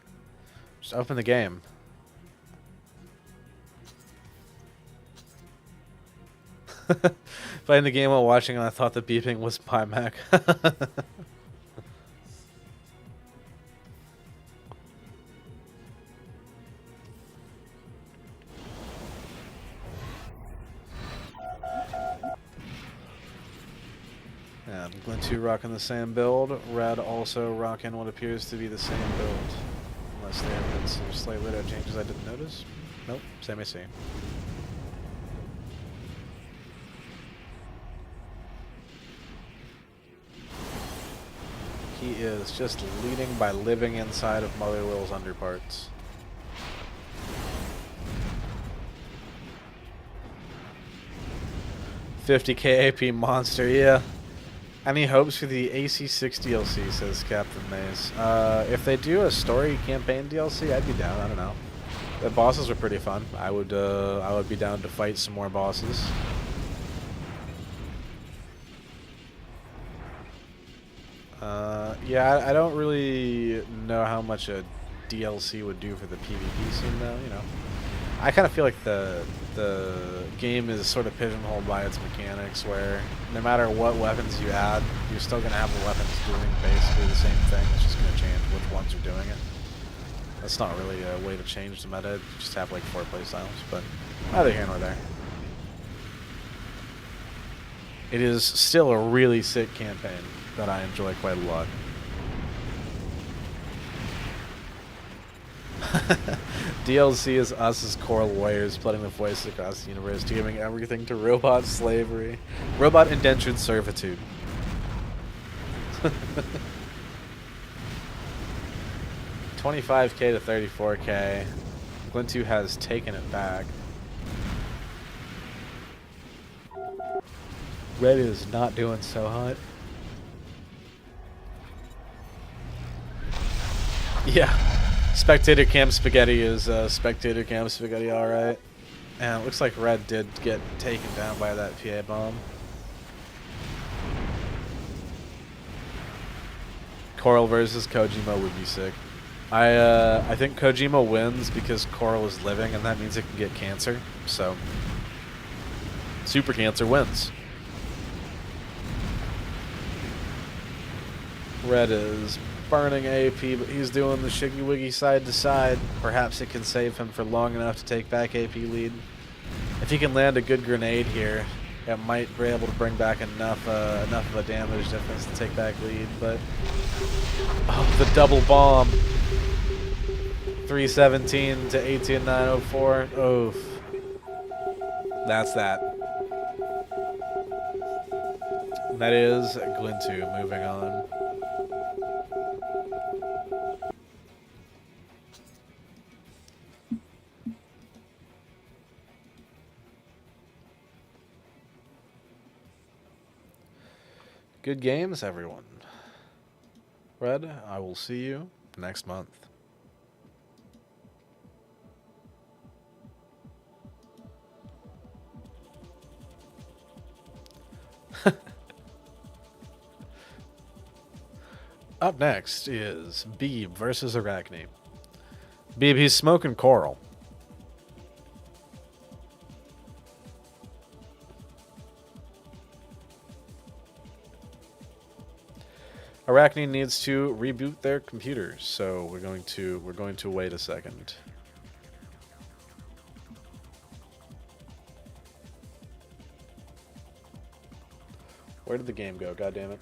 just open the game. Playing the game while watching, and I thought the beeping was my mech. And Glintu rocking the same build. Red also rocking what appears to be the same build. Unless there have been some slight layout changes I didn't notice. Nope, same AC. He is just leading by living inside of Motherwill's underparts. $50k AP monster, yeah. Any hopes for the AC6 DLC, says Captain Maze. If they do a story campaign DLC, I'd be down. I don't know. The bosses were pretty fun. I would be down to fight some more bosses. Yeah, I don't really know how much a DLC would do for the PvP scene, though. You know, I kind of feel like the game is sort of pigeonholed by its mechanics, where no matter what weapons you add, you're still going to have the weapons doing basically the same thing. It's just going to change which ones are doing it. That's not really a way to change the meta. You just have like 4 playstyles, but neither here nor there. It is still a really sick campaign that I enjoy quite a lot. DLC is us as Coral Warriors splitting the voice across the universe, giving everything to robot slavery. Robot indentured servitude. $25K to $34K. Glintu has taken it back. Red is not doing so hot. Yeah. Spectator Cam Spaghetti is Spectator Cam Spaghetti alright. And it looks like Red did get taken down by that PA bomb. Coral versus Kojima would be sick. I think Kojima wins because Coral is living and that means it can get cancer. So Super Cancer wins. Red is burning AP, but he's doing the shiggy wiggy side to side. Perhaps it can save him for long enough to take back AP lead. If he can land a good grenade here, it might be able to bring back enough of a damage difference to take back lead. But oh, the double bomb, 317 to 18904. Oof, that's that. That is Glintu moving on. Good games, everyone. Red, I will see you next month. Up next is Beeb versus Arachnne. Beeb, he's smoking Coral. Arachnne needs to reboot their computers, so we're going to wait a second. Where did the game go? God damn it.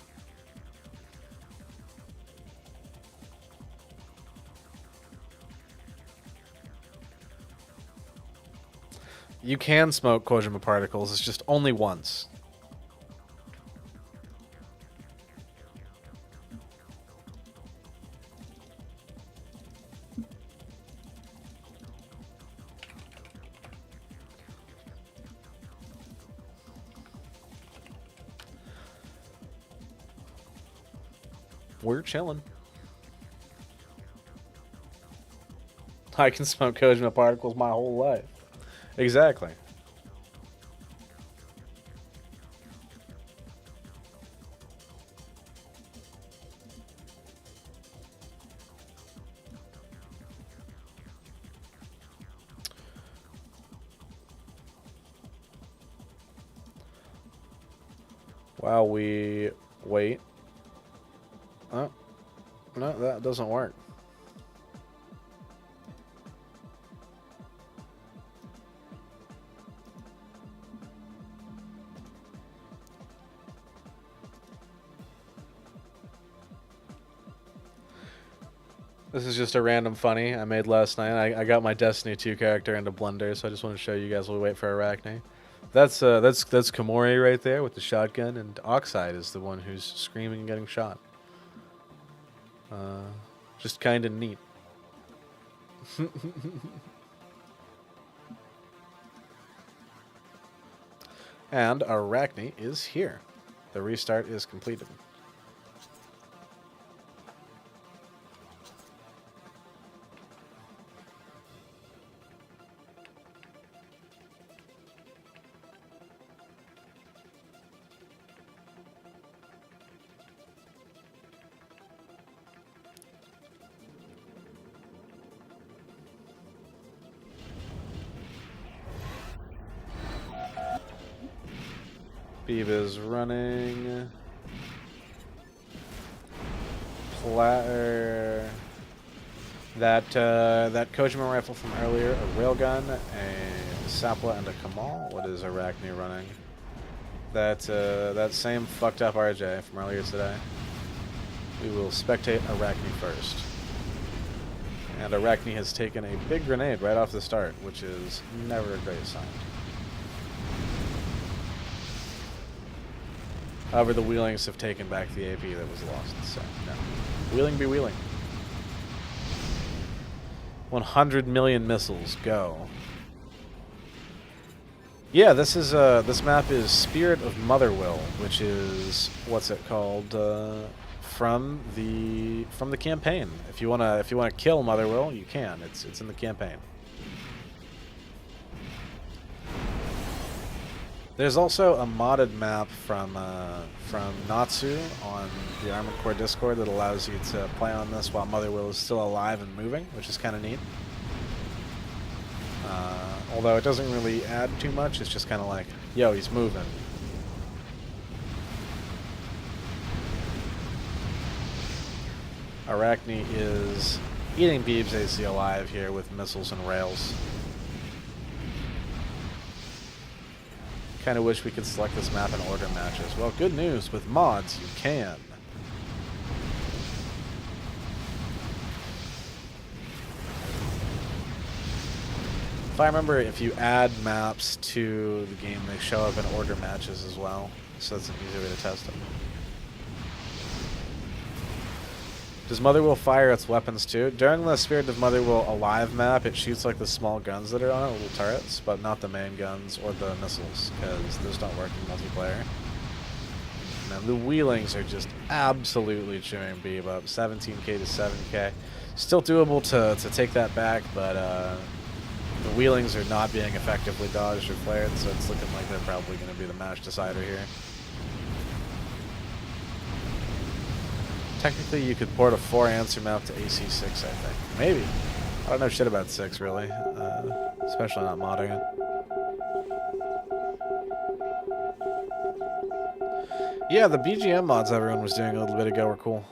You can smoke Kojima particles, it's just only once. We're chilling. I can smoke Kojima particles my whole life. Exactly. While we wait. Oh, no, that doesn't work. This is just a random funny I made last night. I got my Destiny 2 character into Blender, so I just want to show you guys while we wait for Arachnne. That's Kamori right there with the shotgun, and Oxide is the one who's screaming and getting shot. Just kind of neat. And Arachnne is here. The restart is completed. Beeb is running. That Kojima rifle from earlier, a railgun, a Sapla, and a Kamal. What is Arachnne running? That same fucked up RJ from earlier today. We will spectate Arachnne first. And Arachnne has taken a big grenade right off the start, which is never a great sign. However, the wheelings have taken back the AP that was lost, so no. Wheeling be wheeling. 100 million missiles, go. Yeah, this is this map is Spirit of Motherwill, which is what's it called from the campaign. If you wanna kill Motherwill, you can. It's in the campaign. There's also a modded map from Natsu on the Armored Core Discord that allows you to play on this while Motherwill is still alive and moving, which is kind of neat. Although it doesn't really add too much, it's just kind of like, yo, he's moving. Arachnne is eating Beeb's AC alive here with missiles and rails. Kind of wish we could select this map in order matches. Well, good news, with mods you can. If I remember, if you add maps to the game, they show up in order matches as well, so that's an easy way to test them. Does Motherwill fire its weapons too? During the Spirit of Motherwill Alive map, it shoots like the small guns that are on it, little turrets, but not the main guns or the missiles, because those don't work in multiplayer. Now, the wheelings are just absolutely chewing Beeb up, 17k to 7k. Still doable to take that back, but the wheelings are not being effectively dodged or flared, so it's looking like they're probably going to be the match decider here. Technically, you could port a 4-answer map to AC6, I think. Maybe. I don't know shit about 6, really. Especially not modding it. Yeah, the BGM mods everyone was doing a little bit ago were cool.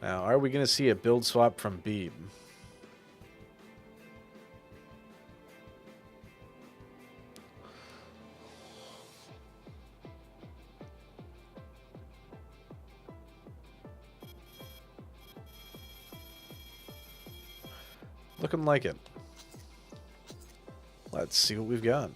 Now, are we going to see a build swap from Beeb? Looking like it. Let's see what we've got.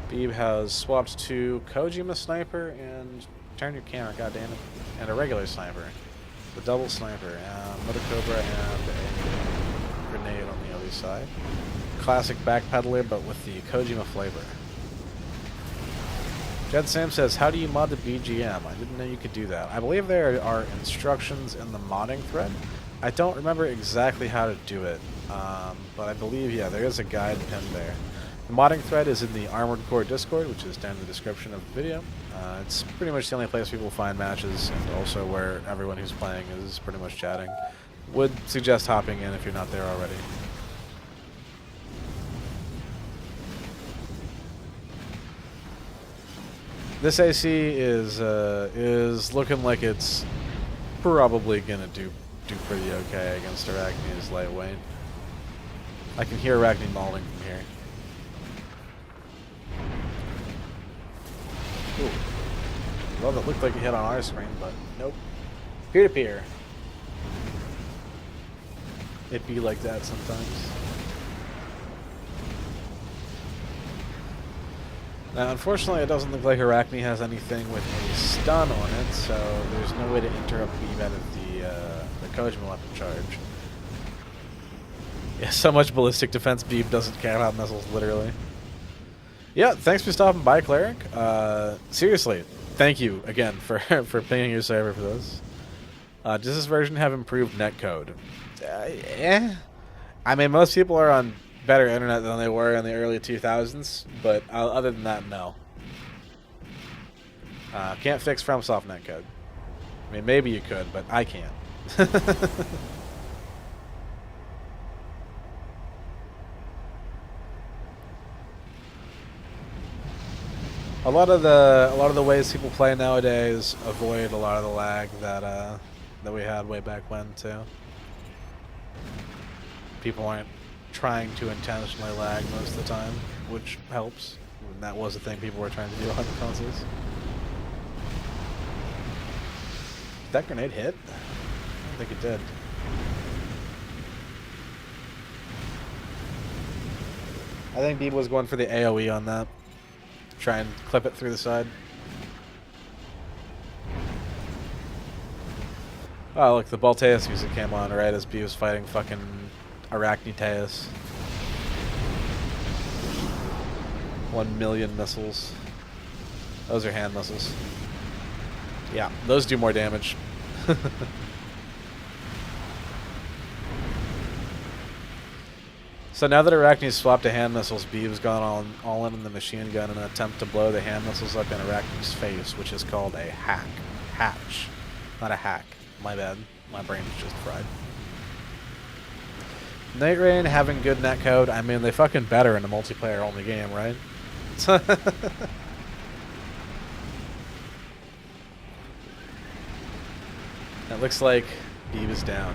Beeb has swapped to Kojima sniper and turn your camera, goddammit, and a regular sniper. The double sniper, Mother Cobra, and a grenade on the other side. Classic backpedaler, but with the Kojima flavor. Jed Sam says, how do you mod the BGM? I didn't know you could do that. I believe there are instructions in the modding thread. I don't remember exactly how to do it, but I believe, yeah, there is a guide pinned there. The modding thread is in the Armored Core Discord, which is down in the description of the video. It's pretty much the only place people find matches, and also where everyone who's playing is pretty much chatting. Would suggest hopping in if you're not there already. This AC is looking like it's probably gonna do pretty okay against Arachne's lightweight. I can hear Arachnne mauling from here. Ooh. Well, that looked like it hit on our screen, but nope. Peer-to-peer. It be like that sometimes. Now, unfortunately, it doesn't look like Arachnne has anything with a stun on it, so there's no way to interrupt Beeb out of the Kojima weapon charge. Yeah, so much ballistic defense Beeb doesn't care about missiles, literally. Yeah, thanks for stopping by, Cleric. Seriously, thank you again for pinging your server for this. Does this version have improved netcode? I mean, most people are on better internet than they were in the early 2000s, but other than that, no. Can't fix FromSoft netcode. I mean, maybe you could, but I can't. A lot of the ways people play nowadays avoid a lot of the lag that we had way back when too. People aren't trying to intentionally lag most of the time. which helps. And that was the thing people were trying to do on consoles. Did that grenade hit? I don't think it did. I think Beeb was going for the AoE on that. Try and clip it through the side. Oh, look, the Balteus music came on right as B was fighting fucking Arachnne. 1 million missiles. Those are hand missiles. Yeah, those do more damage. So now that Arachne's swapped to hand missiles, B has gone all in on the machine gun in an attempt to blow the hand missiles up in Arachne's face, which is called a hack. Hatch. Not a hack. My bad. My brain is just fried. Night Rain having good netcode. I mean, they fucking better in a multiplayer-only game, right? It looks like Beeb is down.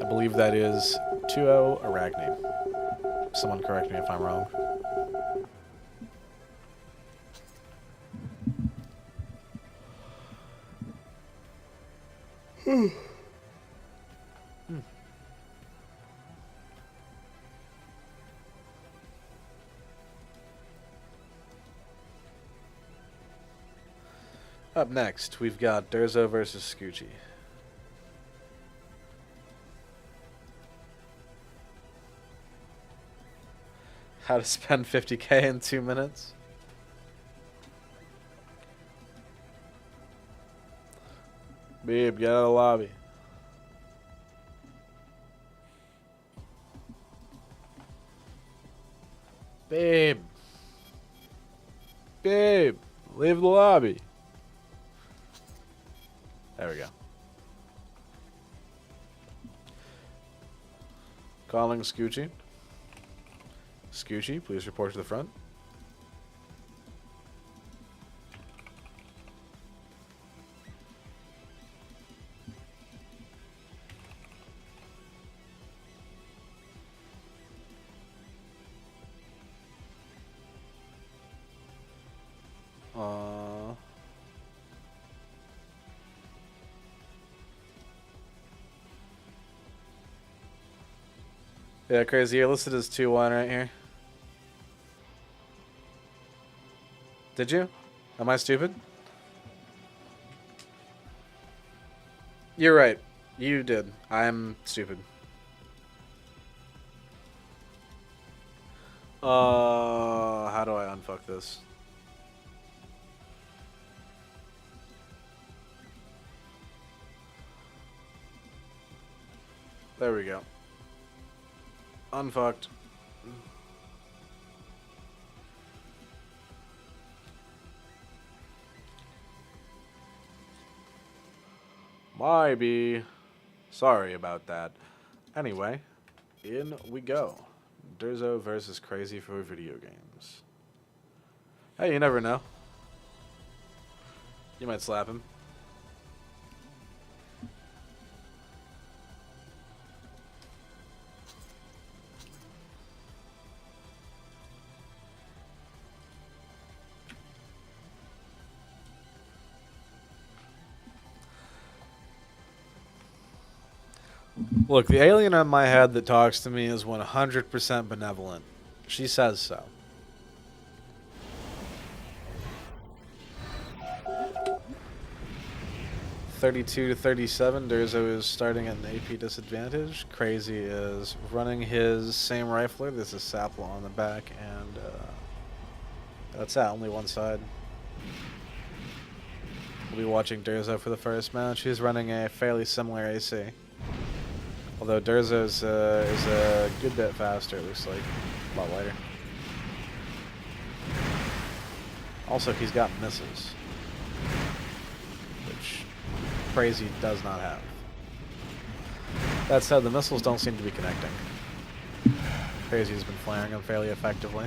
I believe that is 2-0 Arachnne. Someone correct me if I'm wrong. Up next, we've got Derzo versus Scoochi. How to spend 50k in 2 minutes? Babe, get out of the lobby. Babe. Babe, leave the lobby. There we go. Calling Scoochi. Scoochi, please report to the front. Yeah, crazy. You're listed as 2-1 right here. Did you? Am I stupid? You're right. You did. I'm stupid. How do I unfuck this? There we go. Unfucked. Maybe. Sorry about that. Anyway, in we go. Derzo versus Crazy for video games. Hey, you never know. You might slap him. Look, the alien on my head that talks to me is 100% benevolent. She says so. (32-37). Derzo is starting at an AP disadvantage. Crazy is running his same rifler. There's a sapla on the back, and that's it. Only one side. We'll be watching Derzo for the first match. He's running a fairly similar AC. Although Derzo's is a good bit faster, it looks like. A lot lighter. Also, he's got missiles. Which Crazy does not have. That said, the missiles don't seem to be connecting. Crazy's been flaring them fairly effectively.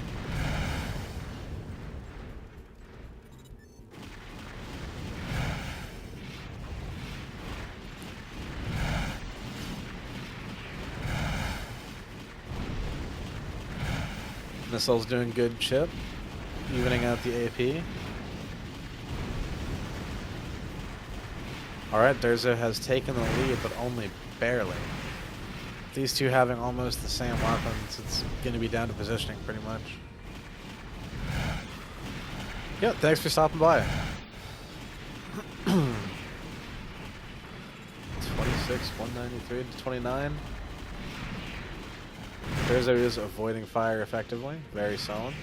Missile's doing good chip, evening out the AP. Alright, Derzo has taken the lead, but only barely. These two having almost the same weapons, it's going to be down to positioning pretty much. Yeah, thanks for stopping by. 26, 193 to 29. Derzo is avoiding fire effectively. Very solid.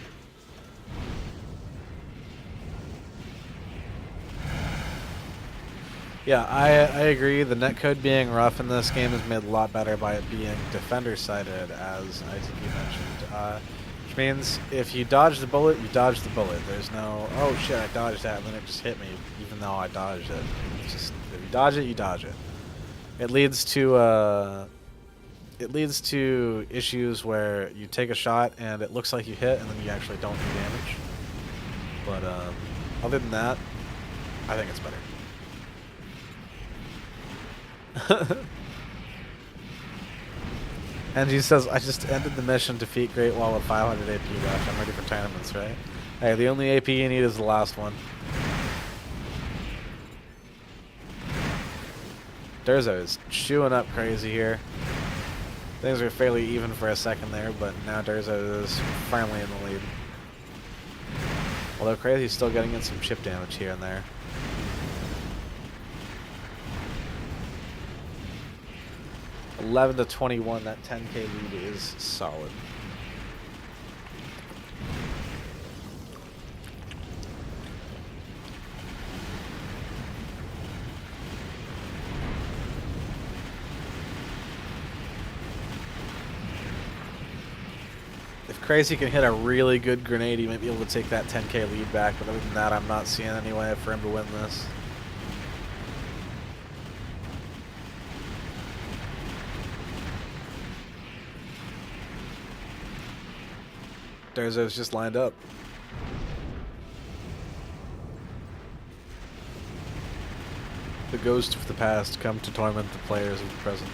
Yeah, I agree. The netcode being rough in this game is made a lot better by it being defender-sided, as ITP mentioned. Which means if you dodge the bullet, you dodge the bullet. There's no, oh shit, I dodged that, and then it just hit me, even though I dodged it. It's just, if you dodge it, you dodge it. It leads to issues where you take a shot and it looks like you hit, and then you actually don't do damage. But other than that, I think it's better. Engi says, I just ended the mission, defeat Great Wall with 500 AP left. I'm ready for tournaments, right? Hey, the only AP you need is the last one. Derzo is chewing up crazy here. Things were fairly even for a second there, but now Derzo is firmly in the lead. Although Crazy's still getting in some chip damage here and there. $11 to 21, that 10k lead is solid. If Crazy can hit a really good grenade, he might be able to take that 10k lead back, but other than that, I'm not seeing any way for him to win this. Derzo's just lined up. The ghosts of the past come to torment the players of the present.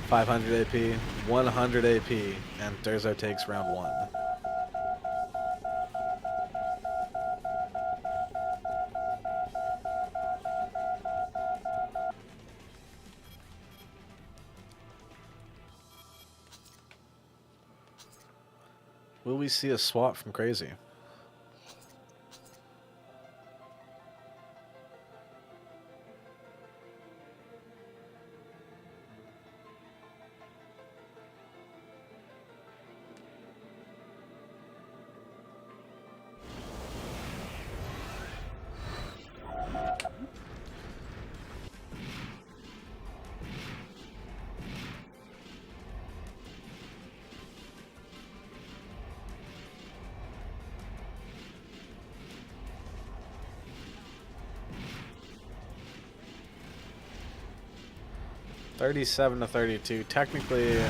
$500 AP, 100 AP, and Derzo takes round 1. Will we see a swap from Crazy? $37 to 32. Technically,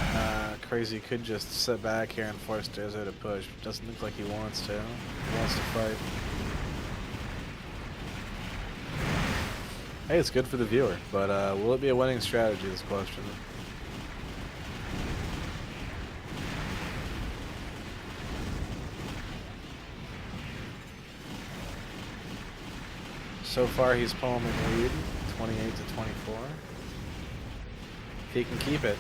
Crazy could just sit back here and force Derzo to push. Doesn't look like he wants to. He wants to fight. Hey, it's good for the viewer, but will it be a winning strategy is the question. So far, he's pulling the lead, 28 to 24. If he can keep it.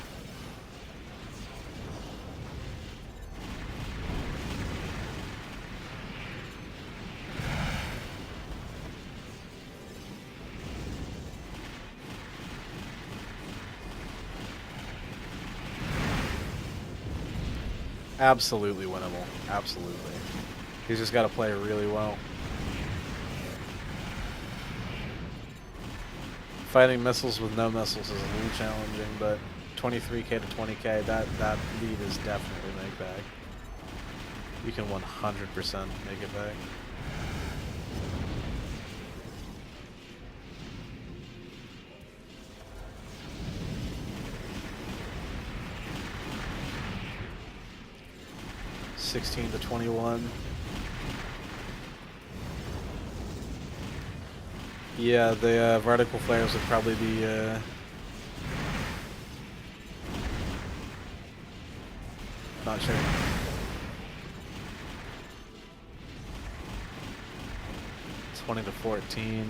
Absolutely winnable. Absolutely. He's just got to play really well. Fighting missiles with no missiles is a little challenging, but 23k to 20k, that lead is definitely make back. You can 100% make it back. $16 to 21. Yeah, the vertical flares would probably be not sure. $20 to $14.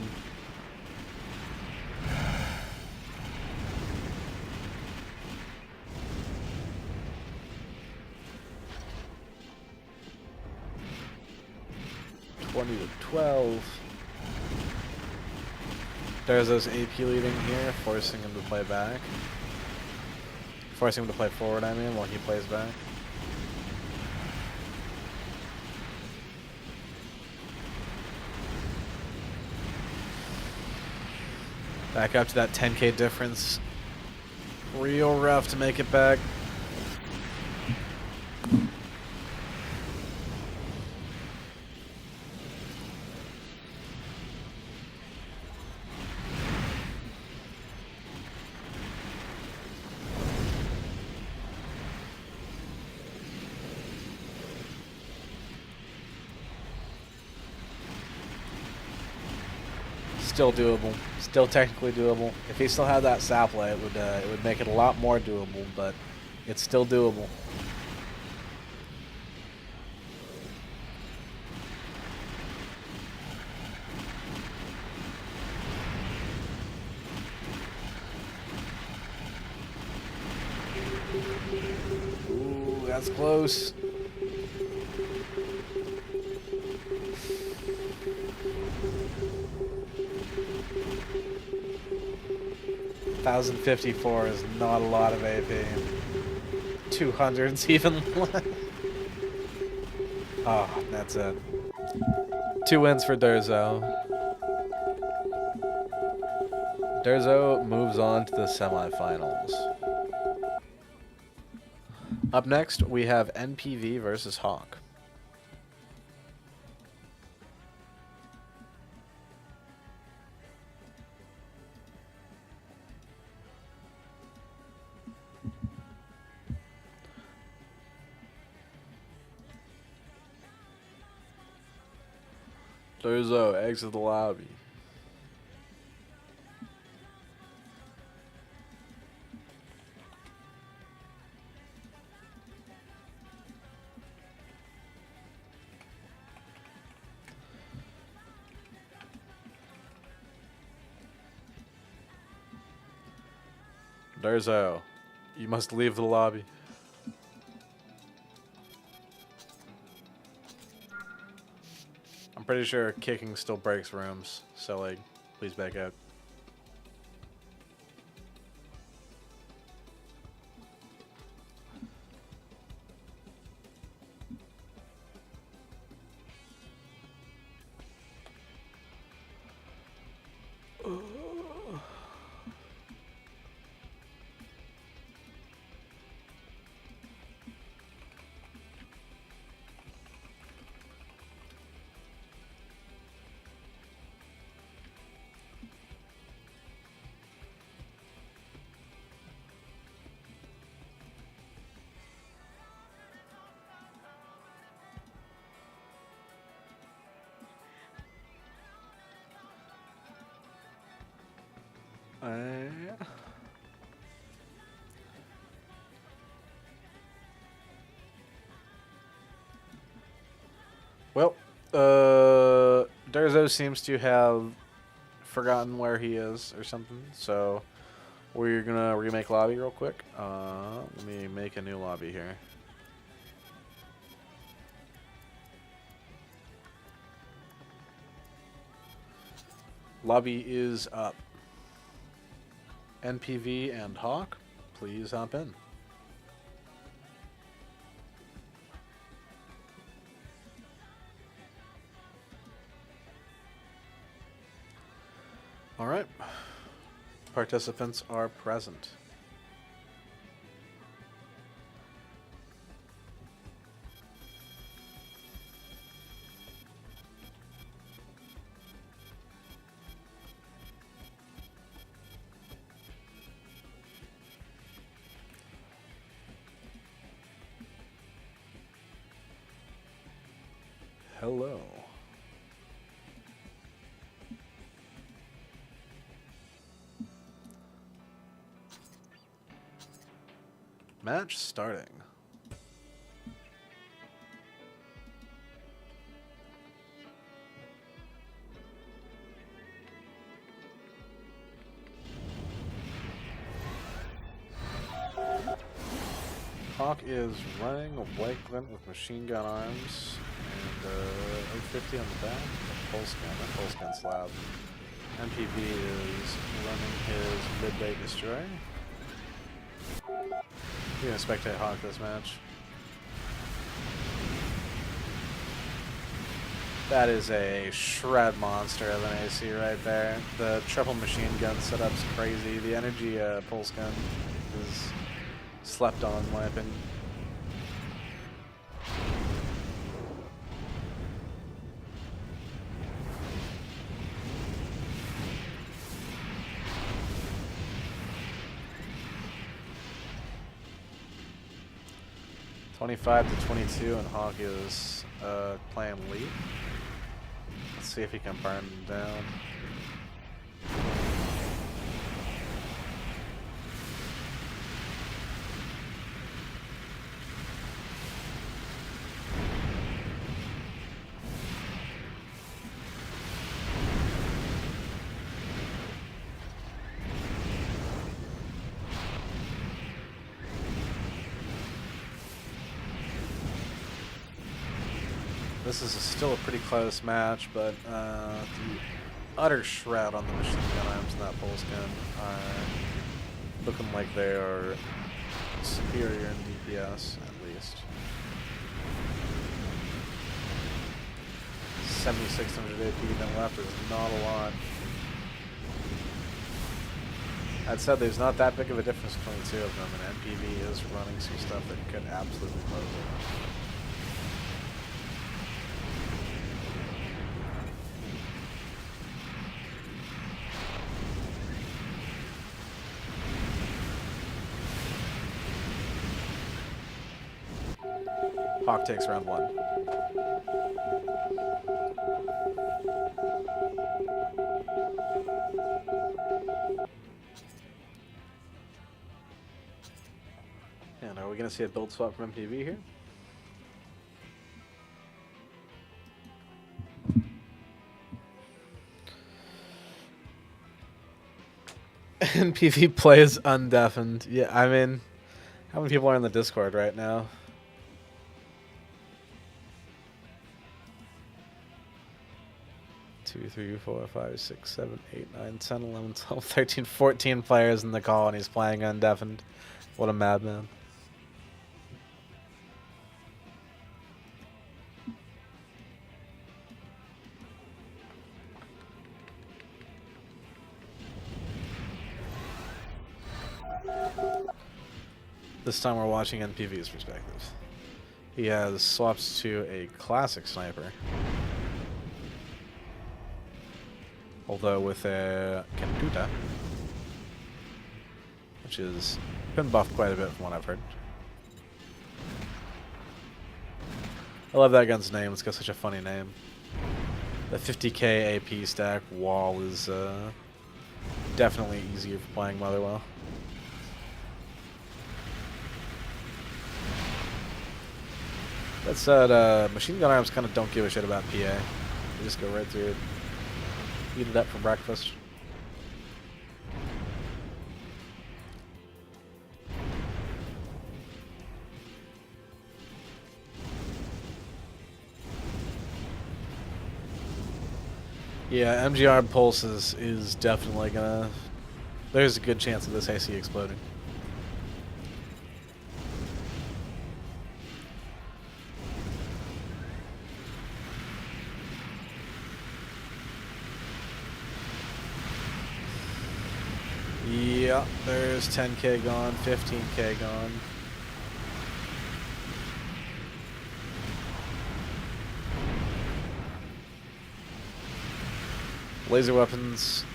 $20 to $12. Derzo's AP leading here, forcing him to play back. Forcing him to play forward, I mean, while he plays back. Back up to that 10K difference. Real rough to make it back. Still doable. Still technically doable. If he still had that sapling, it would make it a lot more doable, but it's still doable. Ooh, that's close. $1,054 is not a lot of AP. 200's even less. Oh, that's it. 2 wins for Derzo. Derzo moves on to the semifinals. Up next, we have NPV versus Hawk. Derzo, exit the lobby. Derzo, you must leave the lobby. I'm pretty sure kicking still breaks rooms, so like, please back out. Well, Derzo seems to have forgotten where he is or something, so we're gonna remake lobby real quick. Let me make a new lobby here. Lobby is up. NPV and Hawk, please hop in. All right. Participants are present. Hello. Match starting. Hawk is running away Glint with machine gun arms and 050 on the back. Pulse gun, that pulse gun slab. MPV is running his midway destroy. You're gonna spectate Hawk this match. That is a shred monster of an AC right there. The triple machine gun setup's crazy. The energy pulse gun is slept on, in my opinion. (25 to 22), and Hawk is playing lead. Let's see if he can burn him down. This is still a pretty close match, but the utter shroud on the machine gun arms and that pulse gun are looking like they are superior in DPS, at least. 7,600 AP then left is not a lot. That said, there's not that big of a difference between the two of them, and MPV is running some stuff that could absolutely close it. Hawk takes round one. And are we going to see a build swap from MPV here? MPV plays undeafened. Yeah, I mean, how many people are in the Discord right now? 2, 3, 4, 5, 6, 7, 8, 9, 10, 11, 12, 13, 14 players in the call, and he's playing undeafened. What a madman. This time we're watching NPV's perspective. He has swaps to a classic sniper. Although with a Kentuta, which has been buffed quite a bit from what I've heard. I love that gun's name, it's got such a funny name. The 50k AP stack wall is definitely easier for playing Motherwill. That said, machine gun arms kind of don't give a shit about PA. They just go right through it. Eat it up for breakfast. Yeah, MGR pulses is definitely gonna... There's a good chance of this AC exploding. Yeah, there's 10k gone, 15k gone. Laser weapons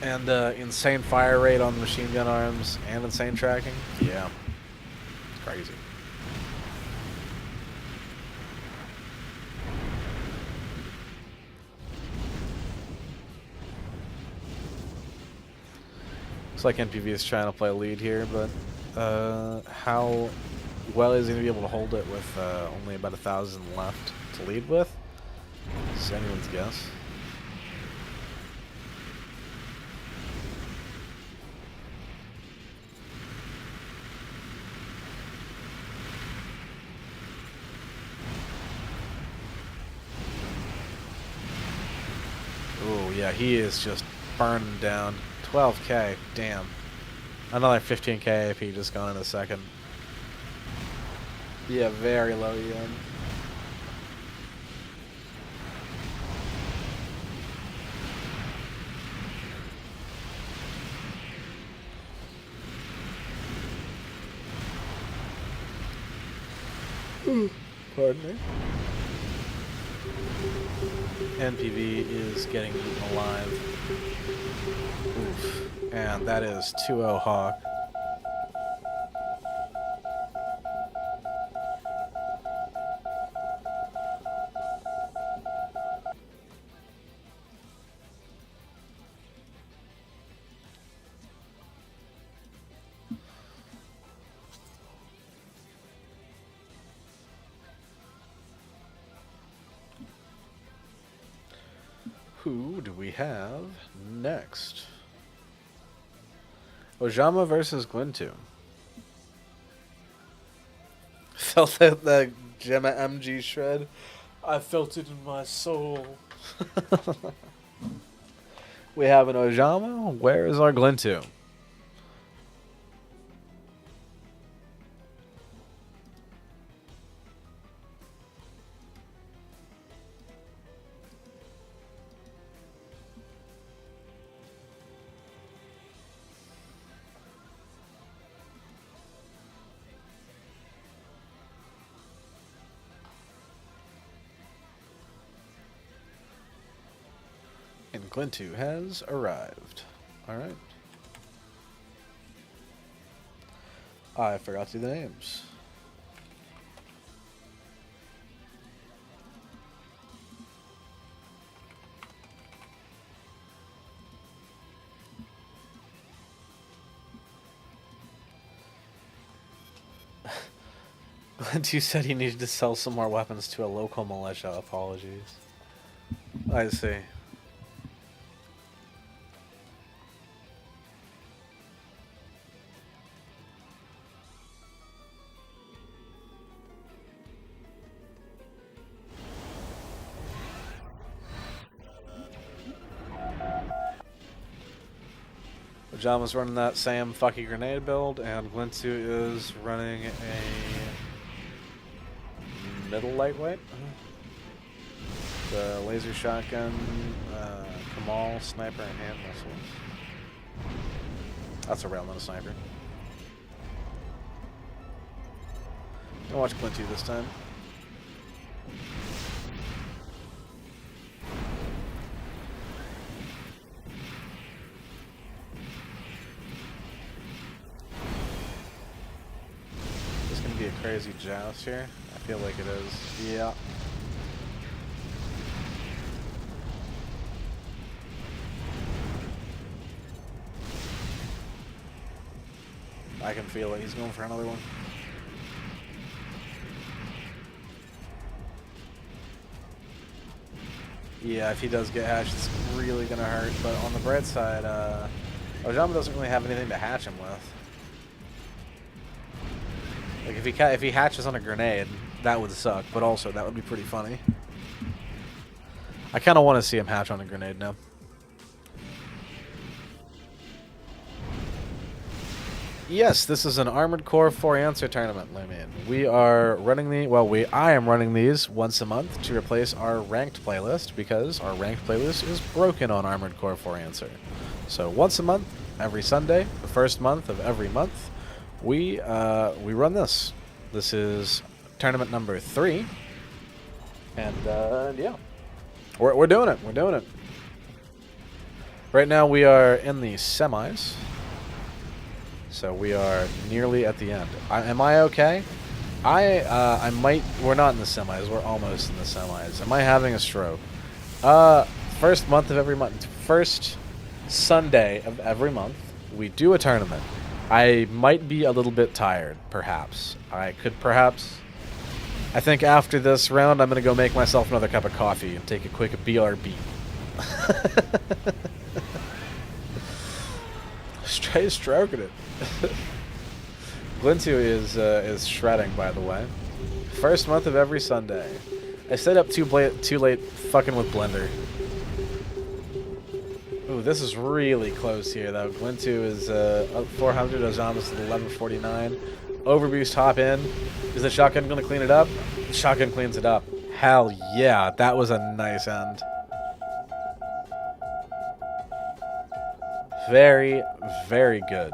and insane fire rate on the machine gun arms and insane tracking. Yeah, it's crazy. Looks like NPV is trying to play lead here, but How well is he going to be able to hold it with only about 1,000 left to lead with? It's anyone's guess. Oh, yeah, he is just burning down. 12k, damn. Another 15k AP just gone in a second. Yeah, very low EM. Pardon me. NPV is getting eaten alive. Oof. And that is 2-0 Hawk. Who do we have next? Ojama versus Glintu. Felt that Gemma MG shred. I felt it in my soul. We have an Ojama. Where is our Glintu? And Glintu has arrived. Alright. I forgot to do the names. Glintu said he needed to sell some more weapons to a local militia. Apologies. I see. Ojama's running that same fucking grenade build, and Glintu is running a middle lightweight. The laser shotgun, Kamal, sniper, and hand missiles. That's a rail, not a sniper. I'll watch Glintu this time. Crazy joust here. I feel like it is. Yeah. I can feel it. He's going for another one. Yeah, if he does get hatched, it's really going to hurt. But on the bright side, Ojama doesn't really have anything to hatch him with. Like if he hatches on a grenade, that would suck, but also that would be pretty funny. I kind of want to see him hatch on a grenade now. Yes, this is an Armored Core 4 answer tournament, Lumian. We are running I am running these once a month to replace our ranked playlist because our ranked playlist is broken on Armored Core 4 answer. So once a month, every Sunday, the first month of every month, we run this. This is tournament number 3, and yeah, we're doing it. We're doing it. Right now we are in the semis, so we are nearly at the end. Am I okay? I might. We're not in the semis. We're almost in the semis. Am I having a stroke? First month of every month. First Sunday of every month, we do a tournament. I might be a little bit tired, perhaps. I think after this round, I'm going to go make myself another cup of coffee and take a quick BRB. Straight stroking it. Glintu is shredding, by the way. First month of every Sunday. I stayed up too late fucking with Blender. Ooh, this is really close here, though. Glintu is up 400. Ojama's at 1149. Overboost, hop in. Is the shotgun going to clean it up? The shotgun cleans it up. Hell yeah, that was a nice end. Very, very good.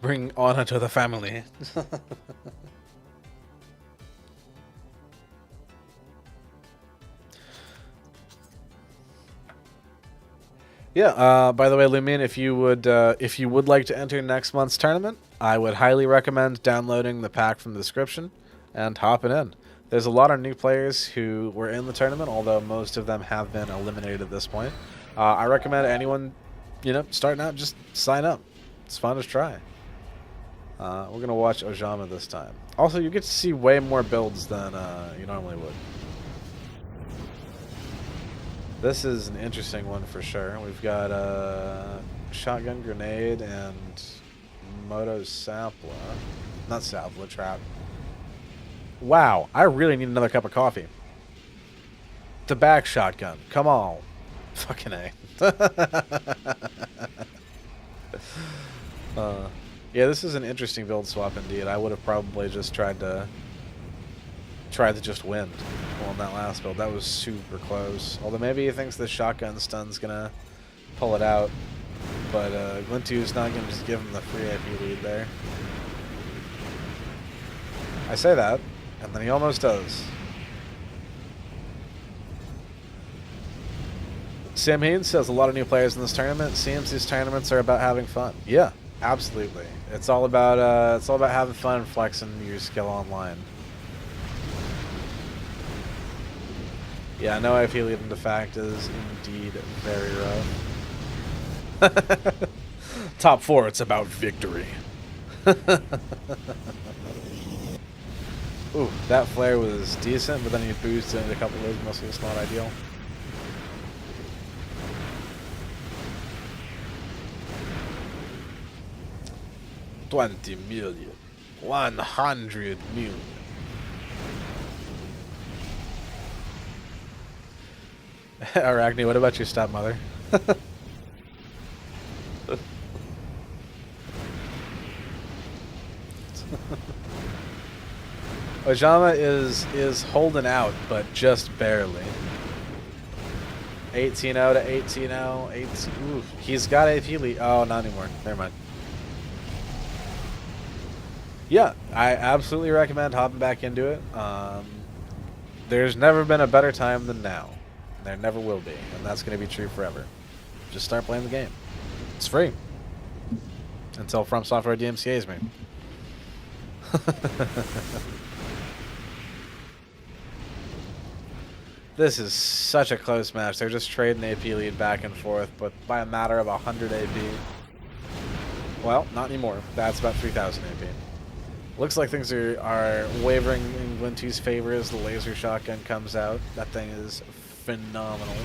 Bring honor to the family. Yeah, by the way, Lumion, if you would like to enter next month's tournament, I would highly recommend downloading the pack from the description and hopping in. There's a lot of new players who were in the tournament, although most of them have been eliminated at this point. I recommend anyone, starting out, just sign up. It's fun to try. We're going to watch Ojama this time. Also, you get to see way more builds than you normally would. This is an interesting one for sure. We've got shotgun grenade and moto sapla. Not sapla, trap. Wow, I really need another cup of coffee. The back shotgun. Come on. Fucking A. Yeah, this is an interesting build swap indeed. I would have probably just tried to just win on that last build. That was super close. Although maybe he thinks the shotgun stun's gonna pull it out. But Glintu's not gonna just give him the free IP lead there. I say that, and then he almost does. Sam Haynes says a lot of new players in this tournament. Seems these tournaments are about having fun. Yeah, absolutely. It's all about having fun and flexing your skill online. Yeah, no IP lead into fact is indeed very rough. Top 4, it's about victory. Ooh, that flare was decent, but then he boosted into a couple of those, mostly it's not ideal. $20 million. 100 million. Arachnne, what about your stepmother? Ojama is holding out, but just barely. 18-0 to 18-0. Ooh, he's got AP lead. Oh, not anymore. Never mind. Yeah, I absolutely recommend hopping back into it. There's never been a better time than now. There never will be, and that's going to be true forever. Just start playing the game. It's free. Until From Software DMCA's me. This is such a close match. They're just trading AP lead back and forth, but by a matter of 100 AP. Well, not anymore. That's about 3,000 AP. Looks like things are wavering in Glintu's favor as the laser shotgun comes out. That thing is phenomenal.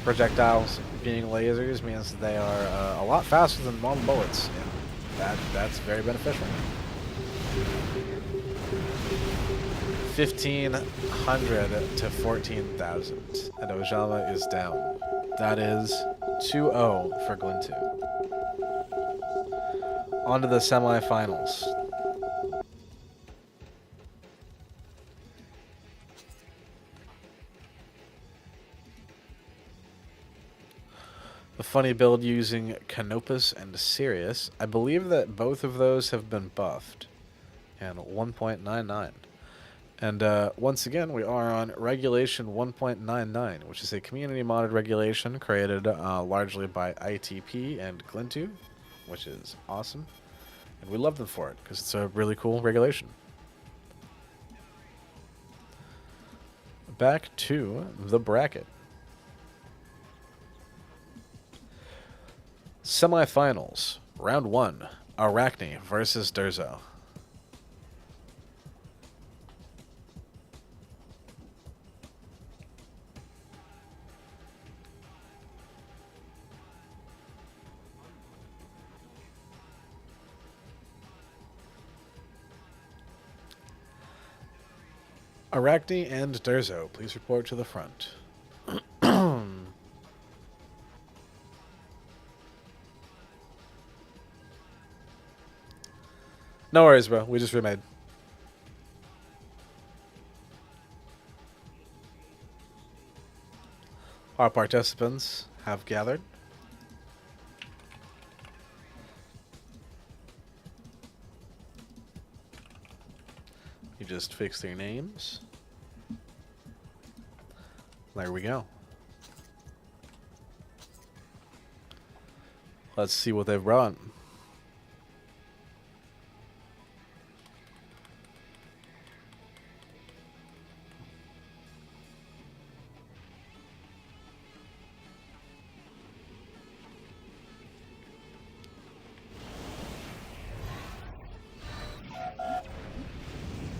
Projectiles being lasers means they are a lot faster than normal bullets, and that's very beneficial. 1,500 to 14,000, and Ojama is down. That is 2-0 for Glintu. On to the semifinals. A funny build using Canopus and Sirius. I believe that both of those have been buffed. And 1.99. And once again, we are on Regulation 1.99, which is a community-modded regulation created largely by ITP and Glintu, which is awesome. And we love them for it, because it's a really cool regulation. back to the bracket. Semifinals, round 1, Arachnne versus Derzo. Arachnne and Derzo, please report to the front. No worries, bro. We just remade. Our participants have gathered. You just fix their names. There we go. Let's see what they've brought.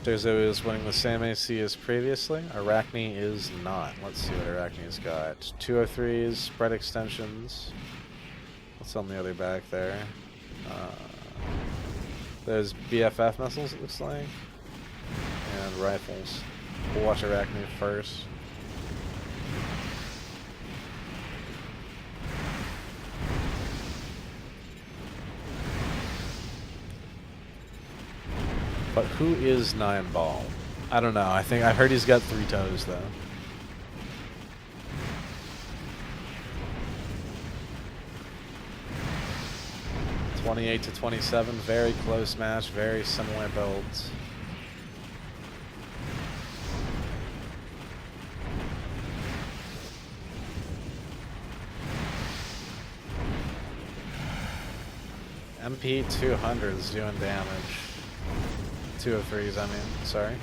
Derzo is winning the same AC as previously. Arachnne is not. Let's see what Arachne's got. 203s, spread extensions. What's on the other back there? There's BFF missiles, it looks like. And rifles. We'll watch Arachnne first. But who is Nine Ball? I don't know. I've heard he's got 3 toes though. (28 to 27), very close match, very similar builds. MP200 is doing damage. 203s, I mean, sorry.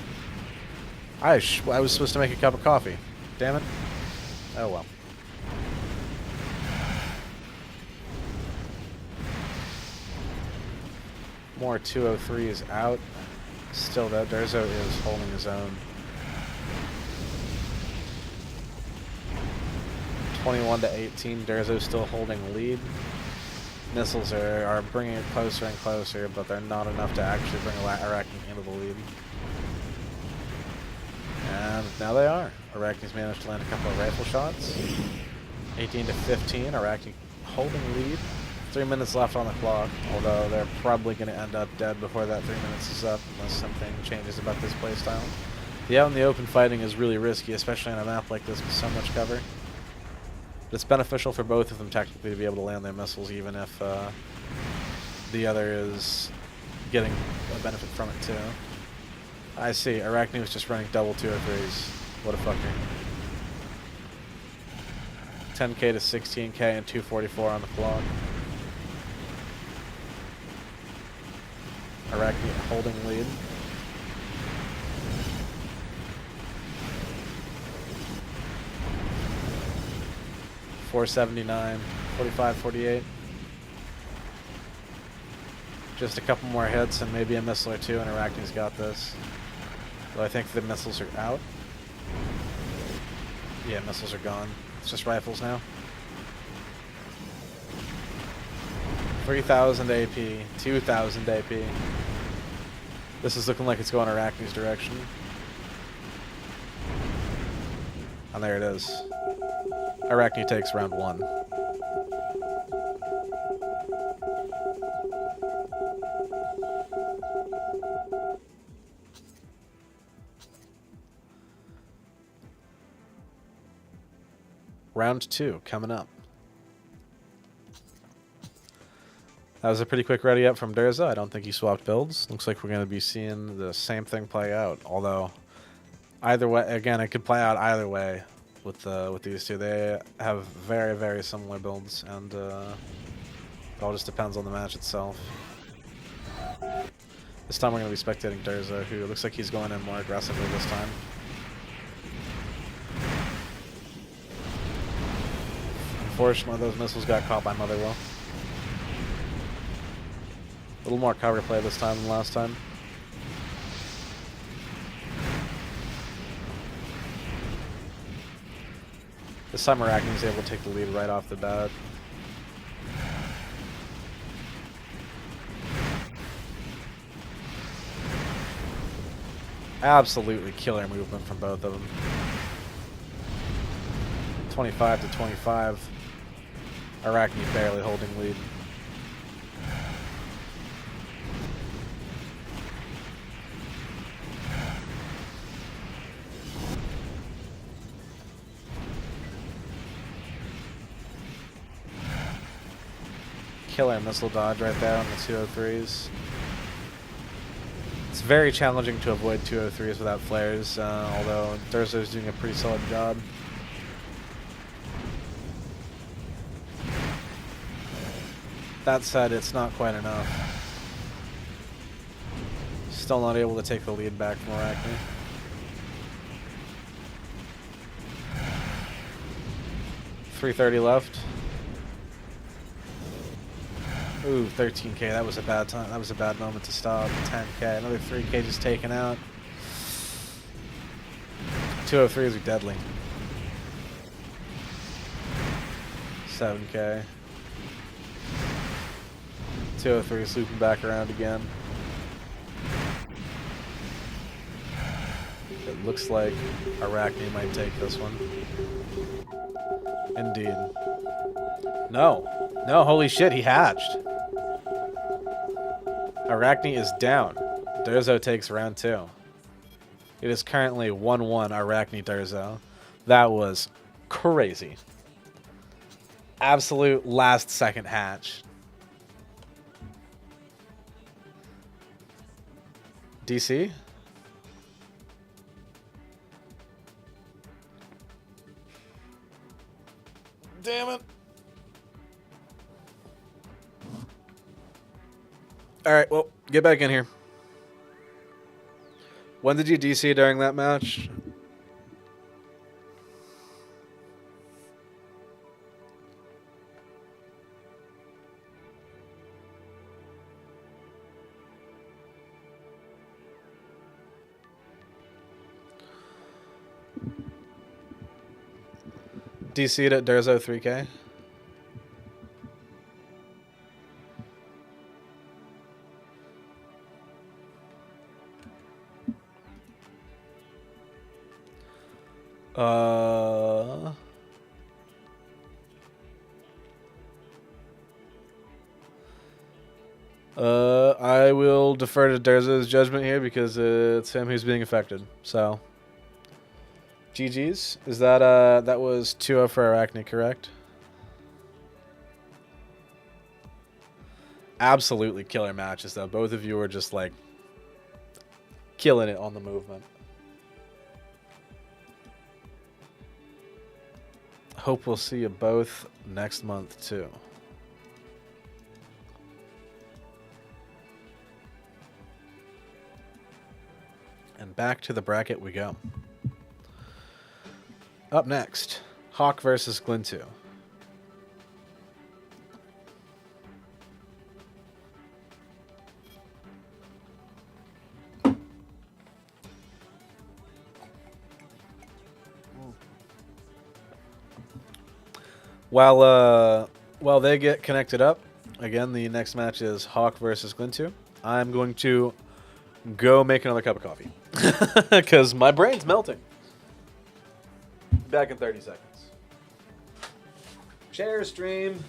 I was supposed to make a cup of coffee. Damn it. Oh well. More 203s out. Still though, Derzo is holding his own. 21 to 18, Derzo still holding lead. Missiles are bringing it closer and closer, but they're not enough to actually bring Arachnne into the lead. And now they are. Arachne's managed to land a couple of rifle shots. 18 to 15, Arachnne holding lead. 3 minutes left on the clock, although they're probably going to end up dead before that 3 minutes is up, unless something changes about this playstyle. The out in the open fighting is really risky, especially on a map like this with so much cover. It's beneficial for both of them technically to be able to land their missiles, even if the other is getting a benefit from it too. I see. Arachnne was just running double 203s. What a fucker. 10k to 16k and 244 on the clock. Arachnne holding lead. .479, 45, 48. Just a couple more hits and maybe a missile or two, and Arachne's got this. Though I think the missiles are out. Yeah, missiles are gone. It's just rifles now. 3,000 AP, 2,000 AP. This is looking like it's going Arachne's direction. And there it is. Arachnne takes round 1. Round 2 coming up. That was a pretty quick ready up from Derzo. I don't think he swapped builds. Looks like we're going to be seeing the same thing play out. Although, either way, again, it could play out either way with these two. They have very, very similar builds, and it all just depends on the match itself. This time we're going to be spectating Derzo, who looks like he's going in more aggressively this time. Unfortunately, those missiles got caught by Motherwill. A little more cover play this time than last time. This time Arachnne was able to take the lead right off the bat. Absolutely killer movement from both of them. 25 to 25. Arachnne barely holding lead. Killer missile dodge right there on the 203s. It's very challenging to avoid 203s without flares, although Derzo's doing a pretty solid job. That said, it's not quite enough. Still not able to take the lead back from Arachnne. $330 left. Ooh, 13k. That was a bad time. That was a bad moment to stop. 10k. Another 3k just taken out. 203s are deadly. 7k. 203 looping back around again. It looks like Arachnne might take this one. Indeed. No. No, holy shit, he hatched. Arachnne is down. Derzo takes round 2. It is currently 1-1 Arachnne Derzo. That was crazy. Absolute last second hatch. DC? Damn it. Alright, well, get back in here. When did you DC during that match? DC'd at Derzo 3K. I will defer to Derzo's judgment here because it's him who's being affected. So, GG's. Is that that was 2-0 for Arachnne, correct? Absolutely killer matches though. Both of you were just like killing it on the movement. Hope we'll see you both next month too. And back to the bracket we go. Up next, Hawk versus Glintu. While they get connected up, again, the next match is Hawk versus Glintu. I'm going to go make another cup of coffee because my brain's melting. Back in 30 seconds. Share stream.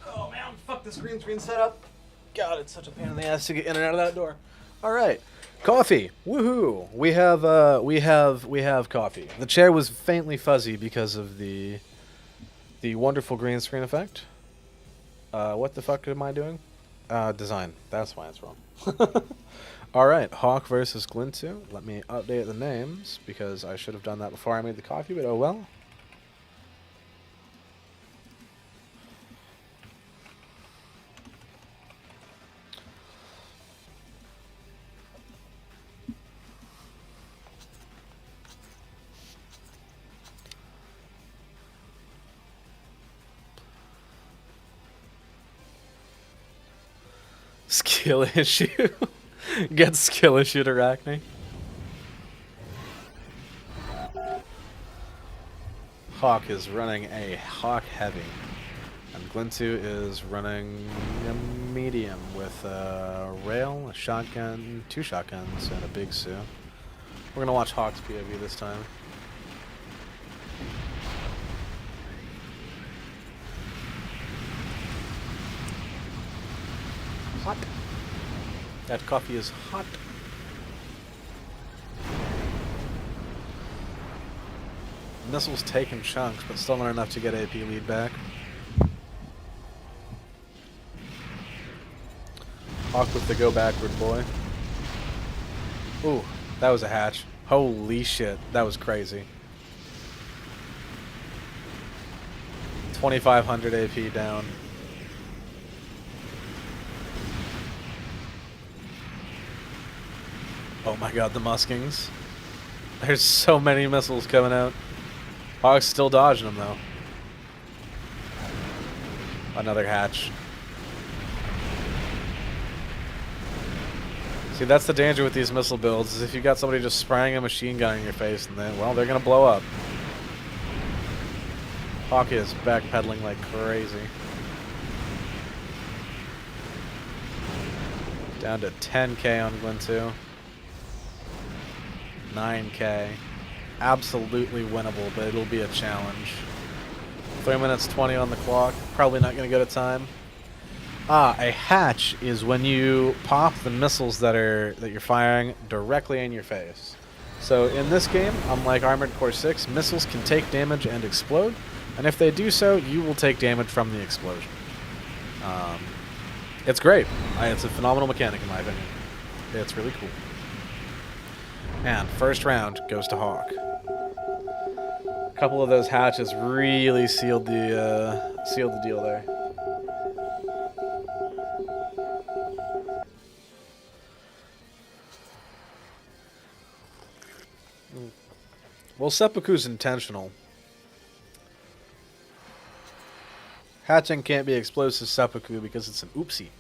Oh man, fuck this green screen setup. God, it's such a pain in the ass to get in and out of that door. All right, coffee. Woohoo! We have coffee. The chair was faintly fuzzy because of the wonderful green screen effect. What the fuck am I doing? Design. That's why it's wrong. All right, Hawk versus Glintu. Let me update the names because I should have done that before I made the coffee, but oh well. Skill issue. Get skill issue to Arachnne. Hawk is running a Hawk heavy. And Glintu is running a medium with a rail, a shotgun, 2 shotguns, and a big Sue. We're gonna watch Hawk's POV this time. Hot. That coffee is hot. Missile's taking chunks, but still not enough to get AP lead back. Hawk with the go backward boy. Ooh, that was a hatch. Holy shit, that was crazy. 2500 AP down. Oh my god, the muskings. There's so many missiles coming out. Hawk's still dodging them though. Another hatch. See, that's the danger with these missile builds, is if you got somebody just spraying a machine gun in your face, and then, well, they're gonna blow up. Hawk is backpedaling like crazy. Down to 10k on Glintu. 9k. Absolutely winnable, but it'll be a challenge. 3 minutes 20 on the clock. Probably not going to go to time. A hatch is when you pop the missiles that you're firing directly in your face. So in this game, unlike Armored Core 6, missiles can take damage and explode, and if they do so, you will take damage from the explosion. It's great. It's a phenomenal mechanic in my opinion. It's really cool. And first round goes to Hawk. A couple of those hatches really sealed the deal there. Well, seppuku's intentional. Hatching can't be explosive seppuku because it's an oopsie.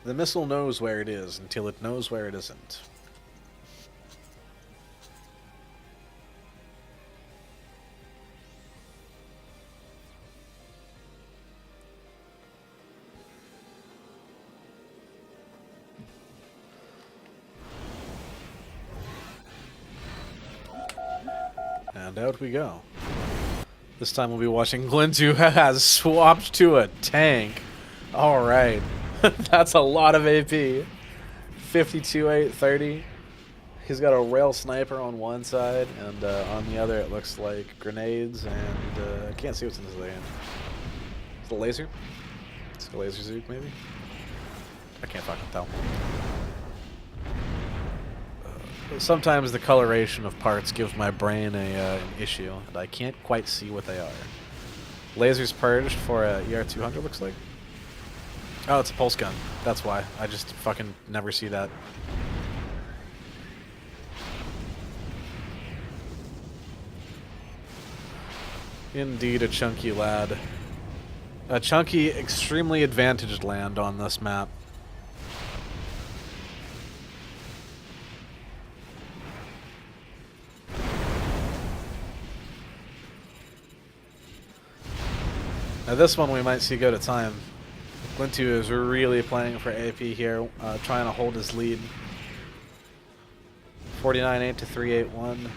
The missile knows where it is until it knows where it isn't. And out we go. This time we'll be watching Glintu has swapped to a tank. Alright. That's a lot of AP. 52-8-30. He's got a rail sniper on one side, and on the other it looks like grenades, and I can't see what's in his other hand. Is it a laser? It's a laser zook, maybe? I can't fucking tell. Sometimes the coloration of parts gives my brain an issue, and I can't quite see what they are. Lasers purged for a ER200 looks like. Oh, it's a pulse gun. That's why. I just fucking never see that. Indeed, a chunky lad. A chunky, extremely advantaged land on this map. Now this one we might see go to time. Glintu is really playing for AP here, trying to hold his lead. 49-8 to 3-8-1.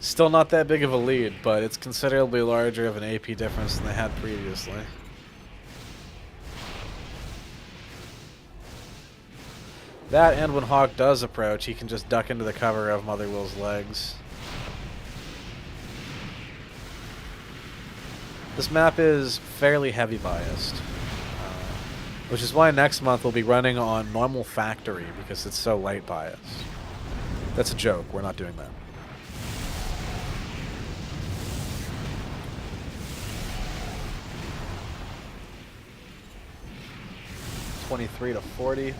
Still not that big of a lead, but it's considerably larger of an AP difference than they had previously. That, and when Hawk does approach, he can just duck into the cover of Motherwill's legs. This map is fairly heavy biased, which is why next month we'll be running on normal factory because it's so light biased. That's a joke, we're not doing that. $23 to $40. Did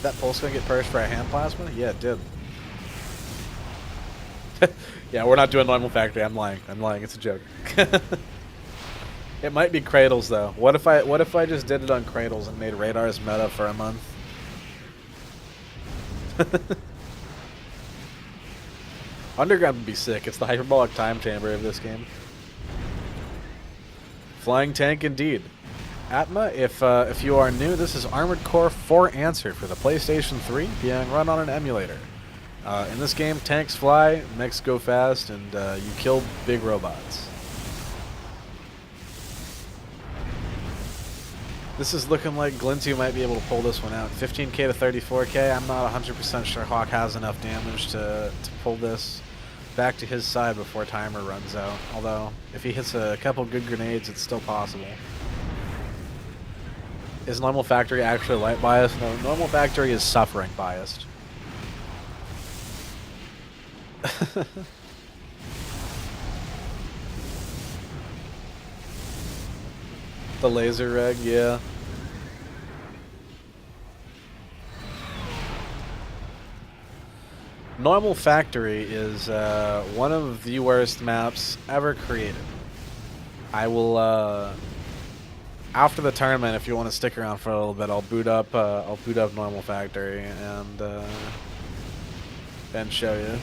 that pulse gonna get purged for a hand plasma? Yeah, it did. Yeah, we're not doing normal factory. I'm lying. It's a joke. It might be cradles though. What if I just did it on cradles and made radars meta for a month? Underground would be sick. It's the hyperbolic time chamber of this game. Flying tank indeed. Atma, if you are new, this is Armored Core 4 Answer for the PlayStation 3 being run on an emulator. In this game, tanks fly, mechs go fast, and you kill big robots. This is looking like Glintu might be able to pull this one out. 15k to 34k. I'm not 100% sure Hawk has enough damage to pull this back to his side before timer runs out. Although, if he hits a couple good grenades, it's still possible. Is normal factory actually light biased? No, normal factory is suffering biased. The laser reg, yeah. Normal factory is one of the worst maps ever created. I will after the tournament, if you want to stick around for a little bit, I'll boot up normal factory and show you.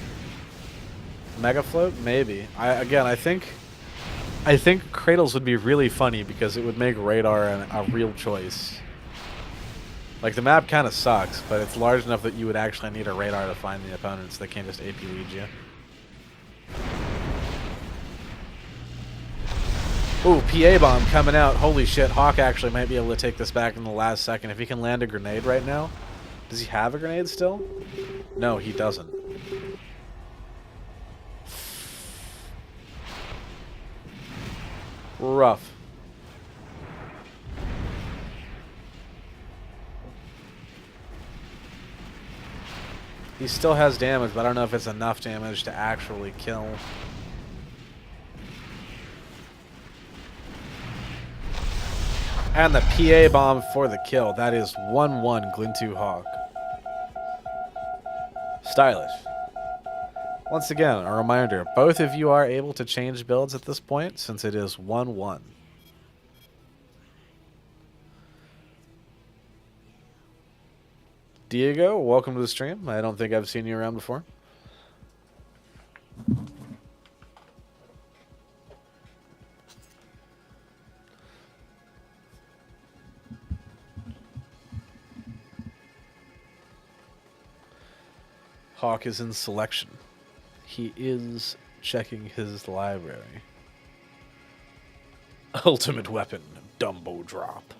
Mega float, maybe. I think cradles would be really funny because it would make radar a real choice. Like the map kind of sucks, but it's large enough that you would actually need a radar to find the opponents. They can't just AP lead you. Ooh, PA bomb coming out. Holy shit, Hawk actually might be able to take this back in the last second. If he can land a grenade right now. Does he have a grenade still? No, he doesn't. Rough. He still has damage, but I don't know if it's enough damage to actually kill. And the PA bomb for the kill. That is 1-1 Glintu Hawk. Stylish. Once again, a reminder, both of you are able to change builds at this point since it is 1-1. Diego, welcome to the stream. I don't think I've seen you around before. Hawk is in selection. He is checking his library. Ultimate weapon, Dumbo drop.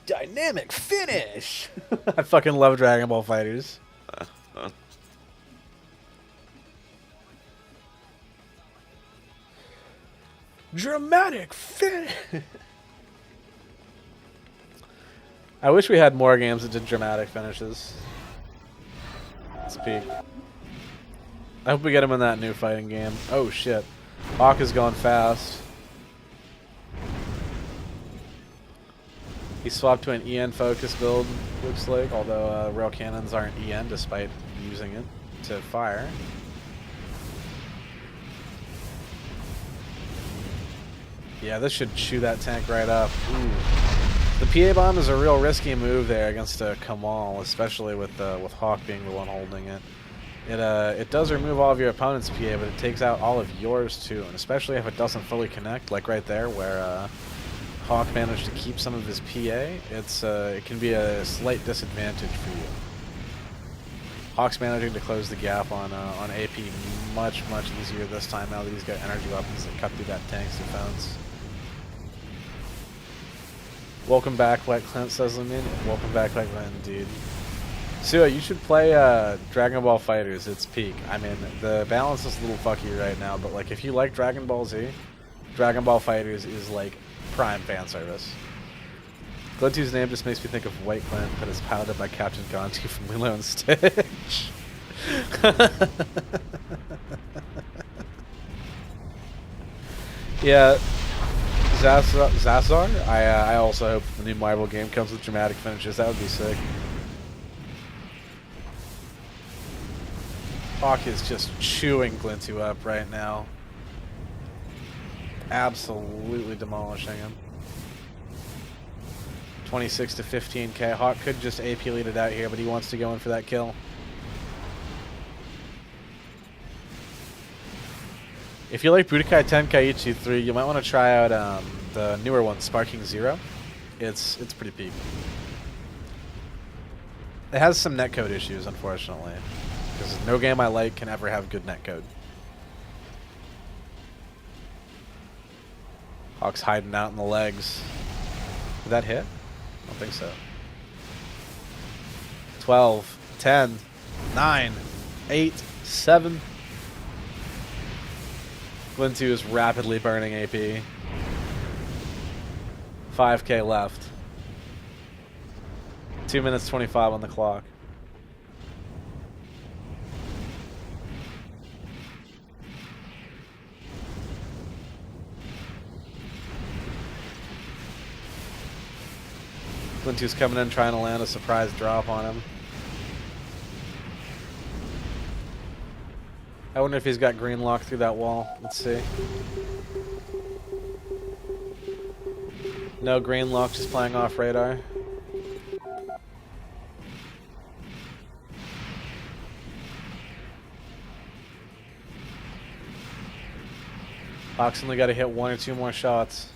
Dynamic finish! I fucking love Dragon Ball Fighters. Dramatic finish! I wish we had more games that did dramatic finishes. It's peak. I hope we get him in that new fighting game. Oh shit. Hawk is going fast. He swapped to an EN focus build, looks like, although rail cannons aren't EN despite using it to fire. Yeah, this should chew that tank right up. Ooh. The PA bomb is a real risky move there against Kamal, especially with Hawk being the one holding it. It does remove all of your opponent's PA, but it takes out all of yours too, and especially if it doesn't fully connect, like right there where Hawk managed to keep some of his PA. It can be a slight disadvantage for you. Hawk's managing to close the gap on AP much easier this time now that he's got energy weapons that cut through that tank's defense. Welcome back, like Clint says, Lumin. Welcome back, like Clint, indeed. Sua, you should play Dragon Ball FighterZ. It's peak. I mean, the balance is a little fucky right now, but like if you like Dragon Ball Z, Dragon Ball FighterZ is like prime fan service. Glintu's name just makes me think of White Clint, but is piloted by Captain Gonti from Lilo and Stitch. Yeah, Zazar. I also hope the new Marvel game comes with dramatic finishes. That would be sick. Hawk is just chewing Glintu up right now. Absolutely demolishing him. 26 to 15k. Hawk could just AP lead it out here, but he wants to go in for that kill. If you like Budokai Tenkaichi 3, you might want to try out the newer one, Sparking Zero. It's pretty peak. It has some netcode issues, unfortunately, because no game I like can ever have good netcode. Hawk's hiding out in the legs. Did that hit? I don't think so. 12, 10, 9, 8, 7. Glintu is rapidly burning AP. 5k left. 2 minutes 25 on the clock. Glintu's coming in trying to land a surprise drop on him. I wonder if he's got green lock through that wall. Let's see. No green lock, just playing off radar. Hawk's only got to hit 1 or 2 more shots.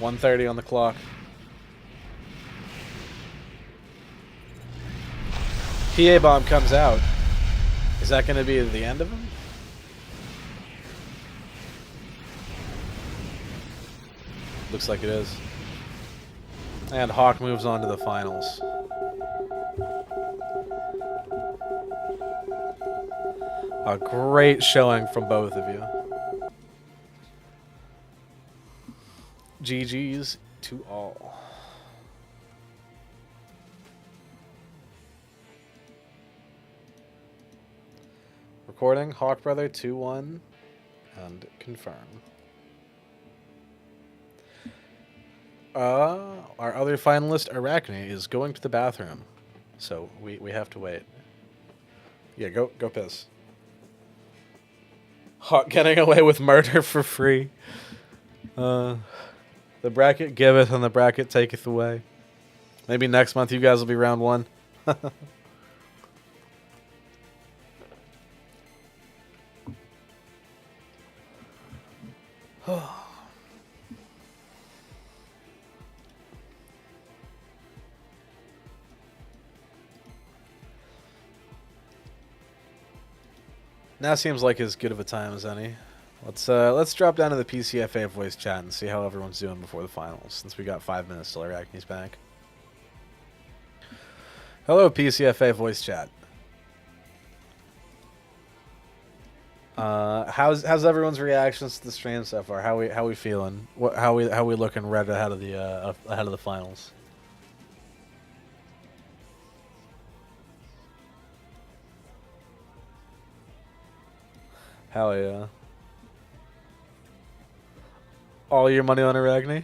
.130 on the clock. PA bomb comes out. Is that going to be the end of him? Looks like it is. And Hawk moves on to the finals. A great showing from both of you. GG's to all. Recording Hawk Brother 2-1 and confirm. Our other finalist, Arachnne, is going to the bathroom, so we have to wait. Yeah, go piss. Hawk getting away with murder for free. The bracket giveth and the bracket taketh away. Maybe next month you guys will be round 1. Now seems like as good of a time as any. Let's drop down to the PCFA voice chat and see how everyone's doing before the finals, since we got 5 minutes till Arachne's back. Hello, PCFA voice chat. How's everyone's reactions to the stream so far? How we feeling? How we looking right ahead of the finals? Hell yeah. All your money on Arachne?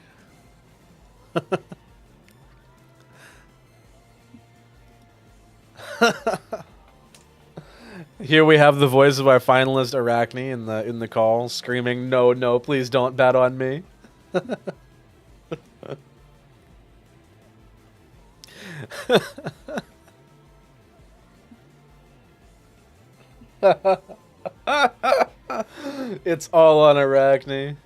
Here we have the voice of our finalist Arachnne in the call, screaming, "No, no, please don't bet on me." It's all on Arachnne.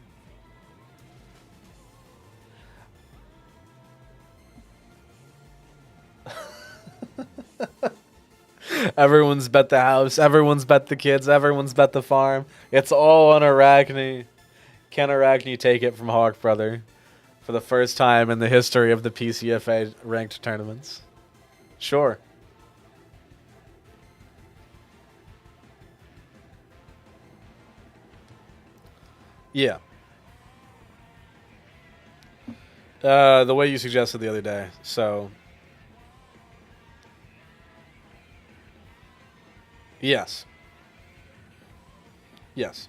Everyone's bet the house, everyone's bet the kids, everyone's bet the farm. It's all on Arachnne. Can Arachnne take it from Hawk Brother for the first time in the history of the PCFA ranked tournaments? Sure. Yeah. The way you suggested the other day. So, yes. Yes.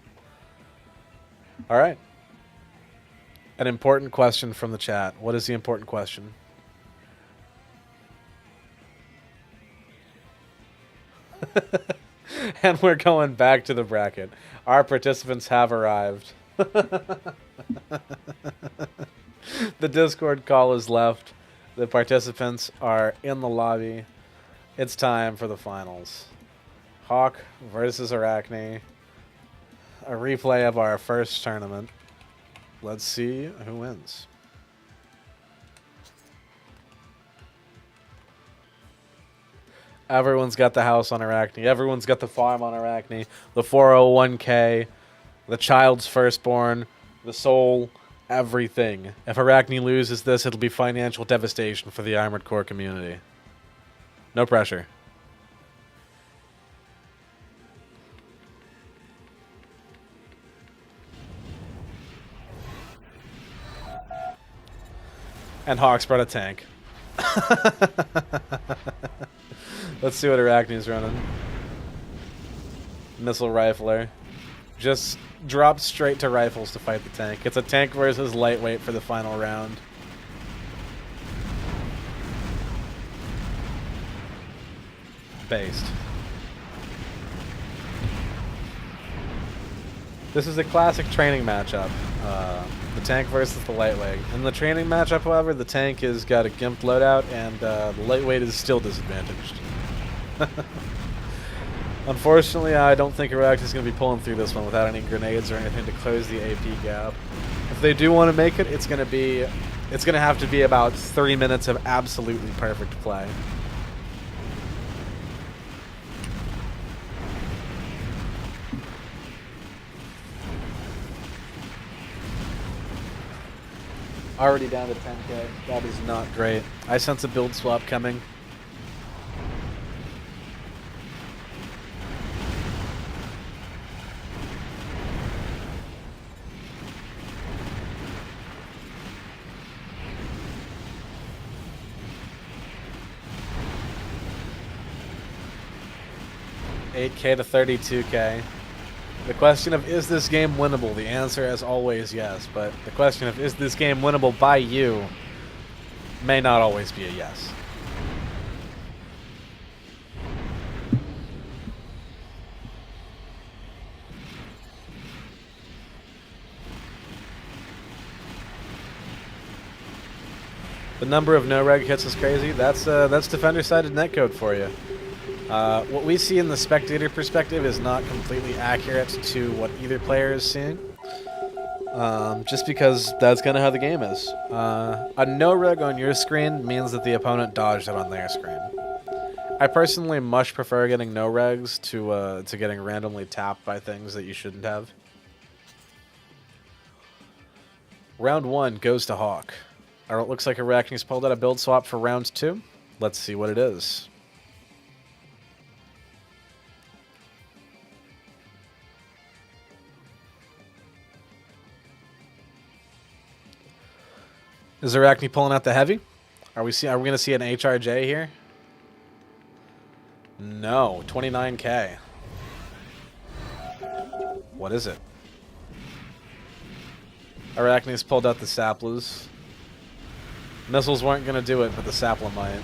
All right. An important question from the chat. What is the important question? And we're going back to the bracket. Our participants have arrived. The Discord call is left. The participants are in the lobby. It's time for the finals. Hawk versus Arachnne. A replay of our first tournament. Let's see who wins. Everyone's got the house on Arachnne. Everyone's got the farm on Arachnne. The 401k. The child's firstborn. The soul. Everything. If Arachnne loses this, it'll be financial devastation for the Armored Core community. No pressure. And Hawks brought a tank. Let's see what Arachne's running. Missile rifler. Just drop straight to rifles to fight the tank. It's a tank versus lightweight for the final round. Based. This is a classic training matchup. The tank versus the lightweight. In the training matchup, however, the tank has got a gimped loadout, and the lightweight is still disadvantaged. Unfortunately, I don't think Arachnne is going to be pulling through this one without any grenades or anything to close the AP gap. If they do want to make it, it's going to have to be about 3 minutes of absolutely perfect play. Already down to 10k. That is not great. I sense a build swap coming. $8K to $32K. The question of is this game winnable? The answer, as always, yes. But the question of is this game winnable by you may not always be a yes. The number of no-reg hits is crazy. That's defender-sided netcode for you. What we see in the spectator perspective is not completely accurate to what either player is seeing. Just because that's kind of how the game is. A no-reg on your screen means that the opponent dodged it on their screen. I personally much prefer getting no-regs to getting randomly tapped by things that you shouldn't have. Round 1 goes to Hawk. It looks like Arachne's pulled out a build swap for round 2. Let's see what it is. Is Arachnne pulling out the heavy? Are we going to see an HRJ here? No, 29k. What is it? Arachne's pulled out the Saplas. Missiles weren't going to do it, but the Sapla might.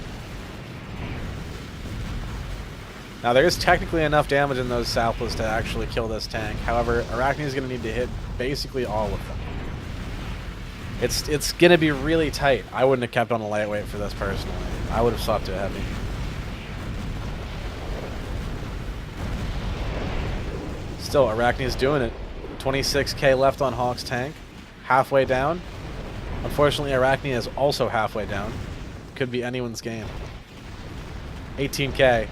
Now, there is technically enough damage in those Southless to actually kill this tank. However, Arachnne is going to need to hit basically all of them. It's going to be really tight. I wouldn't have kept on a lightweight for this personally. I would have swapped to a heavy. Still, Arachnne is doing it. 26k left on Hawk's tank. Halfway down. Unfortunately, Arachnne is also halfway down. Could be anyone's game. 18k.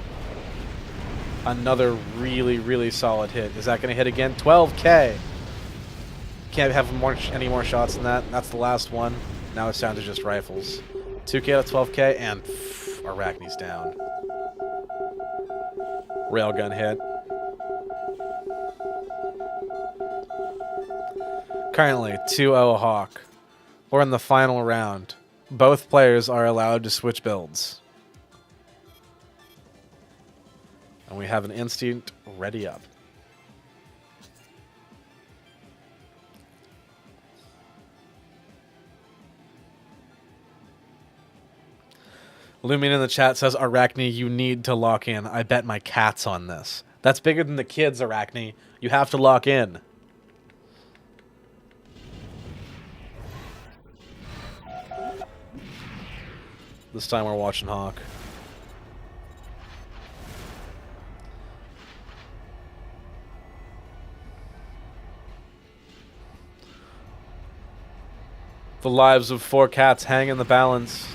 Another really, really solid hit. Is that going to hit again? 12k. Can't have any more shots than that. That's the last one. Now it's down to just rifles. 2k to 12k, and Arachne's down. Railgun hit. Currently, 2-0 Hawk. We're in the final round. Both players are allowed to switch builds. And we have an instinct ready up. Lumion in the chat says, Arachnne, you need to lock in. I bet my cat's on this. That's bigger than the kids, Arachnne. You have to lock in. This time we're watching Hawk. The lives of 4 cats hang in the balance.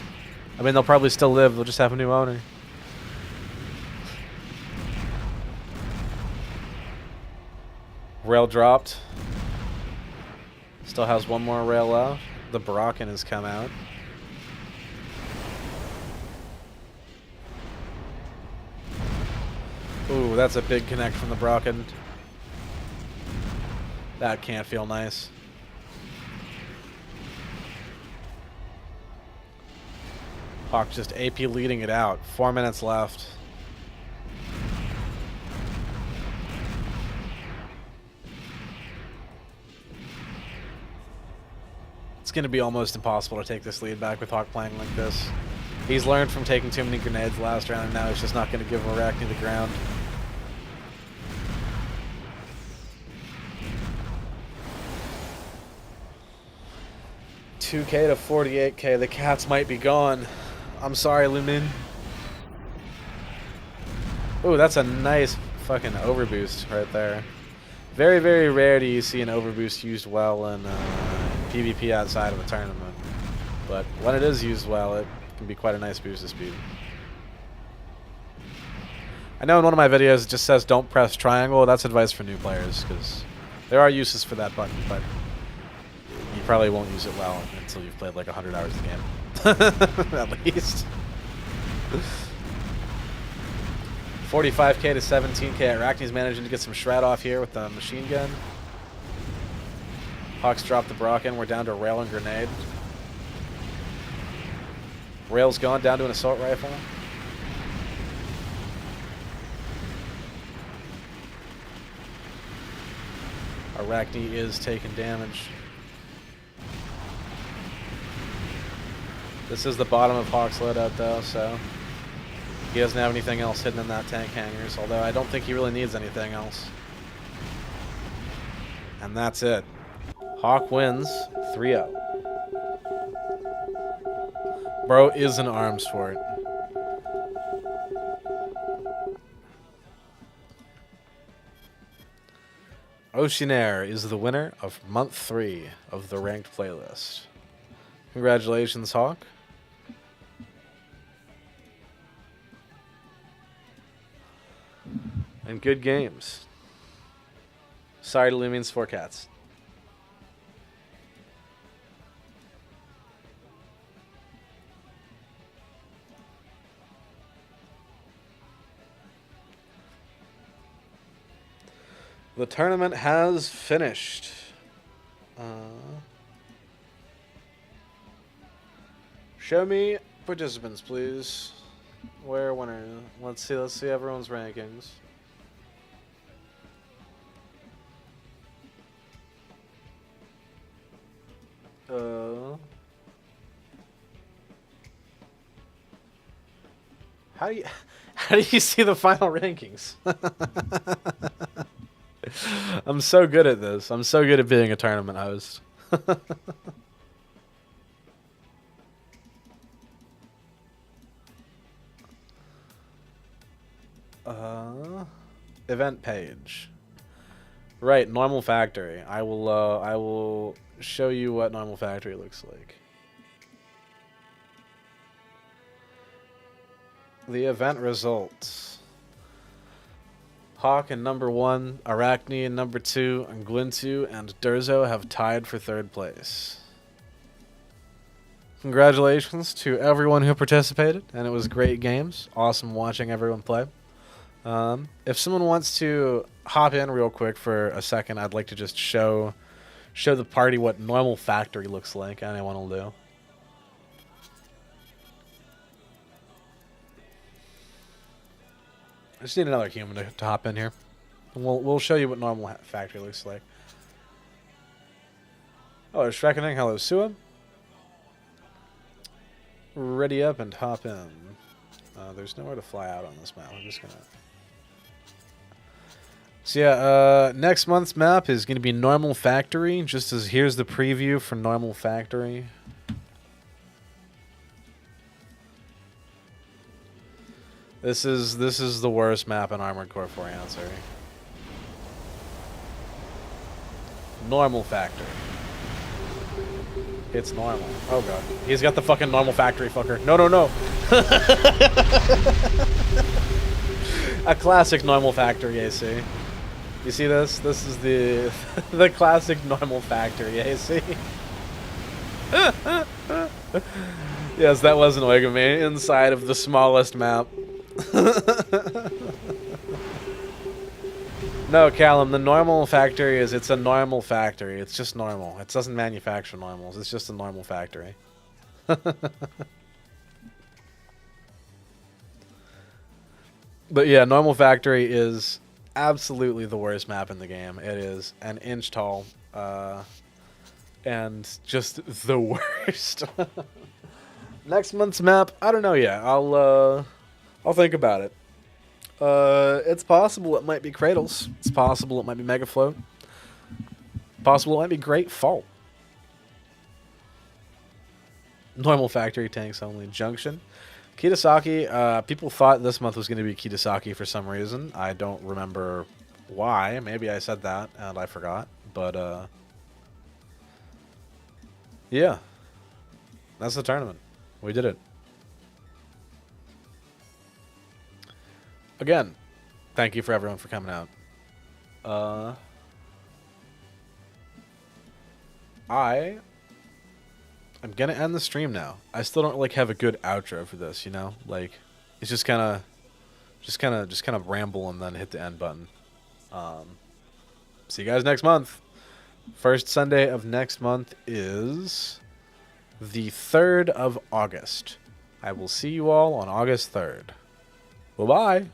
I mean, they'll probably still live. They'll just have a new owner. Rail dropped. Still has one more rail left. The Bracken has come out. Ooh, that's a big connect from the Bracken. That can't feel nice. Hawk just AP leading it out. 4 minutes left. It's going to be almost impossible to take this lead back with Hawk playing like this. He's learned from taking too many grenades last round, and now he's just not going to give Arachnne the ground. $2k to 48k. The cats might be gone. I'm sorry, Lumin. Ooh, that's a nice fucking overboost right there. Very, very rare do you see an overboost used well in PvP outside of a tournament. But when it is used well, it can be quite a nice boost of speed. I know in one of my videos it just says don't press triangle. That's advice for new players, because there are uses for that button, but you probably won't use it well until you've played like 100 hours of the game. At least. 45k to 17k. Arachne's managing to get some shred off here with the machine gun. Hawks dropped the Bracken. We're down to rail and grenade. Rail's gone, down to an assault rifle. Arachnne is taking damage. This is the bottom of Hawk's loadout though, so he doesn't have anything else hidden in that tank hangers, although I don't think he really needs anything else. And that's it. Hawk wins 3-0. Bro is an arms for it. Oceanair is the winner of month 3 of the ranked playlist. Congratulations, Hawk. And good games. Sorry to Lumien's 4 cats. The tournament has finished. Show me participants, please. Where winner? Let's see everyone's rankings. How do you see the final rankings? I'm so good at this. I'm so good at being a tournament host. Event page. Right, normal factory. I will show you what normal factory looks like. The event results. Hawk in number 1, Arachnne in number 2, and Glintu and Derzo have tied for 3rd place. Congratulations to everyone who participated, and it was great games. Awesome watching everyone play. If someone wants to hop in real quick for a second, I'd like to just show the party what normal factory looks like. Anyone will do. I just need another human to hop in here. And we'll show you what normal factory looks like. Oh, it's reckoning. Hello, Sua. Ready up and hop in. There's nowhere to fly out on this map. I'm just gonna. So yeah, next month's map is gonna be normal factory. Just as here's the preview for normal factory. This is the worst map in Armored Core 4 Answer. Normal factory. It's normal. Oh god. He's got the fucking normal factory fucker. No, no, no. A classic normal factory AC. You see this? This is the the classic normal factory AC. Yes, that was an Oigame inside of the smallest map. No, Callum, the normal factory it's a normal factory. It's just normal. It doesn't manufacture normals. It's just a normal factory. But yeah, normal factory is absolutely the worst map in the game. It is an inch tall, and just the worst. Next month's map, I don't know yet. I'll think about it. It's possible it might be Cradles. It's possible it might be Mega Float. Possible it might be Great Fault. Normal factory tanks only. Junction. Kitasaki, people thought this month was going to be Kitasaki for some reason. I don't remember why. Maybe I said that and I forgot. But, yeah. That's the tournament. We did it. Again, thank you for everyone for coming out. I'm gonna end the stream now. I still don't like have a good outro for this, you know? Like, it's just kind of ramble and then hit the end button. See you guys next month. First Sunday of next month is the 3rd of August. I will see you all on August 3rd. Bye-bye.